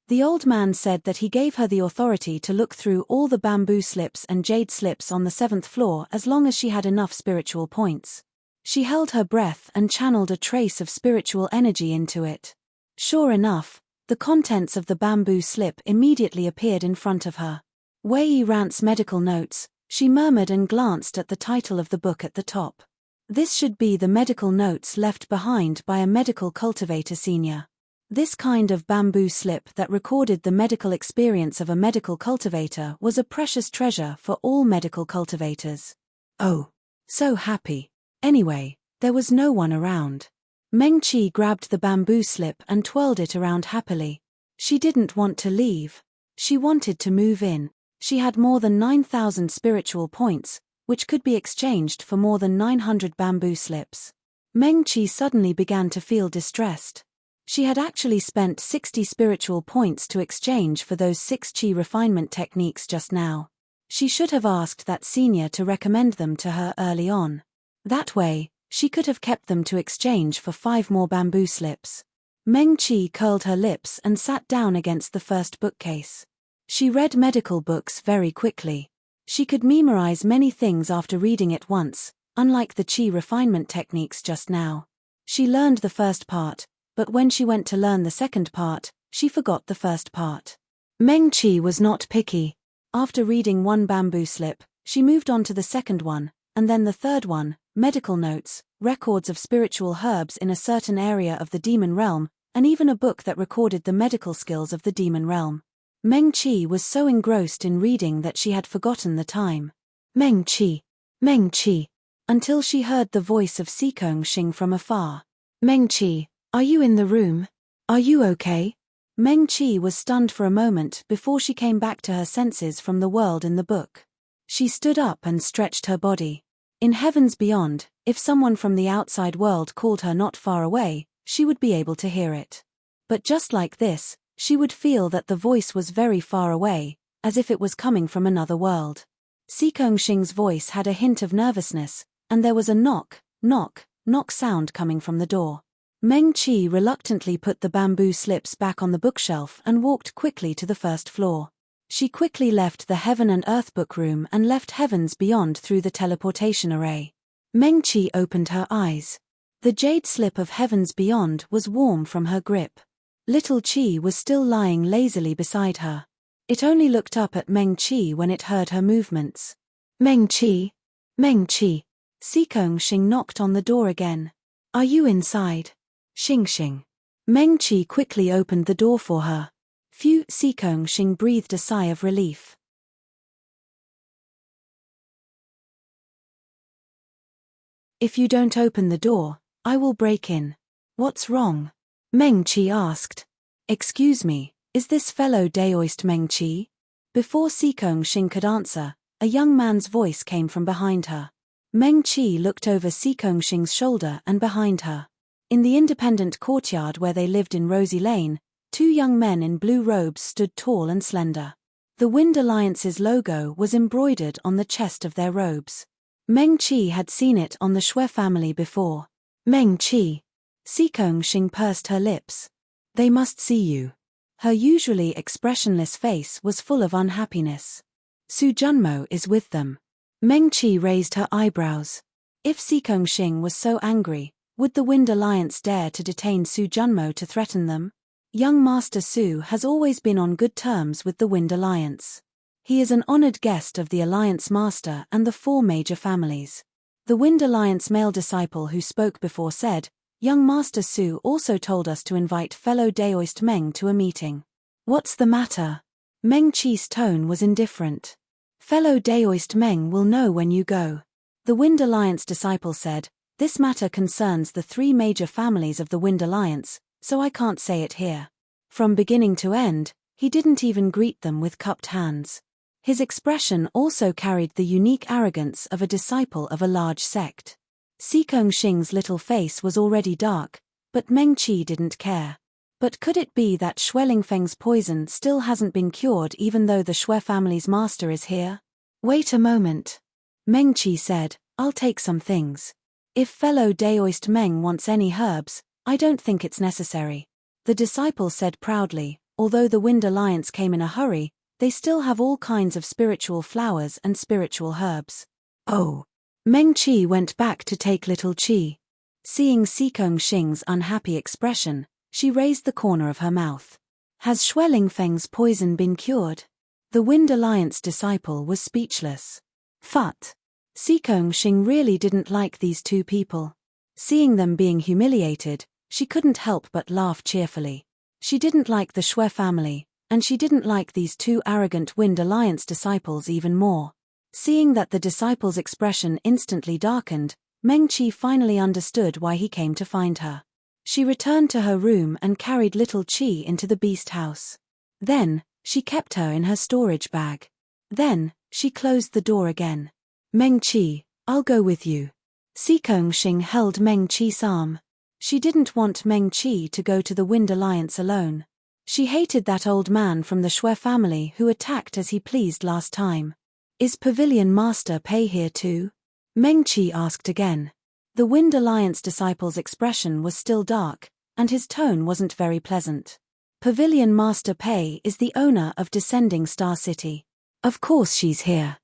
The old man said that he gave her the authority to look through all the bamboo slips and jade slips on the 7th floor as long as she had enough spiritual points. She held her breath and channeled a trace of spiritual energy into it. Sure enough, the contents of the bamboo slip immediately appeared in front of her. Wei Rant's medical notes, she murmured and glanced at the title of the book at the top. This should be the medical notes left behind by a medical cultivator senior. This kind of bamboo slip that recorded the medical experience of a medical cultivator was a precious treasure for all medical cultivators. Oh, so happy. Anyway, there was no one around. Meng Qi grabbed the bamboo slip and twirled it around happily. She didn't want to leave. She wanted to move in. She had more than 9,000 spiritual points, which could be exchanged for more than 900 bamboo slips. Meng Qi suddenly began to feel distressed. She had actually spent 60 spiritual points to exchange for those 6 qi refinement techniques just now. She should have asked that senior to recommend them to her early on. That way, she could have kept them to exchange for 5 more bamboo slips. Meng Qi curled her lips and sat down against the first bookcase. She read medical books very quickly. She could memorize many things after reading it once, unlike the qi refinement techniques just now. She learned the first part, but when she went to learn the second part, she forgot the first part. Meng Qi was not picky. After reading one bamboo slip, she moved on to the second one, and then the third one, medical notes, records of spiritual herbs in a certain area of the demon realm, and even a book that recorded the medical skills of the demon realm. Meng Qi was so engrossed in reading that she had forgotten the time. Meng Qi, until she heard the voice of Sikong Xing from afar. Meng Qi, are you in the room? Are you okay? Meng Qi was stunned for a moment before she came back to her senses from the world in the book. She stood up and stretched her body. In heavens beyond, if someone from the outside world called her not far away, she would be able to hear it. But just like this, she would feel that the voice was very far away, as if it was coming from another world. Xing's voice had a hint of nervousness, and there was a knock, knock, knock sound coming from the door. Meng Qi reluctantly put the bamboo slips back on the bookshelf and walked quickly to the first floor. She quickly left the Heaven and Earth book room and left Heavens Beyond through the teleportation array. Meng Qi opened her eyes. The jade slip of Heavens Beyond was warm from her grip. Little Qi was still lying lazily beside her. It only looked up at Meng Qi when it heard her movements. Meng Qi! Meng Qi! Xing knocked on the door again. Are you inside? Xing. Meng Qi quickly opened the door for her. Phew! Xing breathed a sigh of relief. If you don't open the door, I will break in. What's wrong? Meng Qi asked. Excuse me, is this fellow Daoist Meng Qi? Before Xing could answer, a young man's voice came from behind her. Meng Qi looked over Xing's shoulder and behind her. In the independent courtyard where they lived in Rosy Lane, two young men in blue robes stood tall and slender. The Wind Alliance's logo was embroidered on the chest of their robes. Meng Qi had seen it on the Shui family before. Meng Qi. Xing pursed her lips. They must see you. Her usually expressionless face was full of unhappiness. Su Junmo is with them. Meng Qi raised her eyebrows. If Xing was so angry, would the Wind Alliance dare to detain Su Junmo to threaten them? Young Master Su has always been on good terms with the Wind Alliance. He is an honored guest of the Alliance Master and the four major families. The Wind Alliance male disciple who spoke before said, Young Master Su also told us to invite fellow Daoist Meng to a meeting. What's the matter? Meng Qi's tone was indifferent. Fellow Daoist Meng will know when you go. The Wind Alliance disciple said, This matter concerns the three major families of the Wind Alliance, so I can't say it here. From beginning to end, he didn't even greet them with cupped hands. His expression also carried the unique arrogance of a disciple of a large sect. Xing's little face was already dark, but Meng Qi didn't care. But could it be that Lingfeng's poison still hasn't been cured even though the Shui family's master is here? Wait a moment. Meng Qi said, I'll take some things. If fellow Daoist Meng wants any herbs, I don't think it's necessary. The disciple said proudly, although the Wind Alliance came in a hurry, they still have all kinds of spiritual flowers and spiritual herbs. Oh. Meng Qi went back to take little Qi. Seeing Xing's unhappy expression, she raised the corner of her mouth. Has Lingfeng's poison been cured? The Wind Alliance disciple was speechless. Phut. Xing really didn't like these two people. Seeing them being humiliated, she couldn't help but laugh cheerfully. She didn't like the Shui family, and she didn't like these two arrogant Wind Alliance disciples even more. Seeing that the disciple's expression instantly darkened, Meng Qi finally understood why he came to find her. She returned to her room and carried little Qi into the beast house. Then, she kept her in her storage bag. Then, she closed the door again. Meng Qi, I'll go with you. Xing held Meng Qi's arm. She didn't want Meng Qi to go to the Wind Alliance alone. She hated that old man from the Shui family who attacked as he pleased last time. Is Pavilion Master Pei here too? Meng Qi asked again. The Wind Alliance disciple's expression was still dark, and his tone wasn't very pleasant. Pavilion Master Pei is the owner of Descending Star City. Of course she's here.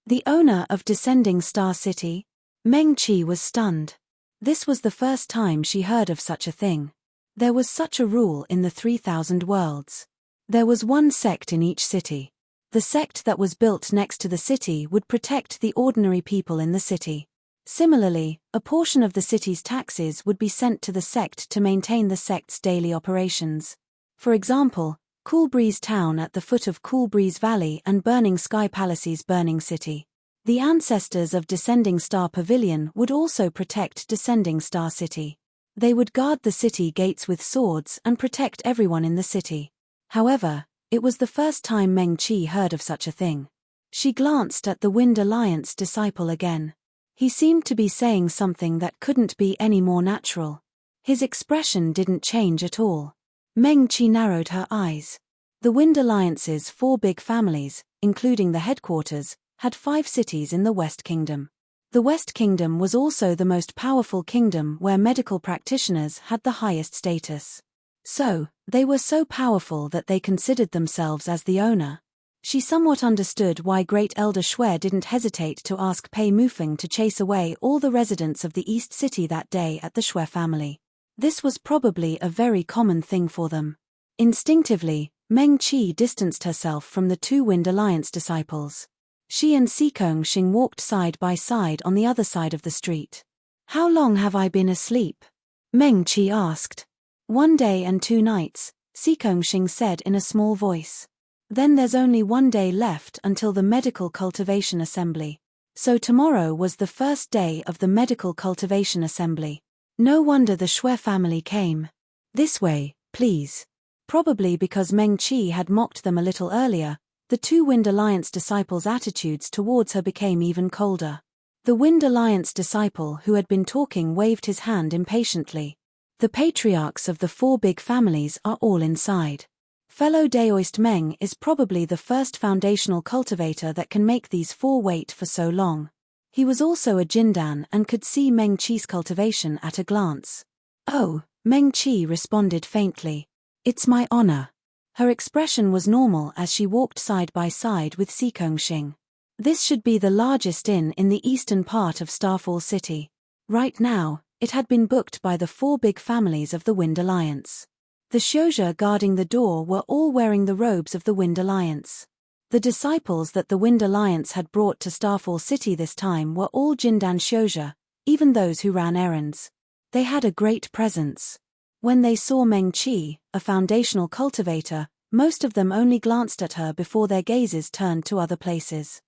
The owner of Descending Star City? Meng Qi was stunned. This was the first time she heard of such a thing. There was such a rule in the 3,000 worlds. There was one sect in each city. The sect that was built next to the city would protect the ordinary people in the city. Similarly, a portion of the city's taxes would be sent to the sect to maintain the sect's daily operations. For example, Cool Breeze Town at the foot of Cool Breeze Valley and Burning Sky Palace's Burning City. The ancestors of Descending Star Pavilion would also protect Descending Star City. They would guard the city gates with swords and protect everyone in the city. However, it was the first time Meng Qi heard of such a thing. She glanced at the Wind Alliance disciple again. He seemed to be saying something that couldn't be any more natural. His expression didn't change at all. Meng Qi narrowed her eyes. The Wind Alliance's 4 big families, including the headquarters, had 5 cities in the West Kingdom. The West Kingdom was also the most powerful kingdom where medical practitioners had the highest status. So, they were so powerful that they considered themselves as the owner. She somewhat understood why Great Elder Shui didn't hesitate to ask Pei Mufeng to chase away all the residents of the East City that day at the Shui family. This was probably a very common thing for them. Instinctively, Meng Qi distanced herself from the 2 Wind Alliance disciples. She and Xikong Xing walked side by side on the other side of the street. "How long have I been asleep?" Meng Qi asked. "1 day and 2 nights, Xikong Xing said in a small voice. "Then there's only 1 day left until the Medical Cultivation Assembly." So tomorrow was the first day of the Medical Cultivation Assembly. No wonder the Shui family came. "This way, please." Probably because Meng Qi had mocked them a little earlier, the 2 Wind Alliance disciples' attitudes towards her became even colder. The Wind Alliance disciple who had been talking waved his hand impatiently. "The patriarchs of the 4 big families are all inside. Fellow Daoist Meng is probably the first foundational cultivator that can make these 4 wait for so long." He was also a Jindan and could see Meng Qi's cultivation at a glance. "Oh," Meng Qi responded faintly. "It's my honor." Her expression was normal as she walked side by side with Xikong Xing. This should be the largest inn in the eastern part of Starfall City. Right now, it had been booked by the 4 big families of the Wind Alliance. The Xiozha guarding the door were all wearing the robes of the Wind Alliance. The disciples that the Wind Alliance had brought to Starfall City this time were all Jindan Xiozha, even those who ran errands. They had a great presence. When they saw Meng Qi, a foundational cultivator, most of them only glanced at her before their gazes turned to other places.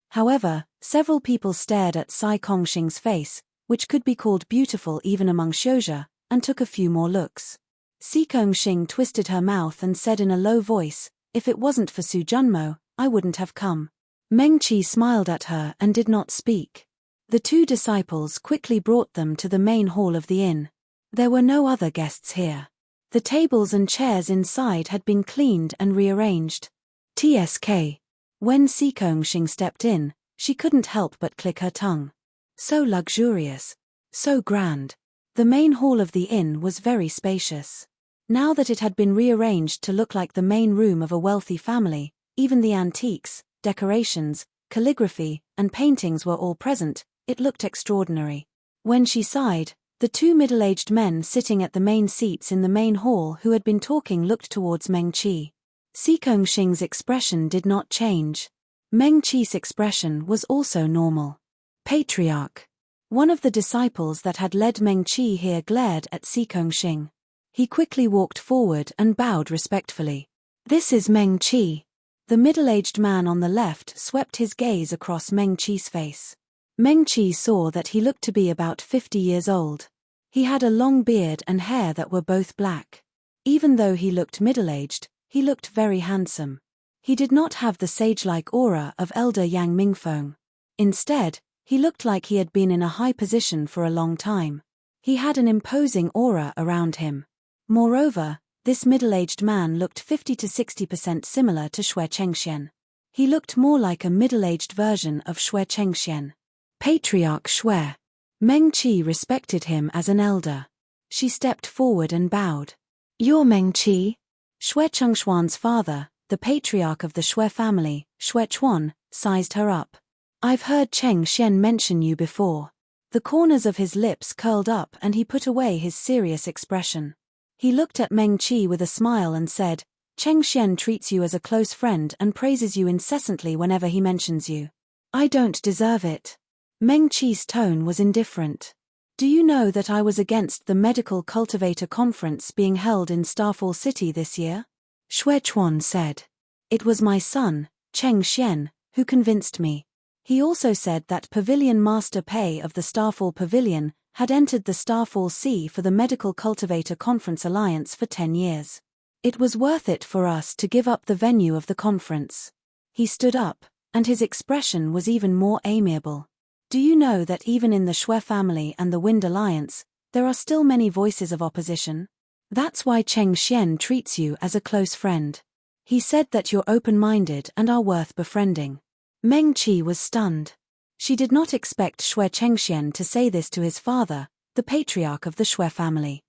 However, several people stared at Xikong Xing's face, which could be called beautiful even among Xiozha, and took a few more looks. Xikong Xing twisted her mouth and said in a low voice, "If it wasn't for Su Junmo, I wouldn't have come." Meng Qi smiled at her and did not speak. The 2 disciples quickly brought them to the main hall of the inn. There were no other guests here. The tables and chairs inside had been cleaned and rearranged. TSK. When Xikong Xing stepped in, she couldn't help but click her tongue. So luxurious. So grand. The main hall of the inn was very spacious. Now that it had been rearranged to look like the main room of a wealthy family, even the antiques, decorations, calligraphy, and paintings were all present. It looked extraordinary. When she sighed, the 2 middle-aged men sitting at the main seats in the main hall who had been talking looked towards Meng Qi. Xikong Xing's expression did not change. Meng Qi's expression was also normal. "Patriarch." One of the disciples that had led Meng Qi here glared at Xikong Xing. He quickly walked forward and bowed respectfully. "This is Meng Qi." The middle-aged man on the left swept his gaze across Meng Qi's face. Meng Qi saw that he looked to be about 50 years old. He had a long beard and hair that were both black. Even though he looked middle-aged, he looked very handsome. He did not have the sage-like aura of Elder Yang Mingfeng. Instead, he looked like he had been in a high position for a long time. He had an imposing aura around him. Moreover, this middle-aged man looked 50 to 60% similar to Shui Chengxian. He looked more like a middle-aged version of Shui Chengxian. Patriarch Shui. Meng Qi respected him as an elder. She stepped forward and bowed. "You're Meng Qi?" Shui Chengshuan's father, the patriarch of the Shui family, Shui Chuan, sized her up. "I've heard Cheng Xian mention you before." The corners of his lips curled up and he put away his serious expression. He looked at Meng Qi with a smile and said, "Cheng Xian treats you as a close friend and praises you incessantly whenever he mentions you." "I don't deserve it." Meng Qi's tone was indifferent. "Do you know that I was against the Medical Cultivator Conference being held in Starfall City this year?" Shui Chuan said. "It was my son, Cheng Xian, who convinced me." He also said that Pavilion Master Pei of the Starfall Pavilion had entered the Starfall Sea for the Medical Cultivator Conference Alliance for 10 years. "It was worth it for us to give up the venue of the conference." He stood up, and his expression was even more amiable. "Do you know that even in the Shui family and the Wind Alliance, there are still many voices of opposition. That's why Cheng Xian treats you as a close friend. He said that you're open-minded and are worth befriending. Meng Qi was stunned. She did not expect Shui Chengxian to say this to his father, the patriarch of the Shui family.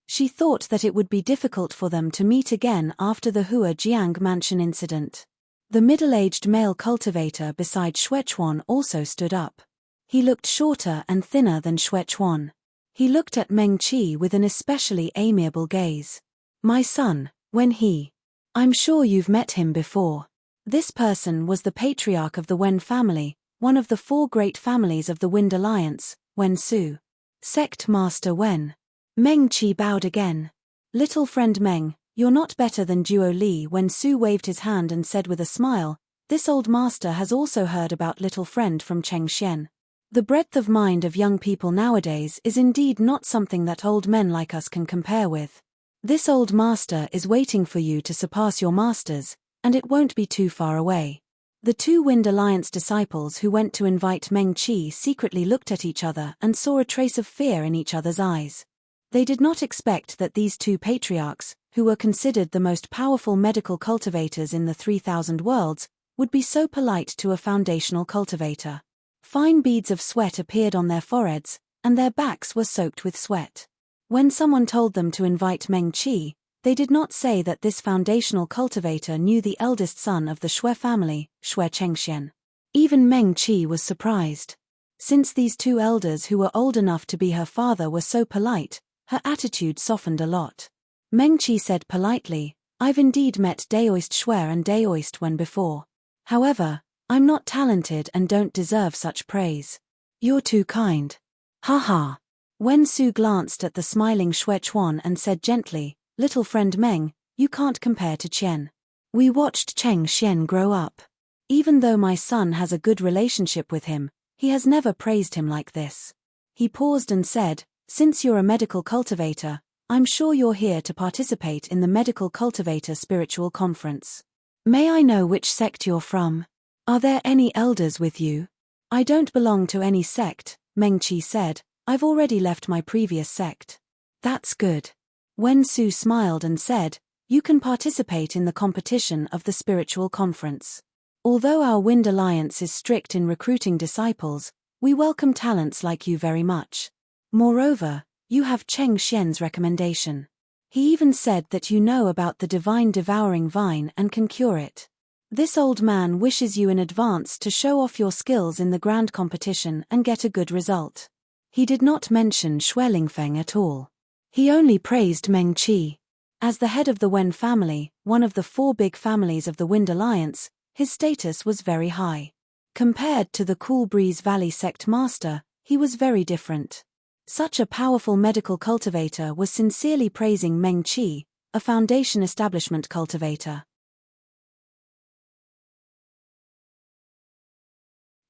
She thought that it would be difficult for them to meet again after the Hua Jiang mansion incident. The middle-aged male cultivator beside Xuechuan also stood up. He looked shorter and thinner than Xuechuan. He looked at Meng Qi with an especially amiable gaze. My son, I'm sure you've met him before. This person was the patriarch of the Wen family, one of the 4 great families of the Wind Alliance, Wen Su. Sect Master Wen. Meng Qi bowed again. Little friend Meng, you're not better than Duo Li. Wen Su waved his hand and said with a smile, this old master has also heard about little friend from Cheng Xian. The breadth of mind of young people nowadays is indeed not something that old men like us can compare with. This old master is waiting for you to surpass your masters, and it won't be too far away. The 2 Wind Alliance disciples who went to invite Meng Qi secretly looked at each other and saw a trace of fear in each other's eyes. They did not expect that these 2 patriarchs, who were considered the most powerful medical cultivators in the 3,000 worlds, would be so polite to a foundational cultivator. Fine beads of sweat appeared on their foreheads, and their backs were soaked with sweat. When someone told them to invite Meng Qi, they did not say that this foundational cultivator knew the eldest son of the Shui family, Shui Chengxian. Even Meng Qi was surprised. Since these 2 elders who were old enough to be her father were so polite, her attitude softened a lot. Meng Qi said politely, I've indeed met Daoist Shui and Daoist Wen before. However, I'm not talented and don't deserve such praise. You're too kind. Ha ha. Wen Su glanced at the smiling Xuechuan and said gently, little friend Meng, you can't compare to Qian. We watched Cheng Xian grow up. Even though my son has a good relationship with him, he has never praised him like this. He paused and said, since you're a medical cultivator, I'm sure you're here to participate in the Medical Cultivator Spiritual Conference. May I know which sect you're from? Are there any elders with you? I don't belong to any sect, Meng Qi said. I've already left my previous sect. That's good. Wen Su smiled and said, you can participate in the competition of the spiritual conference. Although our Wind Alliance is strict in recruiting disciples, we welcome talents like you very much. Moreover, you have Cheng Xian's recommendation. He even said that you know about the divine devouring vine and can cure it. This old man wishes you in advance to show off your skills in the grand competition and get a good result. He did not mention Shui Lingfeng at all. He only praised Meng Qi. As the head of the Wen family, one of the 4 big families of the Wind Alliance, his status was very high. Compared to the Cool Breeze Valley sect master, he was very different. Such a powerful medical cultivator was sincerely praising Meng Qi, a foundation establishment cultivator.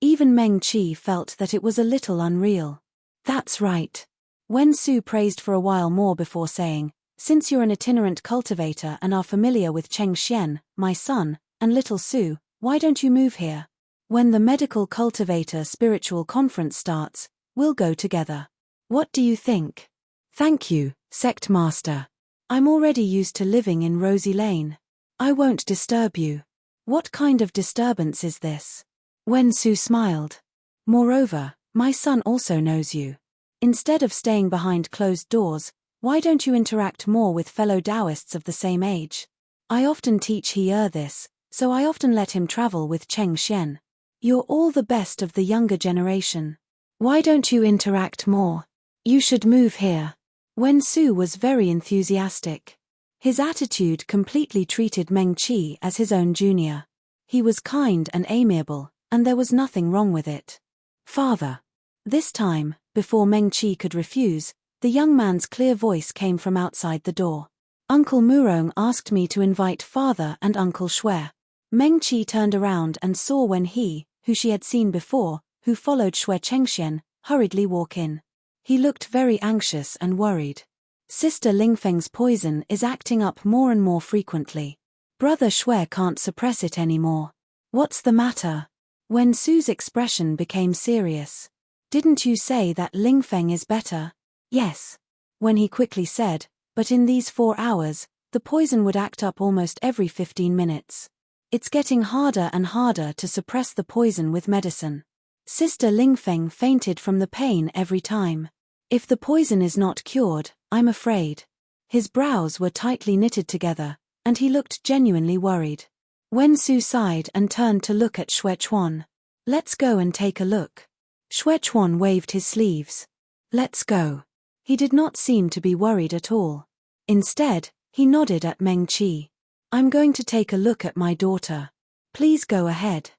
Even Meng Qi felt that it was a little unreal. That's right. Wen Su praised for a while more before saying, since you're an itinerant cultivator and are familiar with Cheng Xian, my son, and little Su, why don't you move here? When the Medical Cultivator Spiritual Conference starts, we'll go together. What do you think? Thank you, Sect Master. I'm already used to living in Rosy Lane. I won't disturb you. What kind of disturbance is this? Wen Su smiled. Moreover, my son also knows you. Instead of staying behind closed doors, why don't you interact more with fellow Taoists of the same age? I often teach He this, so I often let him travel with Cheng Xian. You're all the best of the younger generation. Why don't you interact more? You should move here. Wen Su was very enthusiastic. His attitude completely treated Meng Qi as his own junior. He was kind and amiable, and there was nothing wrong with it. Father. This time, before Meng Qi could refuse, the young man's clear voice came from outside the door. Uncle Murong asked me to invite Father and Uncle Shui. Meng Qi turned around and saw Wen He, who she had seen before, who followed Shui Chengxian, hurriedly walk in. He looked very anxious and worried. Sister Lingfeng's poison is acting up more and more frequently. Brother Shui can't suppress it anymore. What's the matter? Wen Su's expression became serious. Didn't you say that Lingfeng is better? Yes. Wen he quickly said, but in these 4 hours, the poison would act up almost every 15 minutes. It's getting harder and harder to suppress the poison with medicine. Sister Lingfeng fainted from the pain every time. If the poison is not cured, I'm afraid. His brows were tightly knitted together, and he looked genuinely worried. Wen Su sighed and turned to look at Xuechuan. Let's go and take a look. Xuechuan waved his sleeves. Let's go. He did not seem to be worried at all. Instead, he nodded at Meng Qi. I'm going to take a look at my daughter. Please go ahead.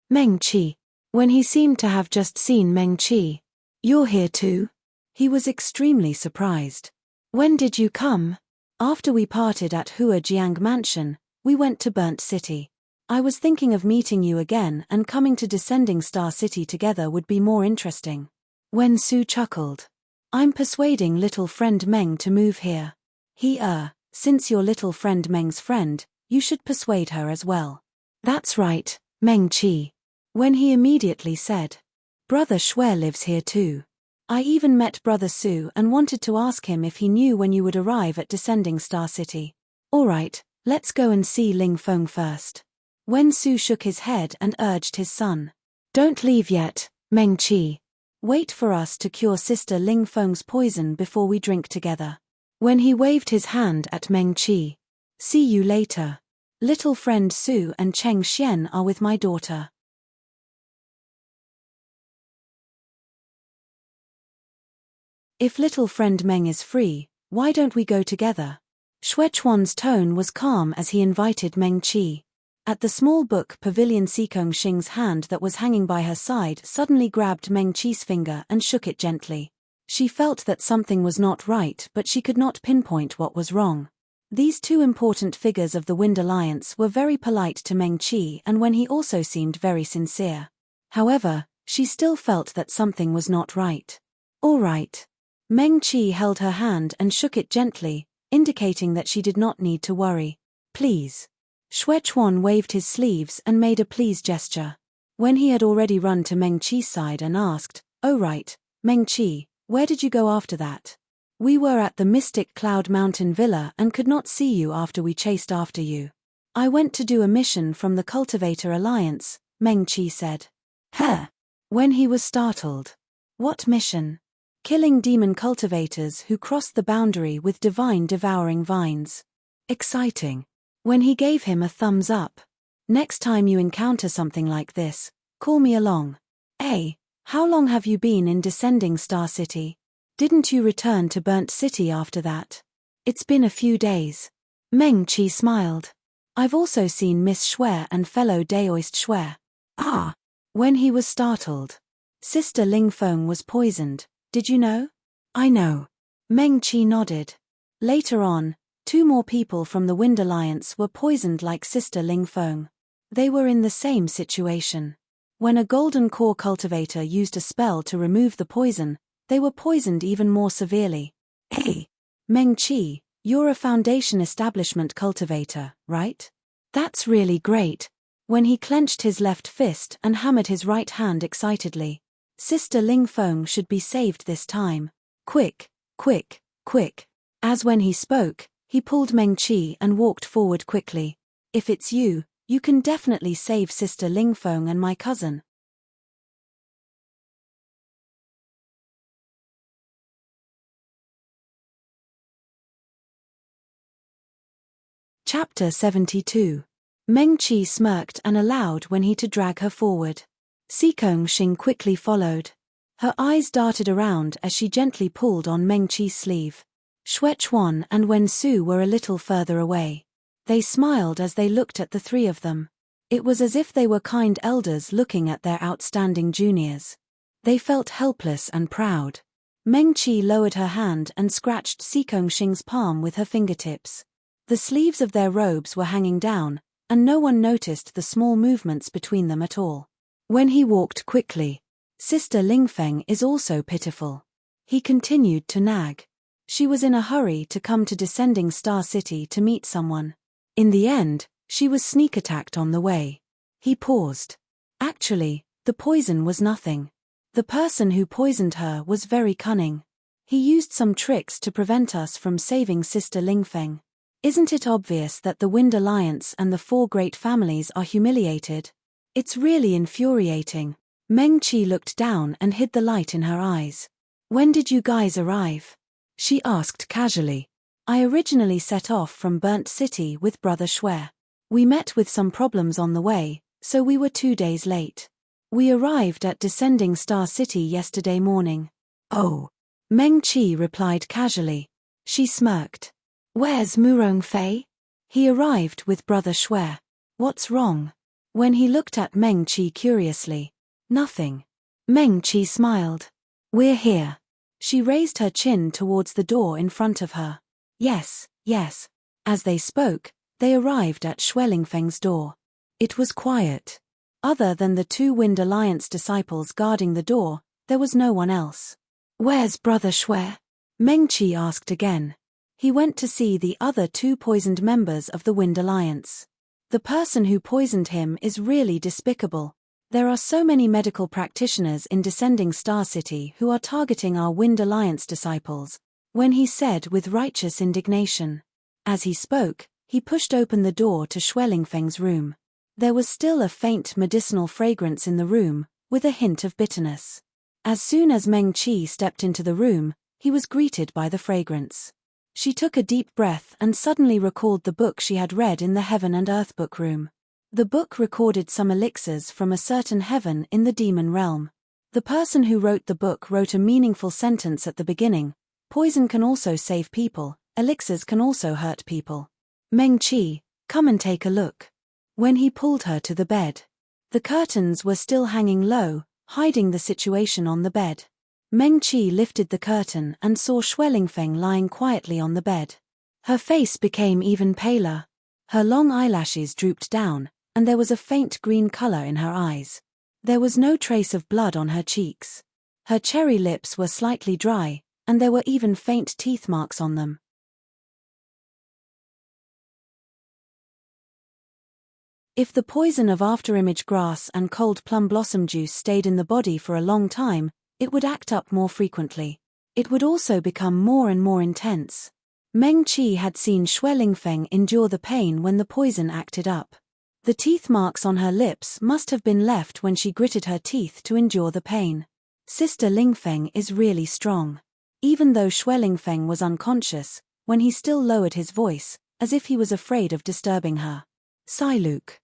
Meng Qi. When he seemed to have just seen Meng Qi. You're here too? He was extremely surprised. When did you come? After we parted at Huajiang Mansion, we went to Burnt City. I was thinking of meeting you again, and coming to Descending Star City together would be more interesting. Wen Su chuckled. I'm persuading little friend Meng to move here. Since you're little friend Meng's friend, you should persuade her as well. That's right, Meng Qi. When he immediately said. Brother Xue lives here too. I even met Brother Su and wanted to ask him if he knew when you would arrive at Descending Star City. Alright, let's go and see Ling Feng first. Wen Su shook his head and urged his son. Don't leave yet, Meng Qi. Wait for us to cure Sister Ling Feng's poison before we drink together. When he waved his hand at Meng Qi. See you later. Little friend Su and Cheng Xian are with my daughter. If little friend Meng is free, why don't we go together? Xuechuan's tone was calm as he invited Meng Qi. At the small book pavilion, Sikong Xing's hand that was hanging by her side suddenly grabbed Meng Qi's finger and shook it gently. She felt that something was not right, but she could not pinpoint what was wrong. These two important figures of the Wind Alliance were very polite to Meng Qi, and when he also seemed very sincere. However, she still felt that something was not right. All right. Meng Qi held her hand and shook it gently, indicating that she did not need to worry. Please. Xuechuan waved his sleeves and made a please gesture. When he had already run to Meng Qi's side and asked, Oh right, Meng Qi, where did you go after that? We were at the Mystic Cloud Mountain Villa and could not see you after we chased after you. I went to do a mission from the Cultivator Alliance, Meng Qi said. Huh? When he was startled. What mission? Killing demon cultivators who crossed the boundary with divine devouring vines. Exciting. When he gave him a thumbs up. Next time you encounter something like this, call me along. Hey, how long have you been in Descending Star City? Didn't you return to Burnt City after that? It's been a few days. Meng Qi smiled. I've also seen Miss Xue and fellow Daoist Xue. Ah. When he was startled. Sister Ling Feng was poisoned, did you know? I know. Meng Qi nodded. Later on, 2 more people from the Wind Alliance were poisoned like Sister Ling Feng. They were in the same situation. When a golden core cultivator used a spell to remove the poison, they were poisoned even more severely. Hey, Meng Qi, you're a Foundation Establishment cultivator, right? That's really great. When he clenched his left fist and hammered his right hand excitedly. Sister Ling Feng should be saved this time. Quick, quick, quick. As when he spoke, he pulled Meng Qi and walked forward quickly. If it's you, you can definitely save Sister Ling Feng and my cousin. Chapter 72. Meng Qi smirked and allowed when he to drag her forward. Sikong Xing quickly followed. Her eyes darted around as she gently pulled on Meng Qi's sleeve. Xuechuan and Wen Su were a little further away. They smiled as they looked at the 3 of them. It was as if they were kind elders looking at their outstanding juniors. They felt helpless and proud. Meng Qi lowered her hand and scratched Sikong Xing's palm with her fingertips. The sleeves of their robes were hanging down, and no one noticed the small movements between them at all. When he walked quickly. Sister Lingfeng is also pitiful. He continued to nag. She was in a hurry to come to Descending Star City to meet someone. In the end, she was sneak attacked on the way. He paused. Actually, The poison was nothing. The person who poisoned her was very cunning. He used some tricks to prevent us from saving Sister Lingfeng. Isn't it obvious that the Wind Alliance and the four great families are humiliated? It's really infuriating. Meng Qi looked down and hid the light in her eyes. When did you guys arrive? She asked casually. I originally set off from Burnt City with Brother Shui. We met with some problems on the way, so we were 2 days late. We arrived at Descending Star City yesterday morning. Oh. Meng Qi replied casually. She smirked. Where's Murong Fei? He arrived with Brother Shui. What's wrong? When he looked at Meng Qi curiously. Nothing. Meng Qi smiled. We're here. She raised her chin towards the door in front of her. Yes, yes. As they spoke, they arrived at Shuelingfeng's door. It was quiet. Other than the 2 Wind Alliance disciples guarding the door, there was no one else. Where's Brother Shui? Meng Qi asked again. He went to see the other 2 poisoned members of the Wind Alliance. The person who poisoned him is really despicable. There are so many medical practitioners in Descending Star City who are targeting our Wind Alliance disciples, when he said with righteous indignation. As he spoke, he pushed open the door to Shuelingfeng's room. There was still a faint medicinal fragrance in the room, with a hint of bitterness. As soon as Meng Qi stepped into the room, he was greeted by the fragrance. She took a deep breath and suddenly recalled the book she had read in the Heaven and Earth book room. The book recorded some elixirs from a certain heaven in the demon realm. The person who wrote the book wrote a meaningful sentence at the beginning. Poison can also save people, elixirs can also hurt people. Meng Qi, come and take a look. When he pulled her to the bed. The curtains were still hanging low, hiding the situation on the bed. Meng Qi lifted the curtain and saw Shuelingfeng lying quietly on the bed. Her face became even paler. Her long eyelashes drooped down, and there was a faint green color in her eyes. There was no trace of blood on her cheeks. Her cherry lips were slightly dry, and there were even faint teeth marks on them. If the poison of afterimage grass and cold plum blossom juice stayed in the body for a long time, it would act up more frequently. It would also become more and more intense. Meng Qi had seen Shuelingfeng endure the pain when the poison acted up. The teeth marks on her lips must have been left when she gritted her teeth to endure the pain. Sister Lingfeng is really strong. Even though Shuelingfeng was unconscious, when he still lowered his voice, as if he was afraid of disturbing her. Siluk.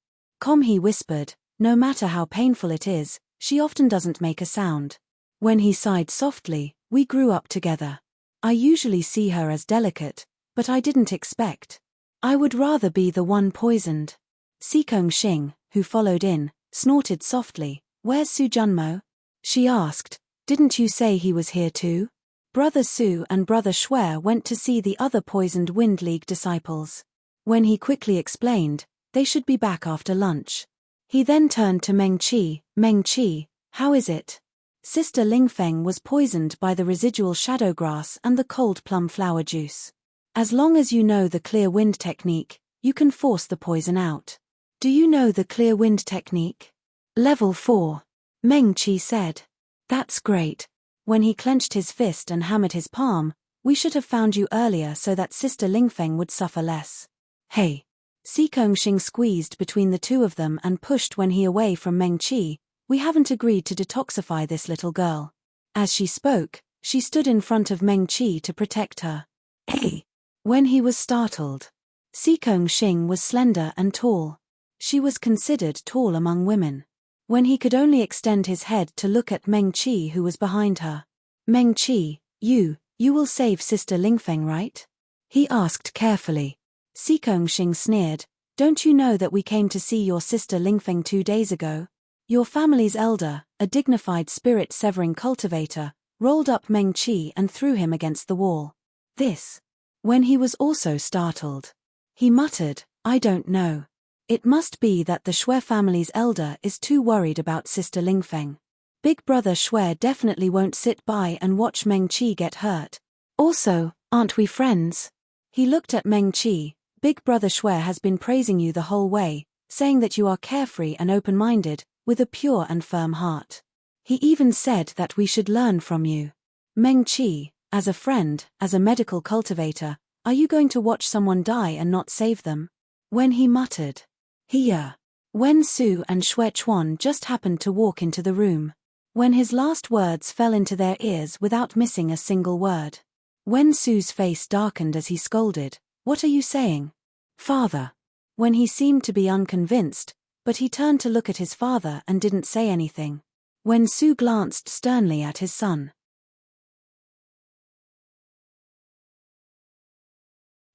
He whispered, no matter how painful it is, she often doesn't make a sound. When he sighed softly, we grew up together. I usually see her as delicate, but I didn't expect. I would rather be the one poisoned. Sikong Xing, who followed in, snorted softly. Where's Su Junmo? She asked. Didn't you say he was here too? Brother Su and Brother Shui went to see the other poisoned Wind League disciples. When he quickly explained, they should be back after lunch. He then turned to Meng Qi. Meng Qi, how is it? Sister Lingfeng was poisoned by the residual shadow grass and the cold plum flower juice. As long as you know the clear wind technique, you can force the poison out. Do you know the clear wind technique? Level 4. Meng Qi said. That's great. When he clenched his fist and hammered his palm, we should have found you earlier so that Sister Lingfeng would suffer less. Hey. Sikong Xing squeezed between the two of them and pushed when he away from Meng Qi. We haven't agreed to detoxify this little girl. As she spoke, she stood in front of Meng Qi to protect her. Hey! When he was startled. Sikong Xing was slender and tall. She was considered tall among women. When he could only extend his head to look at Meng Qi who was behind her. Meng Qi, you will save Sister Lingfeng, right? He asked carefully. Sikong Xing sneered. Don't you know that we came to see your sister Lingfeng 2 days ago? Your family's elder, a dignified spirit-severing cultivator, rolled up Meng Qi and threw him against the wall. This. When he was also startled. He muttered, I don't know. It must be that the Shui family's elder is too worried about Sister Lingfeng. Big brother Shui definitely won't sit by and watch Meng Qi get hurt. Also, aren't we friends? He looked at Meng Qi. Big brother Shui has been praising you the whole way, saying that you are carefree and open-minded, with a pure and firm heart. He even said that we should learn from you. Meng Qi, as a friend, as a medical cultivator, are you going to watch someone die and not save them? When he muttered, "Here," Wen Su and Xue Chuan just happened to walk into the room. When his last words fell into their ears without missing a single word, Wen Su's face darkened as he scolded, "What are you saying, father?" When he seemed to be unconvinced, but he turned to look at his father and didn't say anything. Wen Su glanced sternly at his son.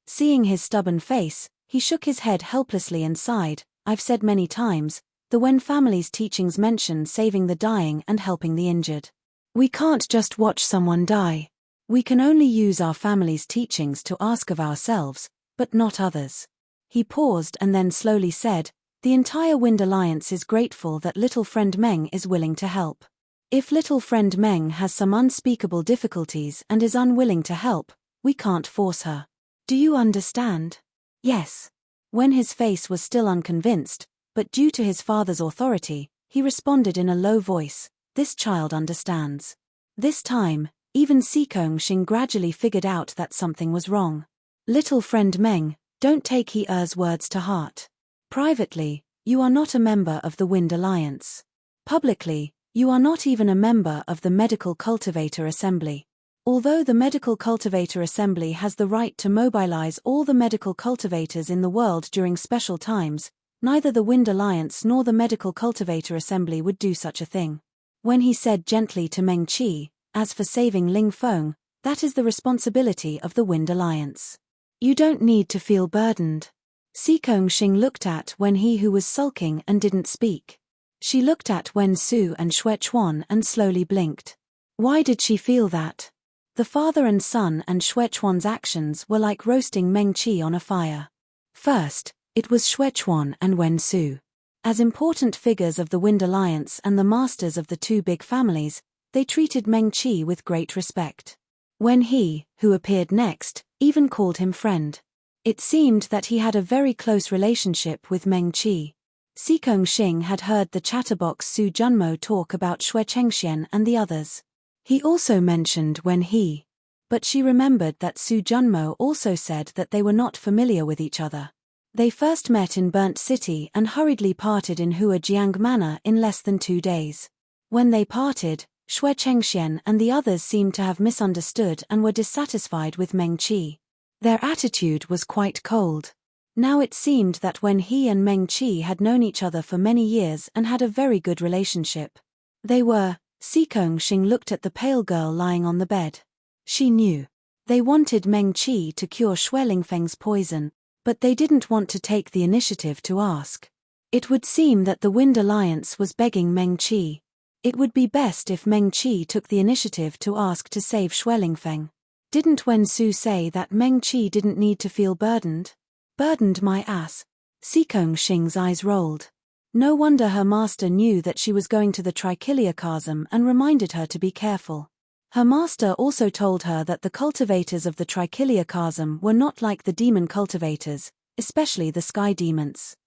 Seeing his stubborn face, he shook his head helplessly and sighed. "I've said many times, the Wen family's teachings mention saving the dying and helping the injured. We can't just watch someone die. We can only use our family's teachings to ask of ourselves, but not others." He paused and then slowly said, "The entire Wind Alliance is grateful that little friend Meng is willing to help. If little friend Meng has some unspeakable difficulties and is unwilling to help, we can't force her. Do you understand?" "Yes." When his face was still unconvinced, but due to his father's authority, he responded in a low voice, "This child understands." This time, even Sikong Xing gradually figured out that something was wrong. "Little friend Meng, don't take He Er's words to heart. Privately, you are not a member of the Wind Alliance. Publicly, you are not even a member of the Medical Cultivator Assembly. Although the Medical Cultivator Assembly has the right to mobilize all the medical cultivators in the world during special times, neither the Wind Alliance nor the Medical Cultivator Assembly would do such a thing." When he said gently to Meng Qi, "As for saving Ling Feng, that is the responsibility of the Wind Alliance. You don't need to feel burdened." Sikong Xing looked at Wen He, who was sulking and didn't speak. She looked at Wen Su and Xue Chuan and slowly blinked. Why did she feel that? The father and son and Xue Chuan's actions were like roasting Meng Qi on a fire. First, it was Xue Chuan and Wen Su. As important figures of the Wind Alliance and the masters of the two big families, they treated Meng Qi with great respect. Wen He, who appeared next, even called him friend. It seemed that he had a very close relationship with Meng Qi. Sikong Xing had heard the chatterbox Su Junmo talk about Xue Chengxian and the others. He also mentioned Wen He. But she remembered that Su Junmo also said that they were not familiar with each other. They first met in Burnt City and hurriedly parted in Huajiang Manor in less than 2 days. When they parted, Xue Chengxian and the others seemed to have misunderstood and were dissatisfied with Meng Qi. Their attitude was quite cold. Now it seemed that Wen He and Meng Qi had known each other for many years and had a very good relationship. Sikong Xing looked at the pale girl lying on the bed. She knew. They wanted Meng Qi to cure Xue Lingfeng's poison, but they didn't want to take the initiative to ask. It would seem that the Wind Alliance was begging Meng Qi. It would be best if Meng Qi took the initiative to ask to save Xue Lingfeng. Didn't Wen Su say that Meng Qi didn't need to feel burdened? Burdened my ass. Sikong Xing's eyes rolled. No wonder her master knew that she was going to the Trichilia Chasm and reminded her to be careful. Her master also told her that the cultivators of the Trichilia Chasm were not like the demon cultivators, especially the sky demons.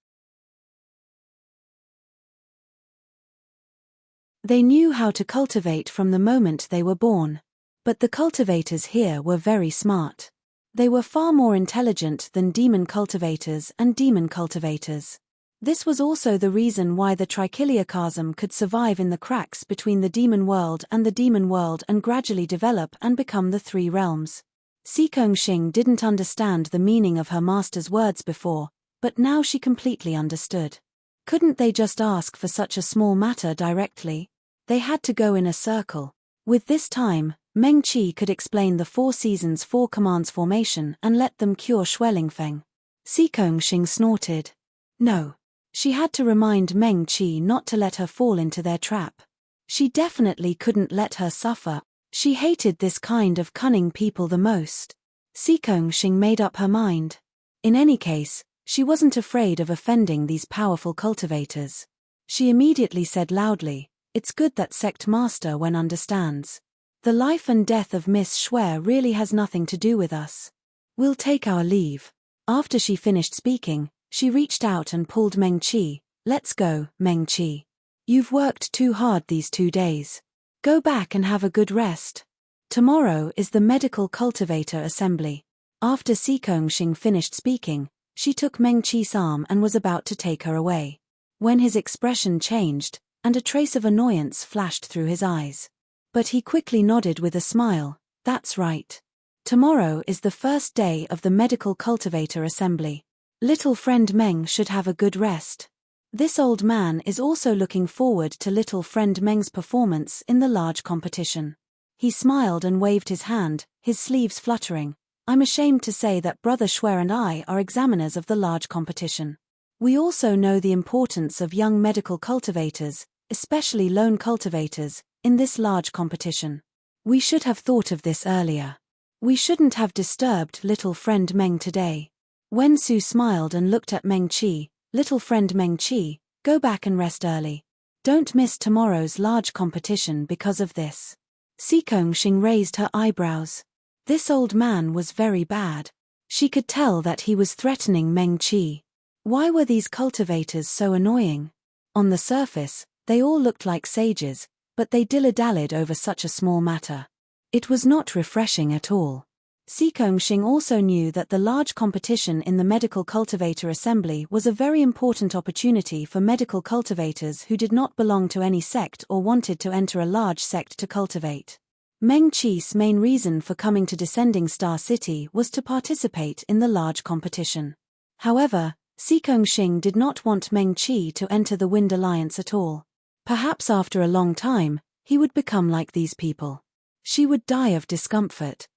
They knew how to cultivate from the moment they were born. But the cultivators here were very smart. They were far more intelligent than demon cultivators and demon cultivators. This was also the reason why the Trichilia Chasm could survive in the cracks between the demon world and the demon world and gradually develop and become the 3 realms. Sikong Xing didn't understand the meaning of her master's words before, but now she completely understood. Couldn't they just ask for such a small matter directly? They had to go in a circle. With this time, Meng Qi could explain the 4 seasons 4 commands formation and let them cure Xue Lingfeng. Sikong Xing snorted. No. She had to remind Meng Qi not to let her fall into their trap. She definitely couldn't let her suffer. She hated this kind of cunning people the most. Sikong Xing made up her mind. In any case, she wasn't afraid of offending these powerful cultivators. She immediately said loudly, "It's good that Sect Master Wen understands. The life and death of Miss Xue really has nothing to do with us. We'll take our leave." After she finished speaking, she reached out and pulled Meng Qi. "Let's go, Meng Qi." You've worked too hard these 2 days. Go back and have a good rest. Tomorrow is the Medical Cultivator Assembly. After Xing finished speaking, she took Meng Qi's arm and was about to take her away, when his expression changed, and a trace of annoyance flashed through his eyes. But he quickly nodded with a smile. That's right. Tomorrow is the first day of the Medical Cultivator Assembly. Little friend Meng should have a good rest. This old man is also looking forward to little friend Meng's performance in the large competition. He smiled and waved his hand, his sleeves fluttering. I'm ashamed to say that Brother Shui and I are examiners of the large competition. We also know the importance of young medical cultivators, especially lone cultivators, in this large competition. We should have thought of this earlier. We shouldn't have disturbed little friend Meng today. Wen Su smiled and looked at Meng Qi. Little friend Meng Qi, go back and rest early. Don't miss tomorrow's large competition because of this. Xing raised her eyebrows. This old man was very bad. She could tell that he was threatening Meng Qi. Why were these cultivators so annoying? On the surface, they all looked like sages, but they dilly-dallied over such a small matter. It was not refreshing at all. Xing also knew that the large competition in the Medical Cultivator Assembly was a very important opportunity for medical cultivators who did not belong to any sect or wanted to enter a large sect to cultivate. Meng Qi's main reason for coming to Descending Star City was to participate in the large competition. However, Xing did not want Meng Qi to enter the Wind Alliance at all. Perhaps after a long time, he would become like these people. She would die of discomfort.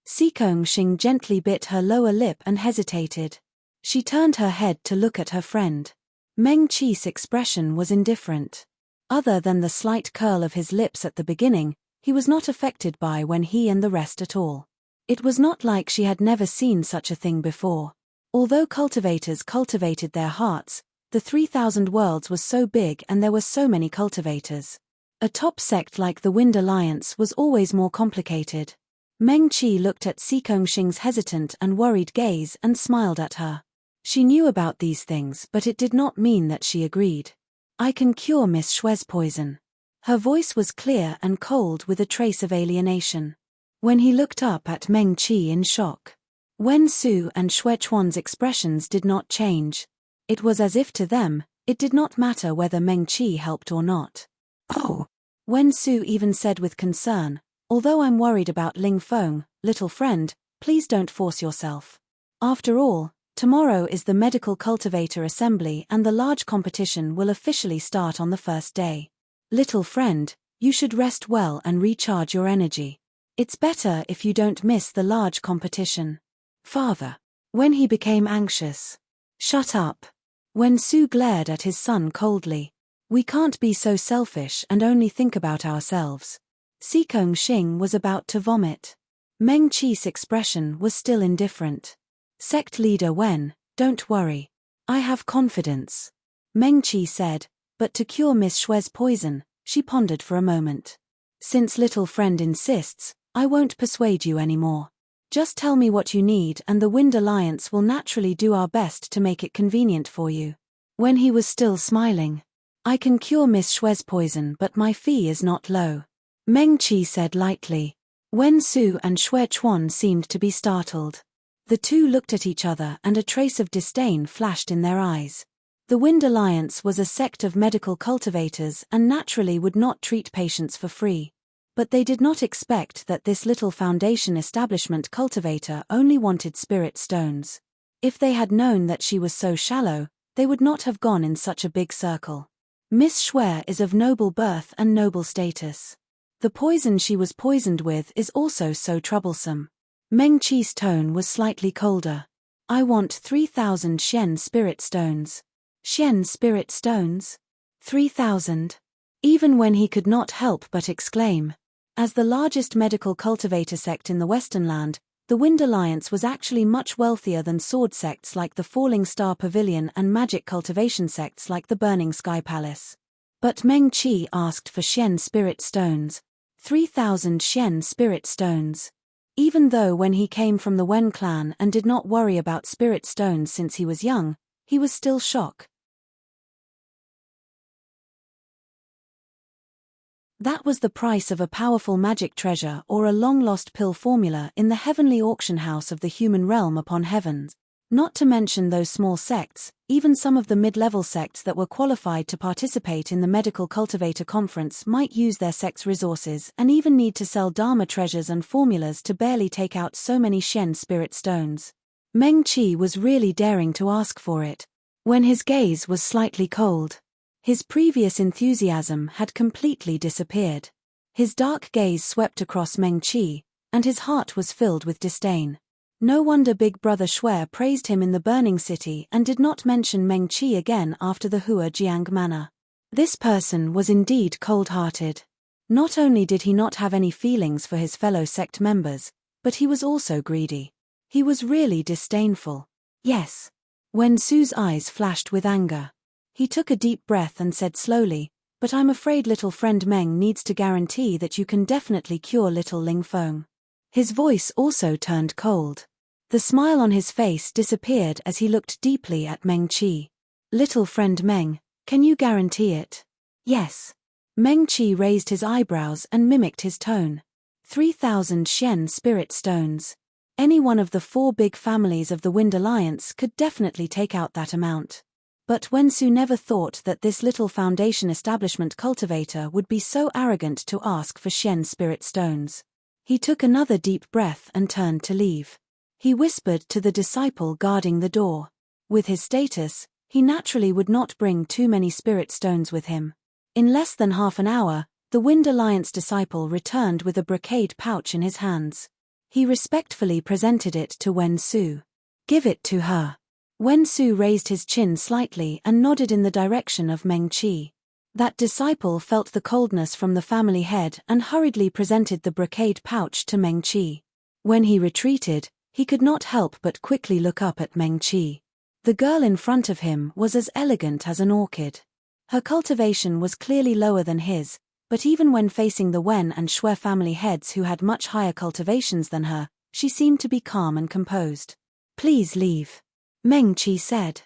Xing gently bit her lower lip and hesitated. She turned her head to look at her friend. Meng Qi's expression was indifferent. Other than the slight curl of his lips at the beginning, he was not affected by when he and the rest at all. It was not like she had never seen such a thing before. Although cultivators cultivated their hearts, the 3,000 worlds was so big and there were so many cultivators. A top sect like the Wind Alliance was always more complicated. Meng Qi looked at Xing's hesitant and worried gaze and smiled at her. She knew about these things, but it did not mean that she agreed. I can cure Miss Shui's poison. Her voice was clear and cold with a trace of alienation. When he looked up at Meng Qi in shock, Wen Su and Shui Chuan's expressions did not change. It was as if to them, it did not matter whether Meng Qi helped or not. Oh! Wen Su even said with concern, although I'm worried about Ling Feng, little friend, please don't force yourself. After all, tomorrow is the Medical Cultivator Assembly and the large competition will officially start on the first day. Little friend, you should rest well and recharge your energy. It's better if you don't miss the large competition. Father. When he became anxious. Shut up. When Su glared at his son coldly. We can't be so selfish and only think about ourselves. Xing was about to vomit. Meng Qi's expression was still indifferent. Sect leader Wen, don't worry. I have confidence. Meng Qi said, but to cure Miss Shui's poison, she pondered for a moment. Since little friend insists, I won't persuade you anymore. Just tell me what you need and the Wind Alliance will naturally do our best to make it convenient for you. When he was still smiling. I can cure Miss Shui's poison but my fee is not low. Meng Qi said lightly. Wen Su and Shui Chuan seemed to be startled. The two looked at each other and a trace of disdain flashed in their eyes. The Wind Alliance was a sect of medical cultivators and naturally would not treat patients for free. But they did not expect that this little foundation establishment cultivator only wanted spirit stones. If they had known that she was so shallow, they would not have gone in such a big circle. Miss Shui is of noble birth and noble status. The poison she was poisoned with is also so troublesome. Meng Qi's tone was slightly colder. I want 3,000 Xian spirit stones. Xian spirit stones? 3,000? Even when he could not help but exclaim. As the largest medical cultivator sect in the Western Land, the Wind Alliance was actually much wealthier than sword sects like the Falling Star Pavilion and magic cultivation sects like the Burning Sky Palace. But Meng Qi asked for Xian spirit stones. 3,000 Xian spirit stones. Even though when he came from the Wen clan and did not worry about spirit stones since he was young, he was still shocked. That was the price of a powerful magic treasure or a long-lost pill formula in the heavenly auction house of the human realm upon heavens. Not to mention those small sects, even some of the mid-level sects that were qualified to participate in the Medical Cultivator Conference might use their sect's resources and even need to sell Dharma treasures and formulas to barely take out so many Shen spirit stones. Meng Qi was really daring to ask for it. When his gaze was slightly cold, his previous enthusiasm had completely disappeared. His dark gaze swept across Meng Qi, and his heart was filled with disdain. No wonder Big Brother Shui praised him in the Burning City and did not mention Meng Qi again after the Hua Jiang manner. This person was indeed cold-hearted. Not only did he not have any feelings for his fellow sect members, but he was also greedy. He was really disdainful. Yes. Wen Su's eyes flashed with anger. He took a deep breath and said slowly, "But I'm afraid little friend Meng needs to guarantee that you can definitely cure little Ling Feng." His voice also turned cold. The smile on his face disappeared as he looked deeply at Meng Qi. "Little friend Meng, can you guarantee it?" "Yes." Meng Qi raised his eyebrows and mimicked his tone. 3,000 Shen spirit stones. Any one of the 4 big families of the Wind Alliance could definitely take out that amount. But Wen Su never thought that this little foundation establishment cultivator would be so arrogant to ask for Shen spirit stones. He took another deep breath and turned to leave. He whispered to the disciple guarding the door. With his status, he naturally would not bring too many spirit stones with him. In less than half an hour, the Wind Alliance disciple returned with a brocade pouch in his hands. He respectfully presented it to Wen Su. "Give it to her." Wen Su raised his chin slightly and nodded in the direction of Meng Qi. That disciple felt the coldness from the family head and hurriedly presented the brocade pouch to Meng Qi. When he retreated, he could not help but quickly look up at Meng Qi. The girl in front of him was as elegant as an orchid. Her cultivation was clearly lower than his, but even when facing the Wen and Shui family heads who had much higher cultivations than her, she seemed to be calm and composed. "Please leave," Meng Qi said.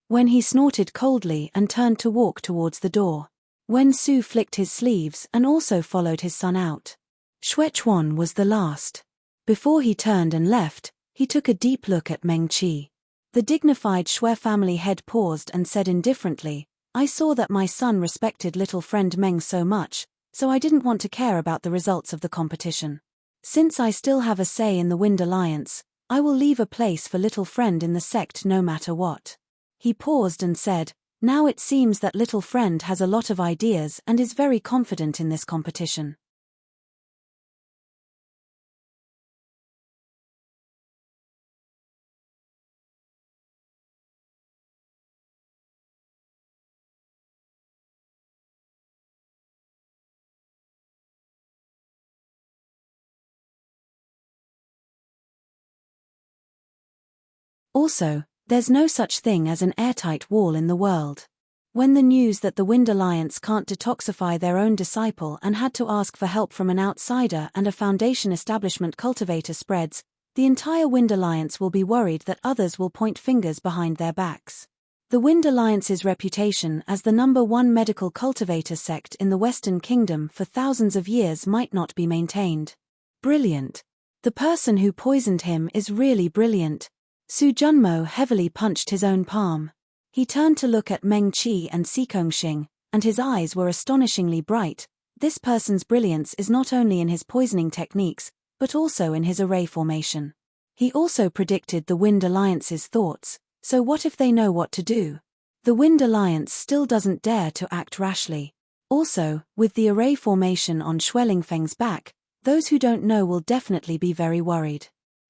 When he snorted coldly and turned to walk towards the door, Wen Su flicked his sleeves and also followed his son out. Xuechuan was the last. Before he turned and left, he took a deep look at Meng Qi. The dignified Shui family head paused and said indifferently, "I saw that my son respected little friend Meng so much, so I didn't want to care about the results of the competition. Since I still have a say in the Wind Alliance, I will leave a place for little friend in the sect no matter what." He paused and said, "Now it seems that little friend has a lot of ideas and is very confident in this competition." Also, there's no such thing as an airtight wall in the world. When the news that the Wind Alliance can't detoxify their own disciple and had to ask for help from an outsider and a foundation establishment cultivator spreads, the entire Wind Alliance will be worried that others will point fingers behind their backs. The Wind Alliance's reputation as the #1 medical cultivator sect in the Western Kingdom for thousands of years might not be maintained. Brilliant. The person who poisoned him is really brilliant. Su Junmo heavily punched his own palm. He turned to look at Meng Qi and Xing, and his eyes were astonishingly bright. This person's brilliance is not only in his poisoning techniques, but also in his array formation. He also predicted the Wind Alliance's thoughts, so what if they know what to do? The Wind Alliance still doesn't dare to act rashly. Also, with the array formation on Xue back, those who don't know will definitely be very worried.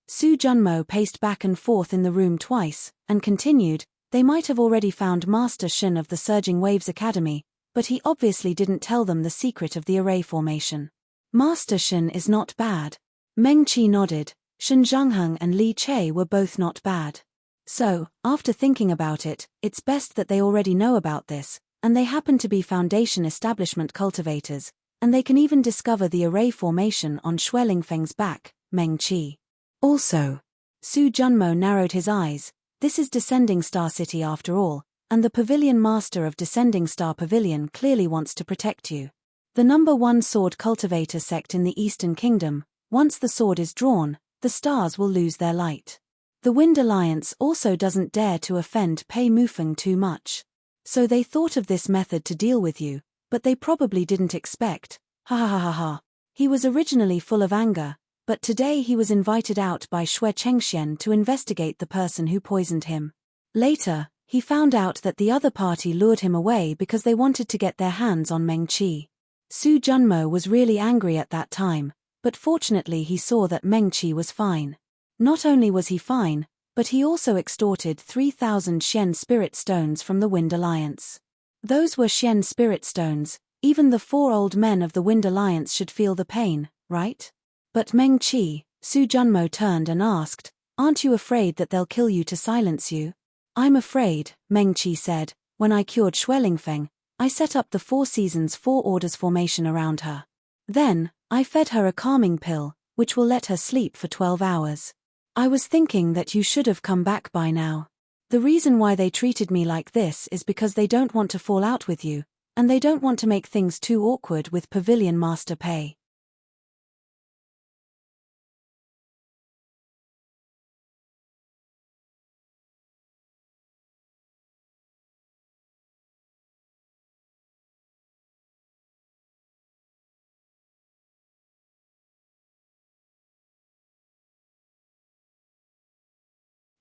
Su Junmo paced back and forth in the room twice, and continued, "They might have already found Master Shen of the Surging Waves Academy, but he obviously didn't tell them the secret of the array formation. Master Shen is not bad." Meng Qi nodded. Shen Zhangheng and Li Che were both not bad. So, after thinking about it, it's best that they already know about this, and they happen to be foundation establishment cultivators. and they can even discover the array formation on Xue back, Meng Qi. Also, Su Junmo narrowed his eyes. This is Descending Star City after all, and the Pavilion Master of Descending Star Pavilion clearly wants to protect you. The number 1 sword cultivator sect in the Eastern Kingdom, once the sword is drawn, the stars will lose their light. The Wind Alliance also doesn't dare to offend Pei Mufeng too much. So they thought of this method to deal with you, but they probably didn't expect. Ha ha ha ha ha. He was originally full of anger, but today he was invited out by Xue Chengxian to investigate the person who poisoned him. Later, he found out that the other party lured him away because they wanted to get their hands on Meng Qi. Su Junmo was really angry at that time, but fortunately he saw that Meng Qi was fine. Not only was he fine, but he also extorted 3,000 Xian spirit stones from the Wind Alliance. Those were Xian spirit stones. Even the 4 old men of the Wind Alliance should feel the pain, right? But Meng Qi, Su Junmo turned and asked, "Aren't you afraid that they'll kill you to silence you?" "I'm afraid," Meng Qi said. "When I cured Xue I set up the 4 seasons 4 orders formation around her. Then, I fed her a calming pill, which will let her sleep for 12 hours. I was thinking that you should have come back by now. The reason why they treated me like this is because they don't want to fall out with you, and they don't want to make things too awkward with Pavilion Master Pei."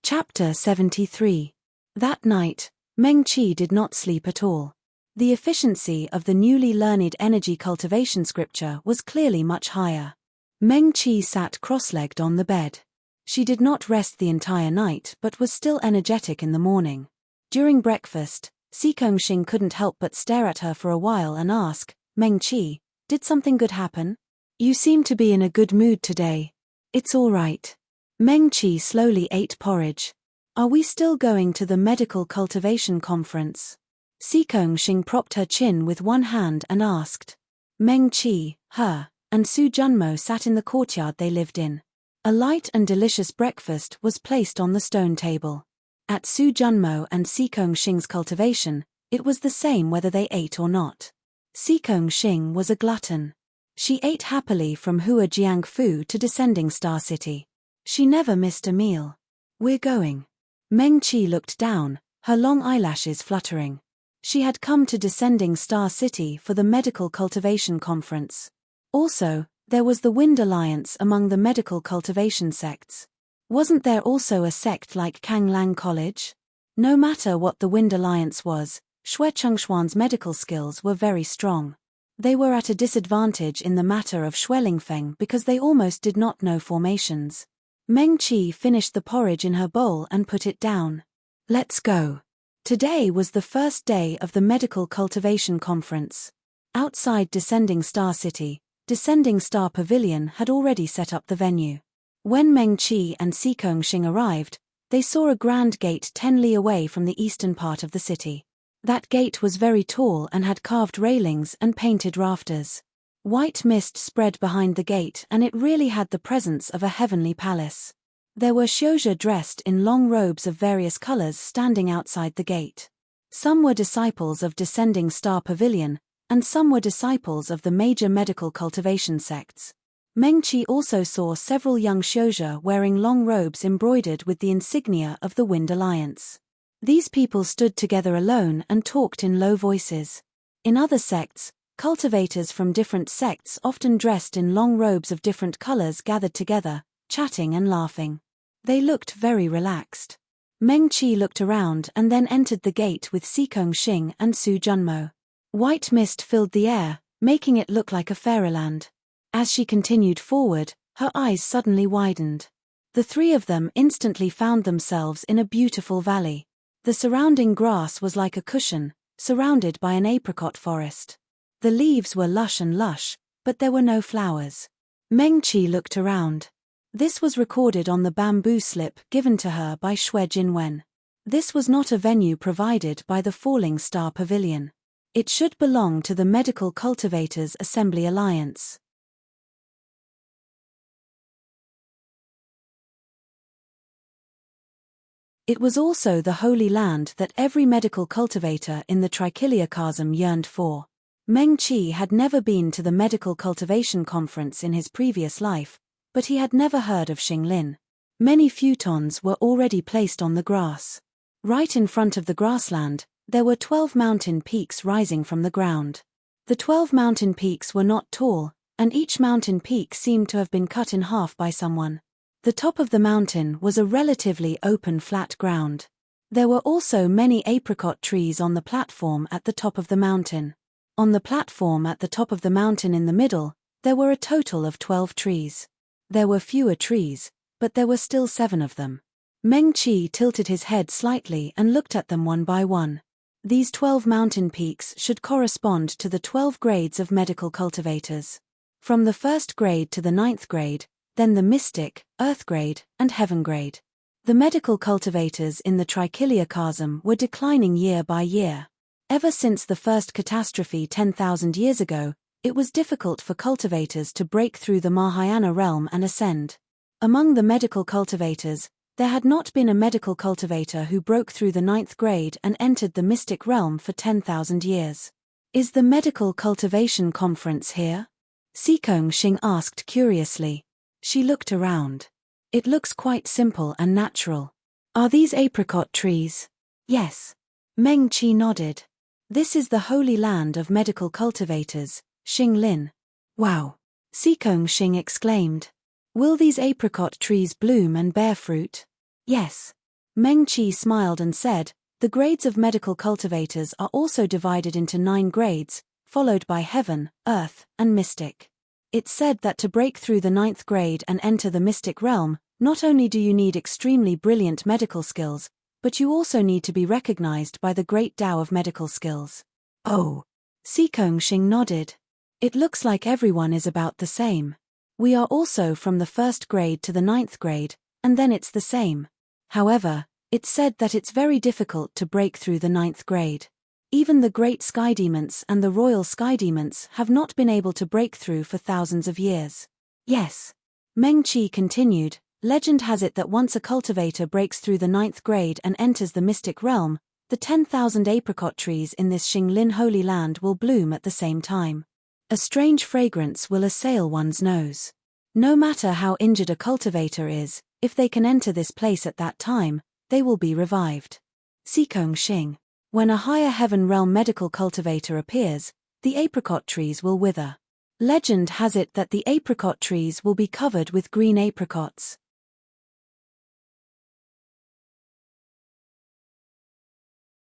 Chapter 73. That night, Meng Qi did not sleep at all. The efficiency of the newly learned energy cultivation scripture was clearly much higher. Meng Qi sat cross-legged on the bed. She did not rest the entire night but was still energetic in the morning. During breakfast, Xing couldn't help but stare at her for a while and ask, "Meng Qi, did something good happen? You seem to be in a good mood today." "It's all right." Meng Qi slowly ate porridge. "Are we still going to the medical cultivation conference?" Xing propped her chin with one hand and asked. Meng Qi, her, and Su Junmo sat in the courtyard they lived in. A light and delicious breakfast was placed on the stone table. At Su Junmo and Xing's cultivation, it was the same whether they ate or not. Xing was a glutton. She ate happily from Hua Jiangfu to Descending Star City. She never missed a meal. "We're going." Meng Qi looked down, her long eyelashes fluttering. She had come to Descending Star City for the medical cultivation conference. Also, there was the Wind Alliance among the medical cultivation sects. Wasn't there also a sect like Kanglang College? No matter what the Wind Alliance was, Xue Chengshuan's medical skills were very strong. They were at a disadvantage in the matter of Xue because they almost did not know formations. Meng Qi finished the porridge in her bowl and put it down. "Let's go." Today was the first day of the medical cultivation conference. Outside Descending Star City, Descending Star Pavilion had already set up the venue. When Meng Qi and Xing arrived, they saw a grand gate 10 li away from the eastern part of the city. That gate was very tall and had carved railings and painted rafters. White mist spread behind the gate and it really had the presence of a heavenly palace. There were Xiuzhe dressed in long robes of various colors standing outside the gate. Some were disciples of Descending Star Pavilion, and some were disciples of the major medical cultivation sects. Meng Qi also saw several young Xiuzhe wearing long robes embroidered with the insignia of the Wind Alliance. These people stood together alone and talked in low voices. In other sects, cultivators from different sects often dressed in long robes of different colors gathered together, chatting and laughing. They looked very relaxed. Meng Qi looked around and then entered the gate with Xing and Su Junmo. White mist filled the air, making it look like a fairyland. As she continued forward, her eyes suddenly widened. The 3 of them instantly found themselves in a beautiful valley. The surrounding grass was like a cushion, surrounded by an apricot forest. The leaves were lush, but there were no flowers. Meng Qi looked around. This was recorded on the bamboo slip given to her by Xue Jinwen. This was not a venue provided by the Falling Star Pavilion. It should belong to the Medical Cultivators Assembly Alliance. It was also the Holy Land that every medical cultivator in the Trichiliocosm yearned for. Meng Qi had never been to the Medical Cultivation Conference in his previous life, but he had never heard of Xinglin. Many futons were already placed on the grass. Right in front of the grassland, there were 12 mountain peaks rising from the ground. The 12 mountain peaks were not tall, and each mountain peak seemed to have been cut in half by someone. The top of the mountain was a relatively open flat ground. There were also many apricot trees on the platform at the top of the mountain. On the platform at the top of the mountain in the middle, there were a total of 12 trees. There were fewer trees, but there were still 7 of them. Meng Qi tilted his head slightly and looked at them one by one. These 12 mountain peaks should correspond to the 12 grades of medical cultivators. From the 1st grade to the 9th grade, then the mystic, earth grade, and heaven grade. The medical cultivators in the Trichiliocosm were declining year by year. Ever since the first catastrophe 10,000 years ago, it was difficult for cultivators to break through the Mahayana realm and ascend. Among the medical cultivators, there had not been a medical cultivator who broke through the 9th grade and entered the mystic realm for 10,000 years. Is the Medical Cultivation Conference here? Sikong Xing asked curiously. She looked around. It looks quite simple and natural. Are these apricot trees? Yes. Meng Qi nodded. This is the Holy Land of Medical Cultivators, Xinglin. Wow! Sikong Xing exclaimed. Will these apricot trees bloom and bear fruit? Yes. Meng Qi smiled and said, the grades of medical cultivators are also divided into 9 grades, followed by heaven, earth, and mystic. It's said that to break through the 9th grade and enter the mystic realm, not only do you need extremely brilliant medical skills, but you also need to be recognized by the great Tao of medical skills. Oh. Sikong Xing nodded. It looks like everyone is about the same. We are also from the 1st grade to the 9th grade, and then it's the same. However, it's said that it's very difficult to break through the 9th grade. Even the great sky demons and the royal sky demons have not been able to break through for thousands of years. Yes. Meng Qi continued, legend has it that once a cultivator breaks through the 9th grade and enters the mystic realm, the 10,000 apricot trees in this Xinglin Holy Land will bloom at the same time. A strange fragrance will assail one's nose. No matter how injured a cultivator is, if they can enter this place at that time, they will be revived. Sikong Xing. When a higher heaven realm medical cultivator appears, the apricot trees will wither. Legend has it that the apricot trees will be covered with green apricots.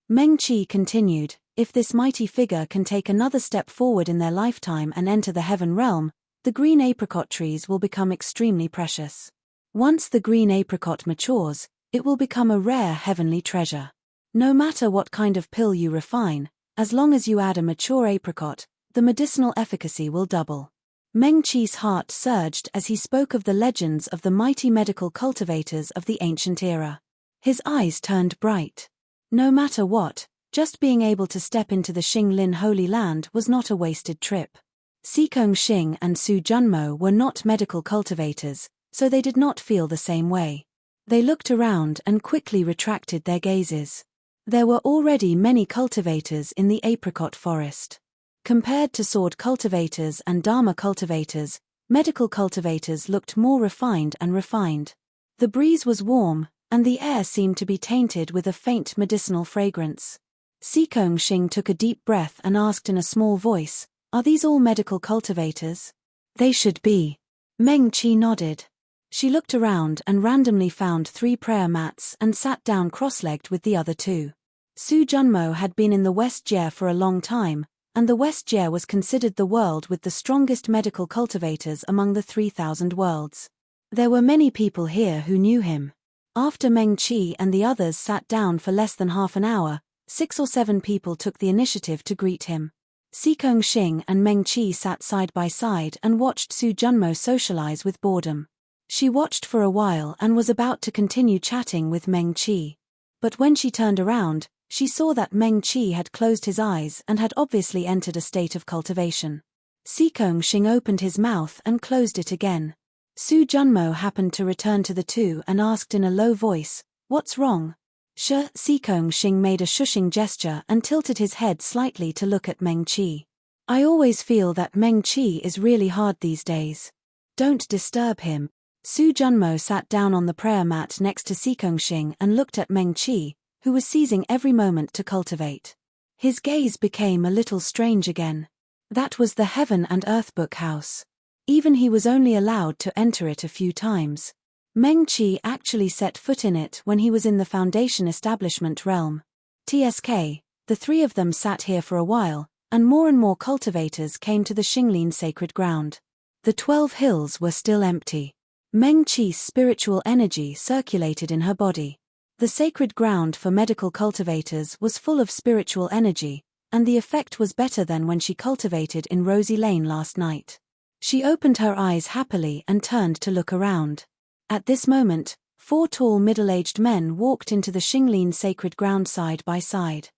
Meng Qi continued, if this mighty figure can take another step forward in their lifetime and enter the heaven realm, the green apricot trees will become extremely precious. Once the green apricot matures, it will become a rare heavenly treasure. No matter what kind of pill you refine, as long as you add a mature apricot, the medicinal efficacy will double. Meng Qi's heart surged as he spoke of the legends of the mighty medical cultivators of the ancient era. His eyes turned bright. No matter what, just being able to step into the Xinglin Holy Land was not a wasted trip. Sikong Xing and Su Junmo were not medical cultivators, so they did not feel the same way. They looked around and quickly retracted their gazes. There were already many cultivators in the apricot forest. Compared to sword cultivators and dharma cultivators, medical cultivators looked more refined and refined. The breeze was warm, and the air seemed to be tainted with a faint medicinal fragrance. Sikong Xing took a deep breath and asked in a small voice, are these all medical cultivators? They should be. Meng Qi nodded. She looked around and randomly found 3 prayer mats and sat down cross-legged with the other 2. Su Junmo had been in the West Jie for a long time, and the West Jie was considered the world with the strongest medical cultivators among the 3,000 worlds. There were many people here who knew him. After Meng Qi and the others sat down for less than half an hour, 6 or 7 people took the initiative to greet him. Sikong Xing and Meng Qi sat side by side and watched Su Junmo socialize with boredom. She watched for a while and was about to continue chatting with Meng Qi. But when she turned around, She saw that Meng Qi had closed his eyes and had obviously entered a state of cultivation. Sikong Xing opened his mouth and closed it again. Su Junmo happened to return to the two and asked in a low voice, "What's wrong?" Sikong Xing made a shushing gesture and tilted his head slightly to look at Meng Qi. "I always feel that Meng Qi is really hard these days. Don't disturb him." Su Junmo sat down on the prayer mat next to Sikong Xing and looked at Meng Qi, who was seizing every moment to cultivate. His gaze became a little strange again. That was the Heaven and Earth Book house. Even he was only allowed to enter it a few times. Meng Qi actually set foot in it when he was in the Foundation Establishment realm. TSK, the three of them sat here for a while, and more cultivators came to the Xinglin sacred ground. The 12 hills were still empty. Meng Qi's spiritual energy circulated in her body. The sacred ground for medical cultivators was full of spiritual energy, and the effect was better than when she cultivated in Rosy Lane last night. She opened her eyes happily and turned to look around. At this moment, 4 tall middle-aged men walked into the Xinglin sacred ground side by side.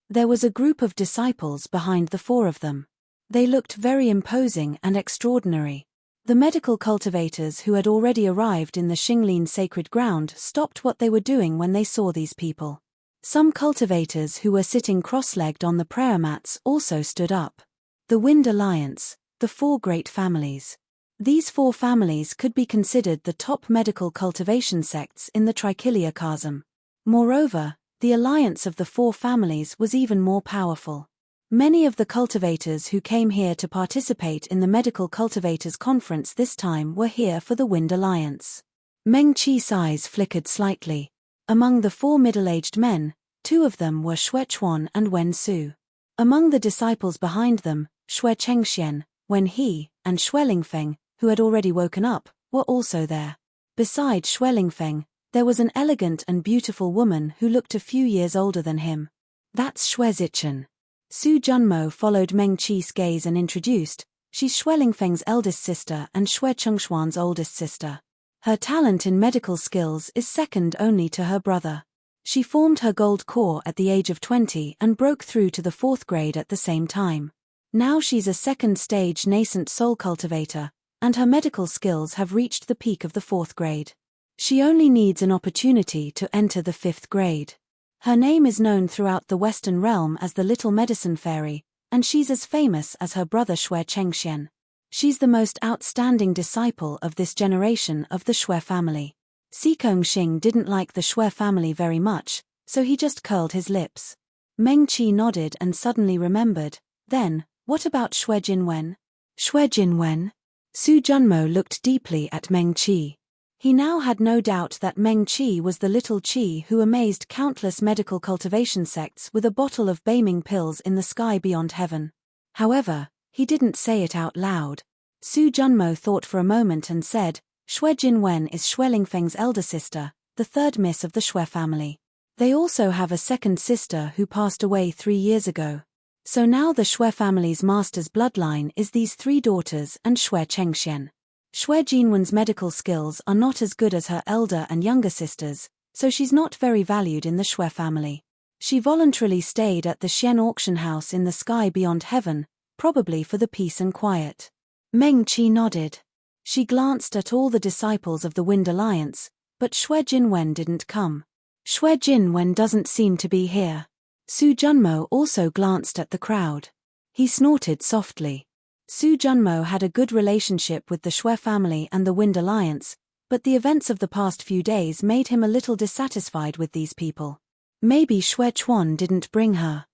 There was a group of disciples behind the 4 of them. They looked very imposing and extraordinary. The medical cultivators who had already arrived in the Xinglin sacred ground stopped what they were doing when they saw these people. Some cultivators who were sitting cross-legged on the prayer mats also stood up. The Wind Alliance, the 4 great families. These 4 families could be considered the top medical cultivation sects in the Trichilia chasm. Moreover, the alliance of the 4 families was even more powerful. Many of the cultivators who came here to participate in the Medical Cultivators Conference this time were here for the Wind Alliance. Meng Qi's eyes flickered slightly. Among the 4 middle-aged men, 2 of them were Xue Chuan and Wen Su. Among the disciples behind them, Xue Chengxian, Wen He, and Xue Lingfeng, who had already woken up, were also there. Beside Xue Lingfeng, there was an elegant and beautiful woman who looked a few years older than him. "That's Xue Zichen." Su Junmo followed Meng Qi's gaze and introduced, "She's Xue Lingfeng's eldest sister and Xue Chengshuan's oldest sister. Her talent in medical skills is second only to her brother. She formed her gold core at the age of 20 and broke through to the 4th grade at the same time. Now she's a second-stage nascent soul cultivator, and her medical skills have reached the peak of the 4th grade. She only needs an opportunity to enter the 5th grade. Her name is known throughout the Western realm as the Little Medicine Fairy, and she's as famous as her brother Xue Chengxian. She's the most outstanding disciple of this generation of the Xue family." Sikong Xing didn't like the Xue family very much, so he just curled his lips. Meng Qi nodded and suddenly remembered, "Then, what about Xue Jinwen?" "Xue Jinwen?" Su Junmo looked deeply at Meng Qi. He now had no doubt that Meng Qi was the little Qi who amazed countless medical cultivation sects with a bottle of Beiming pills in the sky beyond heaven. However, he didn't say it out loud. Su Junmo thought for a moment and said, "Xue Jinwen is Xue Lingfeng's elder sister, the 3rd miss of the Xue family. They also have a second sister who passed away 3 years ago. So now the Xue family's master's bloodline is these 3 daughters and Xue Chengxian. Xue Jinwen's medical skills are not as good as her elder and younger sisters, so she's not very valued in the Xue family. She voluntarily stayed at the Xian auction house in the sky beyond heaven, probably for the peace and quiet." Meng Qi nodded. She glanced at all the disciples of the Wind Alliance, but Xue Jinwen didn't come. "Xue Jinwen doesn't seem to be here." Su Junmo also glanced at the crowd. He snorted softly. Su Junmo had a good relationship with the Xue family and the Wind Alliance, but the events of the past few days made him a little dissatisfied with these people. Maybe Xue Chuan didn't bring her.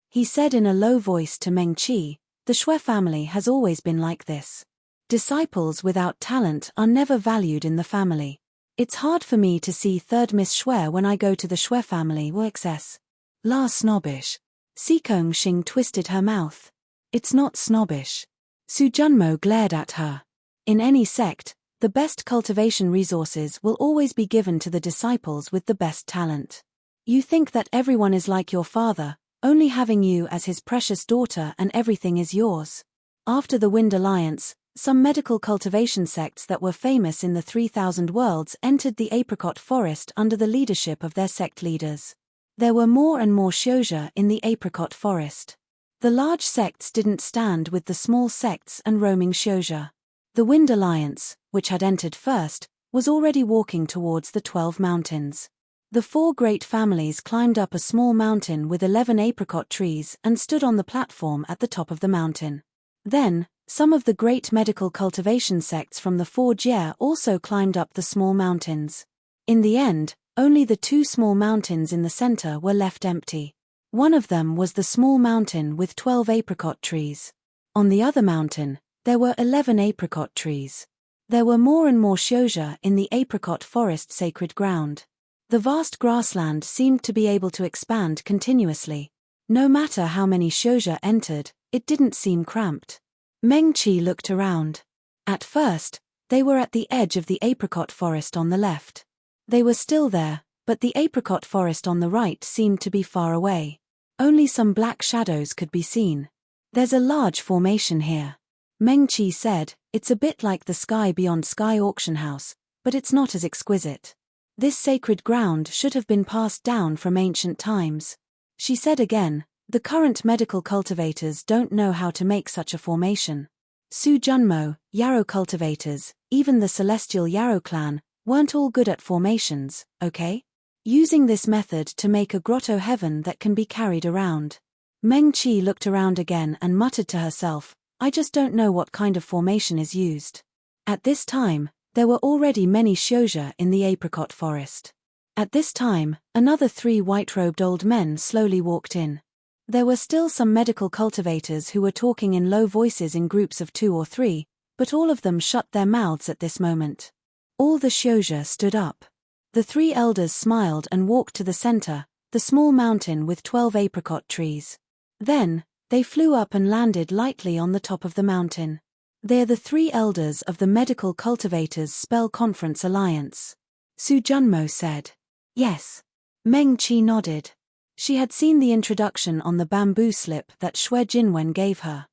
He said in a low voice to Meng Qi, "The Xue family has always been like this. Disciples without talent are never valued in the family. It's hard for me to see 3rd Miss Xue when I go to the Xue family or excess. La snobbish." Sikong Xing twisted her mouth. "It's not snobbish." Su Junmo glared at her. In any sect, the best cultivation resources will always be given to the disciples with the best talent. You think that everyone is like your father, only having you as his precious daughter and everything is yours. After the Wind Alliance, some medical cultivation sects that were famous in the 3000 worlds entered the apricot forest under the leadership of their sect leaders. There were more and more shouja in the apricot forest. The large sects didn't stand with the small sects and roaming shouja. The Wind Alliance, which had entered first, was already walking towards the 12 mountains. The 4 great families climbed up a small mountain with 11 apricot trees and stood on the platform at the top of the mountain. Then, some of the great medical cultivation sects from the 4 Jie also climbed up the small mountains. In the end, only the 2 small mountains in the center were left empty. One of them was the small mountain with 12 apricot trees. On the other mountain, there were 11 apricot trees. There were more and more shouja in the apricot forest sacred ground. The vast grassland seemed to be able to expand continuously. No matter how many shouja entered, it didn't seem cramped. Meng Qi looked around. At first, they were at the edge of the apricot forest on the left. They were still there, but the apricot forest on the right seemed to be far away. Only some black shadows could be seen. There's a large formation here. Meng Qi said, it's a bit like the sky beyond Sky Auction House, but it's not as exquisite. This sacred ground should have been passed down from ancient times. She said again, the current medical cultivators don't know how to make such a formation. Su Junmo, yarrow cultivators, even the celestial yarrow clan, weren't all good at formations, okay? Using this method to make a grotto heaven that can be carried around. Meng Qi looked around again and muttered to herself, I just don't know what kind of formation is used. At this time, there were already many shouja in the apricot forest. At this time, another 3 white-robed old men slowly walked in. There were still some medical cultivators who were talking in low voices in groups of 2 or 3, but all of them shut their mouths at this moment. All the shouja stood up. The 3 elders smiled and walked to the center, the small mountain with 12 apricot trees. Then, they flew up and landed lightly on the top of the mountain. They're the 3 elders of the Medical Cultivators Spell Conference Alliance. Su Junmo said. Yes. Meng Qi nodded. She had seen the introduction on the bamboo slip that Xue Jinwen gave her.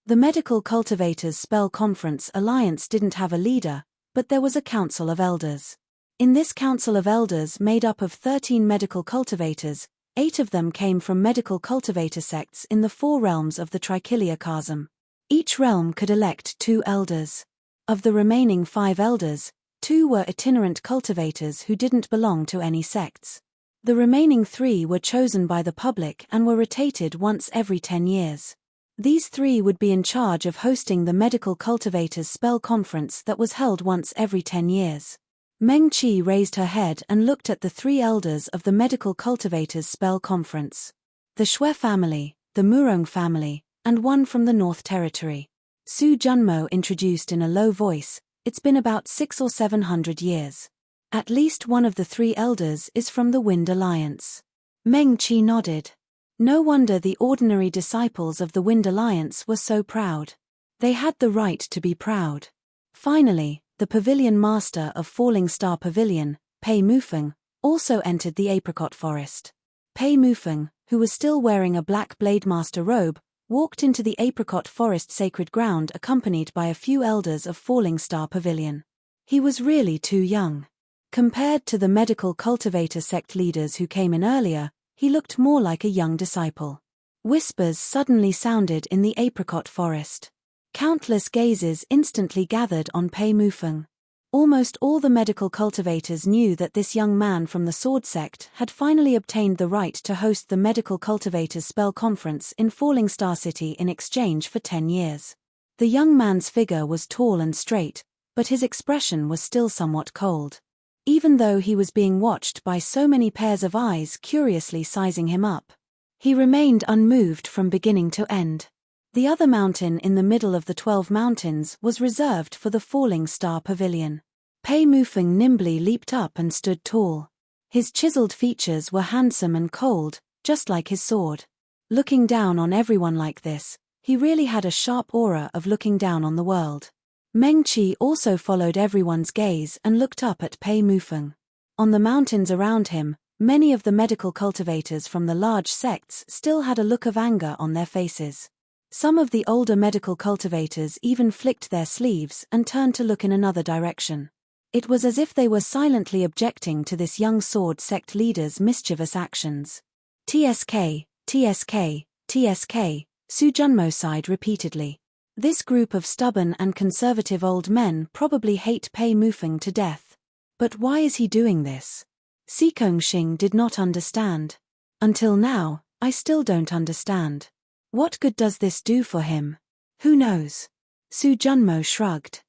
The Medical Cultivators Spell Conference Alliance didn't have a leader, but there was a council of elders. In this council of elders made up of 13 medical cultivators, 8 of them came from medical cultivator sects in the 4 realms of the Trichilia Chasm. Each realm could elect 2 elders. Of the remaining 5 elders, 2 were itinerant cultivators who didn't belong to any sects. The remaining 3 were chosen by the public and were rotated once every 10 years. These 3 would be in charge of hosting the Medical Cultivators Spell Conference that was held once every 10 years. Meng Qi raised her head and looked at the 3 elders of the Medical Cultivators Spell Conference. The Xue family, the Murong family, and one from the North Territory. Su Junmo introduced in a low voice, it's been about 600 or 700 years. At least one of the 3 elders is from the Wind Alliance. Meng Qi nodded. No wonder the ordinary disciples of the Wind Alliance were so proud. They had the right to be proud. Finally, the pavilion master of Falling Star Pavilion, Pei Mufeng, also entered the apricot forest. Pei Mufeng, who was still wearing a black blade master robe, walked into the apricot forest sacred ground accompanied by a few elders of Falling Star Pavilion. He was really too young. Compared to the medical cultivator sect leaders who came in earlier, he looked more like a young disciple. Whispers suddenly sounded in the apricot forest. Countless gazes instantly gathered on Pei Mufeng. Almost all the medical cultivators knew that this young man from the Sword Sect had finally obtained the right to host the Medical Cultivators Spell Conference in Falling Star City in exchange for 10 years. The young man's figure was tall and straight, but his expression was still somewhat cold. Even though he was being watched by so many pairs of eyes curiously sizing him up, he remained unmoved from beginning to end. The other mountain in the middle of the 12 mountains was reserved for the Falling Star Pavilion. Pei Mufeng nimbly leaped up and stood tall. His chiseled features were handsome and cold, just like his sword. Looking down on everyone like this, he really had a sharp aura of looking down on the world. Meng Qi also followed everyone's gaze and looked up at Pei Mufeng. On the mountains around him, Many of the medical cultivators from the large sects still had a look of anger on their faces. Some of the older medical cultivators even flicked their sleeves and turned to look in another direction. It was as if they were silently objecting to this young sword sect leader's mischievous actions. TSK, TSK, TSK, Su Junmo sighed repeatedly. This group of stubborn and conservative old men probably hate Pei Mufeng to death. But why is he doing this? Si Kongxing did not understand. Until now, I still don't understand. What good does this do for him? Who knows? Su Junmo shrugged.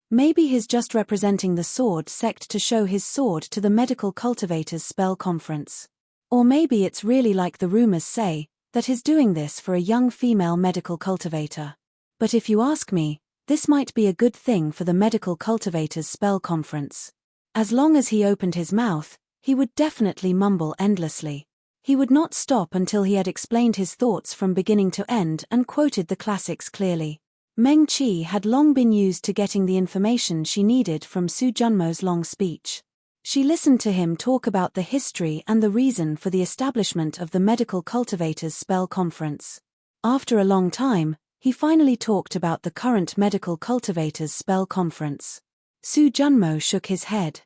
Maybe he's just representing the sword sect to show his sword to the medical cultivators' spell conference. Or maybe it's really like the rumors say, that he's doing this for a young female medical cultivator. But if you ask me, this might be a good thing for the medical cultivators' spell conference. As long as he opened his mouth, he would definitely mumble endlessly. He would not stop until he had explained his thoughts from beginning to end and quoted the classics clearly. Meng Qi had long been used to getting the information she needed from Su Junmo's long speech. She listened to him talk about the history and the reason for the establishment of the medical cultivators' spell conference. After a long time, he finally talked about the current medical cultivators' spell conference. Su Junmo shook his head.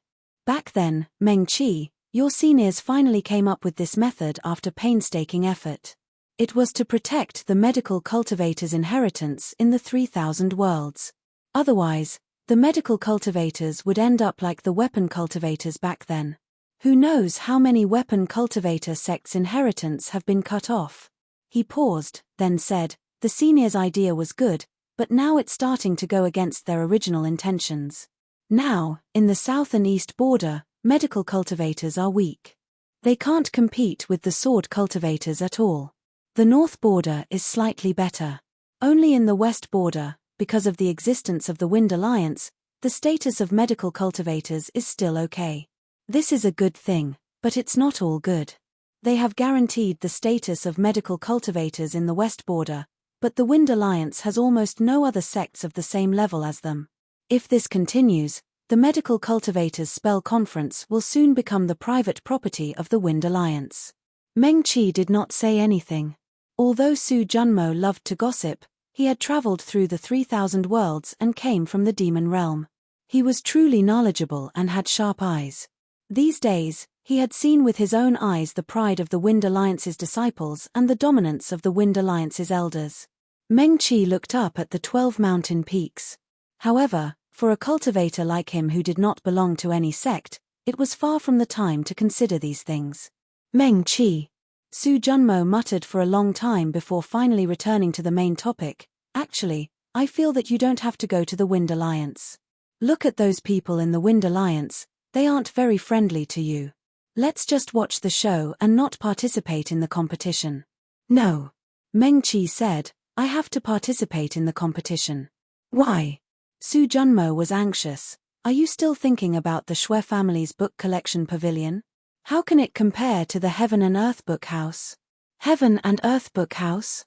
Back then, Meng Qi, your seniors finally came up with this method after painstaking effort. It was to protect the medical cultivators' inheritance in the 3,000 worlds. Otherwise, the medical cultivators would end up like the weapon cultivators back then. Who knows how many weapon cultivator sects' inheritance have been cut off? He paused, then said, the seniors' idea was good, but now it's starting to go against their original intentions. Now, in the south and east border, medical cultivators are weak. They can't compete with the sword cultivators at all. The north border is slightly better. Only in the west border, because of the existence of the Wind Alliance, the status of medical cultivators is still okay. This is a good thing, but it's not all good. They have guaranteed the status of medical cultivators in the west border, but the Wind Alliance has almost no other sects of the same level as them. If this continues, the medical cultivators' spell conference will soon become the private property of the Wind Alliance. Meng Qi did not say anything. Although Su Junmo loved to gossip, he had traveled through the 3,000 worlds and came from the demon realm. He was truly knowledgeable and had sharp eyes. These days, he had seen with his own eyes the pride of the Wind Alliance's disciples and the dominance of the Wind Alliance's elders. Meng Qi looked up at the 12 mountain peaks. However, for a cultivator like him who did not belong to any sect, it was far from the time to consider these things. Meng Qi. Su Junmo muttered for a long time before finally returning to the main topic. Actually, I feel that you don't have to go to the Wind Alliance. Look at those people in the Wind Alliance, they aren't very friendly to you. Let's just watch the show and not participate in the competition. No. Meng Qi said, I have to participate in the competition. Why? Su Junmo was anxious. Are you still thinking about the Shui family's book collection pavilion? How can it compare to the Heaven and Earth Book House? Heaven and Earth Book House?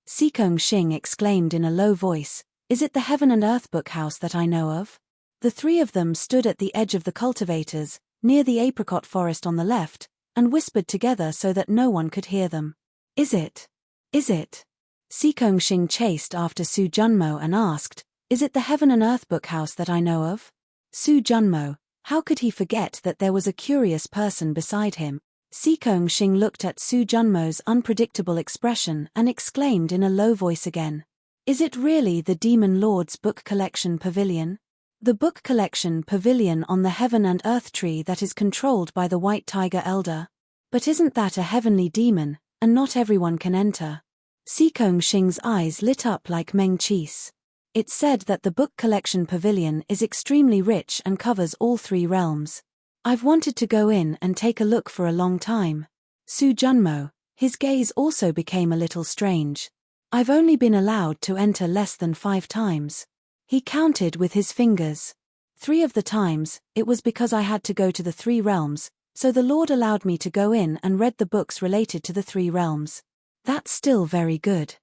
Si Kongxing exclaimed in a low voice, is it the Heaven and Earth Book House that I know of? The three of them stood at the edge of the cultivators, near the apricot forest on the left, and whispered together so that no one could hear them. Is it? Is it? Si Kongxing chased after Su Junmo and asked, is it the Heaven and Earth Book House that I know of? Su Junmo, how could he forget that there was a curious person beside him? Si Kongxing looked at Su Junmo's unpredictable expression and exclaimed in a low voice again. Is it really the Demon Lord's book collection pavilion? The book collection pavilion on the Heaven and Earth tree that is controlled by the White Tiger Elder? But isn't that a heavenly demon, and not everyone can enter? Si Kongxing's eyes lit up like Meng Qi's. It's said that the book collection pavilion is extremely rich and covers all 3 realms. I've wanted to go in and take a look for a long time. Su Junmo, his gaze also became a little strange. I've only been allowed to enter less than 5 times. He counted with his fingers. 3 of the times, it was because I had to go to the 3 realms, so the Lord allowed me to go in and read the books related to the 3 realms. That's still very good.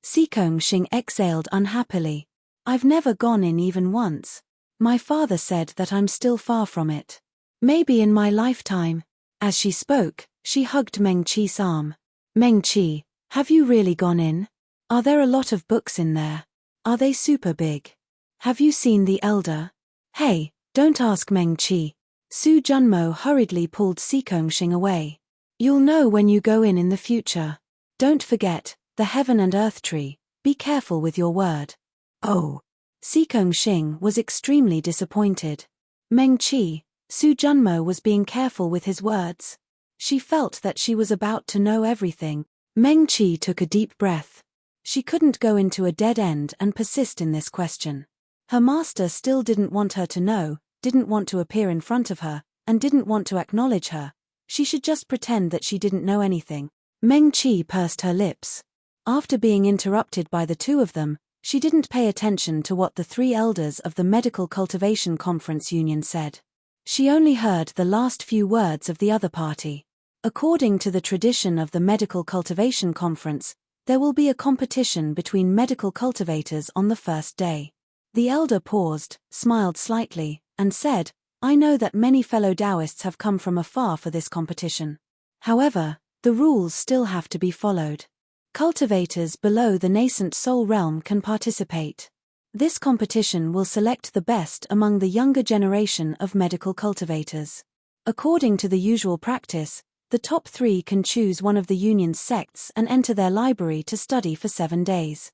Xing exhaled unhappily. I've never gone in even once. My father said that I'm still far from it. Maybe in my lifetime. As she spoke, she hugged Mengqi's arm. Mengqi, have you really gone in? Are there a lot of books in there? Are they super big? Have you seen the elder? Hey, don't ask Mengqi. Su Junmo hurriedly pulled Xing away. You'll know when you go in the future. Don't forget, the heaven and earth tree, be careful with your word. Oh. Xing was extremely disappointed. Mengqi, Su Junmo was being careful with his words. She felt that she was about to know everything. Mengqi took a deep breath. She couldn't go into a dead end and persist in this question. Her master still didn't want her to know, didn't want to appear in front of her, and didn't want to acknowledge her. She should just pretend that she didn't know anything. Mengqi pursed her lips. After being interrupted by the two of them, she didn't pay attention to what the three elders of the Medical Cultivation Conference Union said. She only heard the last few words of the other party. According to the tradition of the Medical Cultivation Conference, there will be a competition between medical cultivators on the first day. The elder paused, smiled slightly, and said, I know that many fellow Taoists have come from afar for this competition. However, the rules still have to be followed. Cultivators below the nascent soul realm can participate. This competition will select the best among the younger generation of medical cultivators. According to the usual practice, the top 3 can choose one of the union's sects and enter their library to study for 7 days.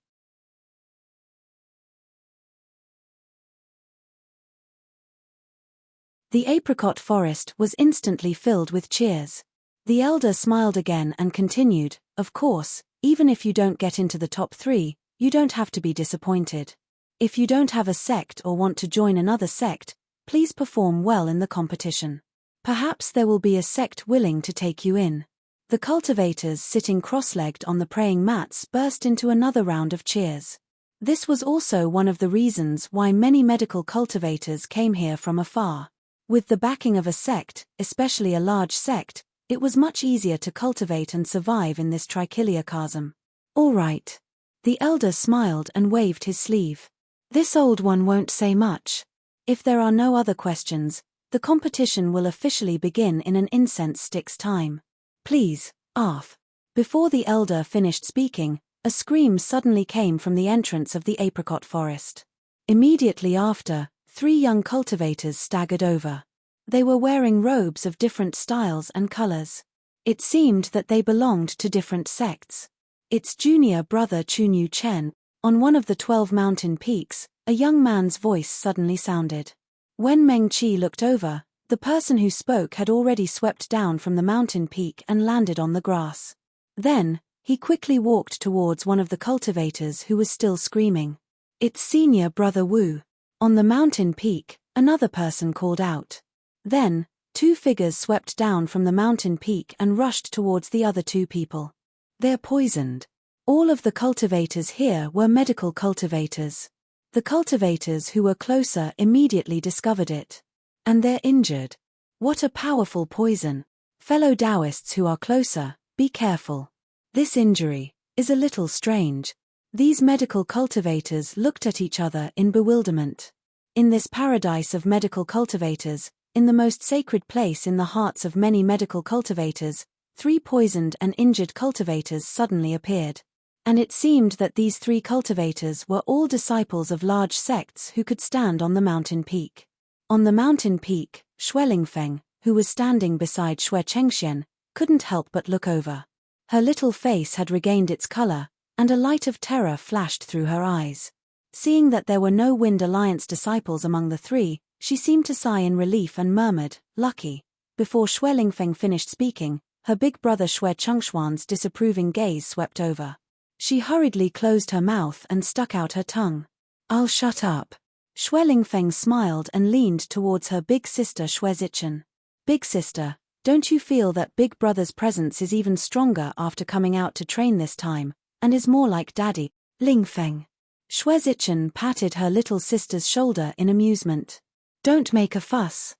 The apricot forest was instantly filled with cheers. The elder smiled again and continued, of course, even if you don't get into the top 3, you don't have to be disappointed. If you don't have a sect or want to join another sect, please perform well in the competition. Perhaps there will be a sect willing to take you in. The cultivators sitting cross-legged on the praying mats burst into another round of cheers. This was also one of the reasons why many medical cultivators came here from afar. With the backing of a sect, especially a large sect, it was much easier to cultivate and survive in this trichiliocosm. All right. The elder smiled and waved his sleeve. This old one won't say much. If there are no other questions, the competition will officially begin in an incense stick's time. Please, Arf. Before the elder finished speaking, a scream suddenly came from the entrance of the apricot forest. Immediately after, 3 young cultivators staggered over. They were wearing robes of different styles and colors. It seemed that they belonged to different sects. Its junior brother Chunyu Chen, on one of the 12 mountain peaks, a young man's voice suddenly sounded. When Mengqi looked over, the person who spoke had already swept down from the mountain peak and landed on the grass. Then, he quickly walked towards one of the cultivators who was still screaming. It's senior brother Wu. On the mountain peak, another person called out. Then, 2 figures swept down from the mountain peak and rushed towards the other 2 people. They're poisoned. All of the cultivators here were medical cultivators. The cultivators who were closer immediately discovered it. And they're injured. What a powerful poison. Fellow Taoists who are closer, be careful. This injury is a little strange. These medical cultivators looked at each other in bewilderment. In this paradise of medical cultivators, in the most sacred place in the hearts of many medical cultivators, 3 poisoned and injured cultivators suddenly appeared. And it seemed that these 3 cultivators were all disciples of large sects who could stand on the mountain peak. On the mountain peak, Xuelingfeng, who was standing beside Xue Chengxian, couldn't help but look over. Her little face had regained its color, and a light of terror flashed through her eyes. Seeing that there were no Wind Alliance disciples among the 3, she seemed to sigh in relief and murmured, lucky. Before Xuelingfeng finished speaking, her big brother Xue Chengxuan's disapproving gaze swept over. She hurriedly closed her mouth and stuck out her tongue. I'll shut up. Xuelingfeng smiled and leaned towards her big sister Xue Zichen. Big sister, don't you feel that big brother's presence is even stronger after coming out to train this time, and is more like daddy? Lingfeng. Xue Zichen patted her little sister's shoulder in amusement. Don't make a fuss.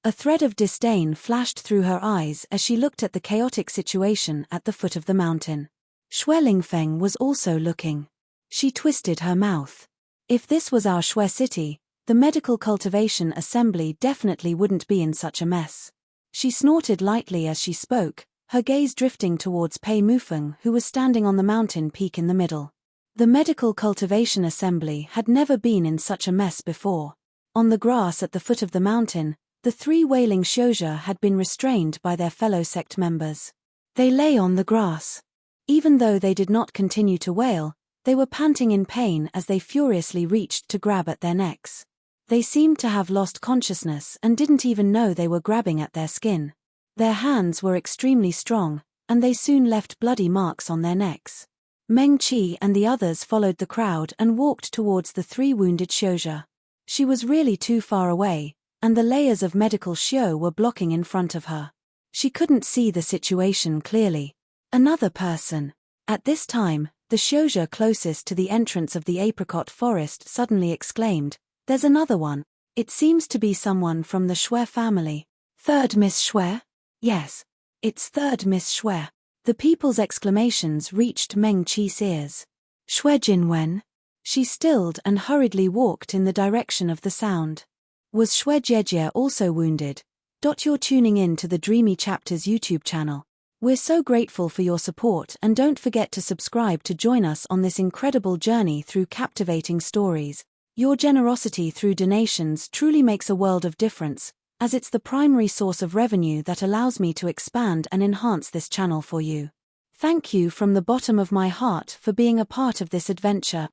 A thread of disdain flashed through her eyes as she looked at the chaotic situation at the foot of the mountain. Xue Lingfeng was also looking. She twisted her mouth. If this was our Xue city, the medical cultivation assembly definitely wouldn't be in such a mess. She snorted lightly as she spoke, her gaze drifting towards Pei Mufeng, who was standing on the mountain peak in the middle. The medical cultivation assembly had never been in such a mess before. On the grass at the foot of the mountain, the 3 wailing Xiuzhe had been restrained by their fellow sect members. They lay on the grass. Even though they did not continue to wail, they were panting in pain as they furiously reached to grab at their necks. They seemed to have lost consciousness and didn't even know they were grabbing at their skin. Their hands were extremely strong, and they soon left bloody marks on their necks. Meng Qi and the others followed the crowd and walked towards the 3 wounded Xiuzhe. She was really too far away, and the layers of medical Xiu were blocking in front of her. She couldn't see the situation clearly. Another person. At this time, the Xiuzhe closest to the entrance of the apricot forest suddenly exclaimed, "There's another one. It seems to be someone from the Xue family." "Third Miss Xue?" "Yes. It's third Miss Xue." The people's exclamations reached Meng Qi's ears. "Xue Jinwen?" She stilled and hurriedly walked in the direction of the sound. Was Xue Jiejie also wounded? You're tuning in to the Dreamy Chapters YouTube channel. We're so grateful for your support, and don't forget to subscribe to join us on this incredible journey through captivating stories. Your generosity through donations truly makes a world of difference, as it's the primary source of revenue that allows me to expand and enhance this channel for you. Thank you from the bottom of my heart for being a part of this adventure.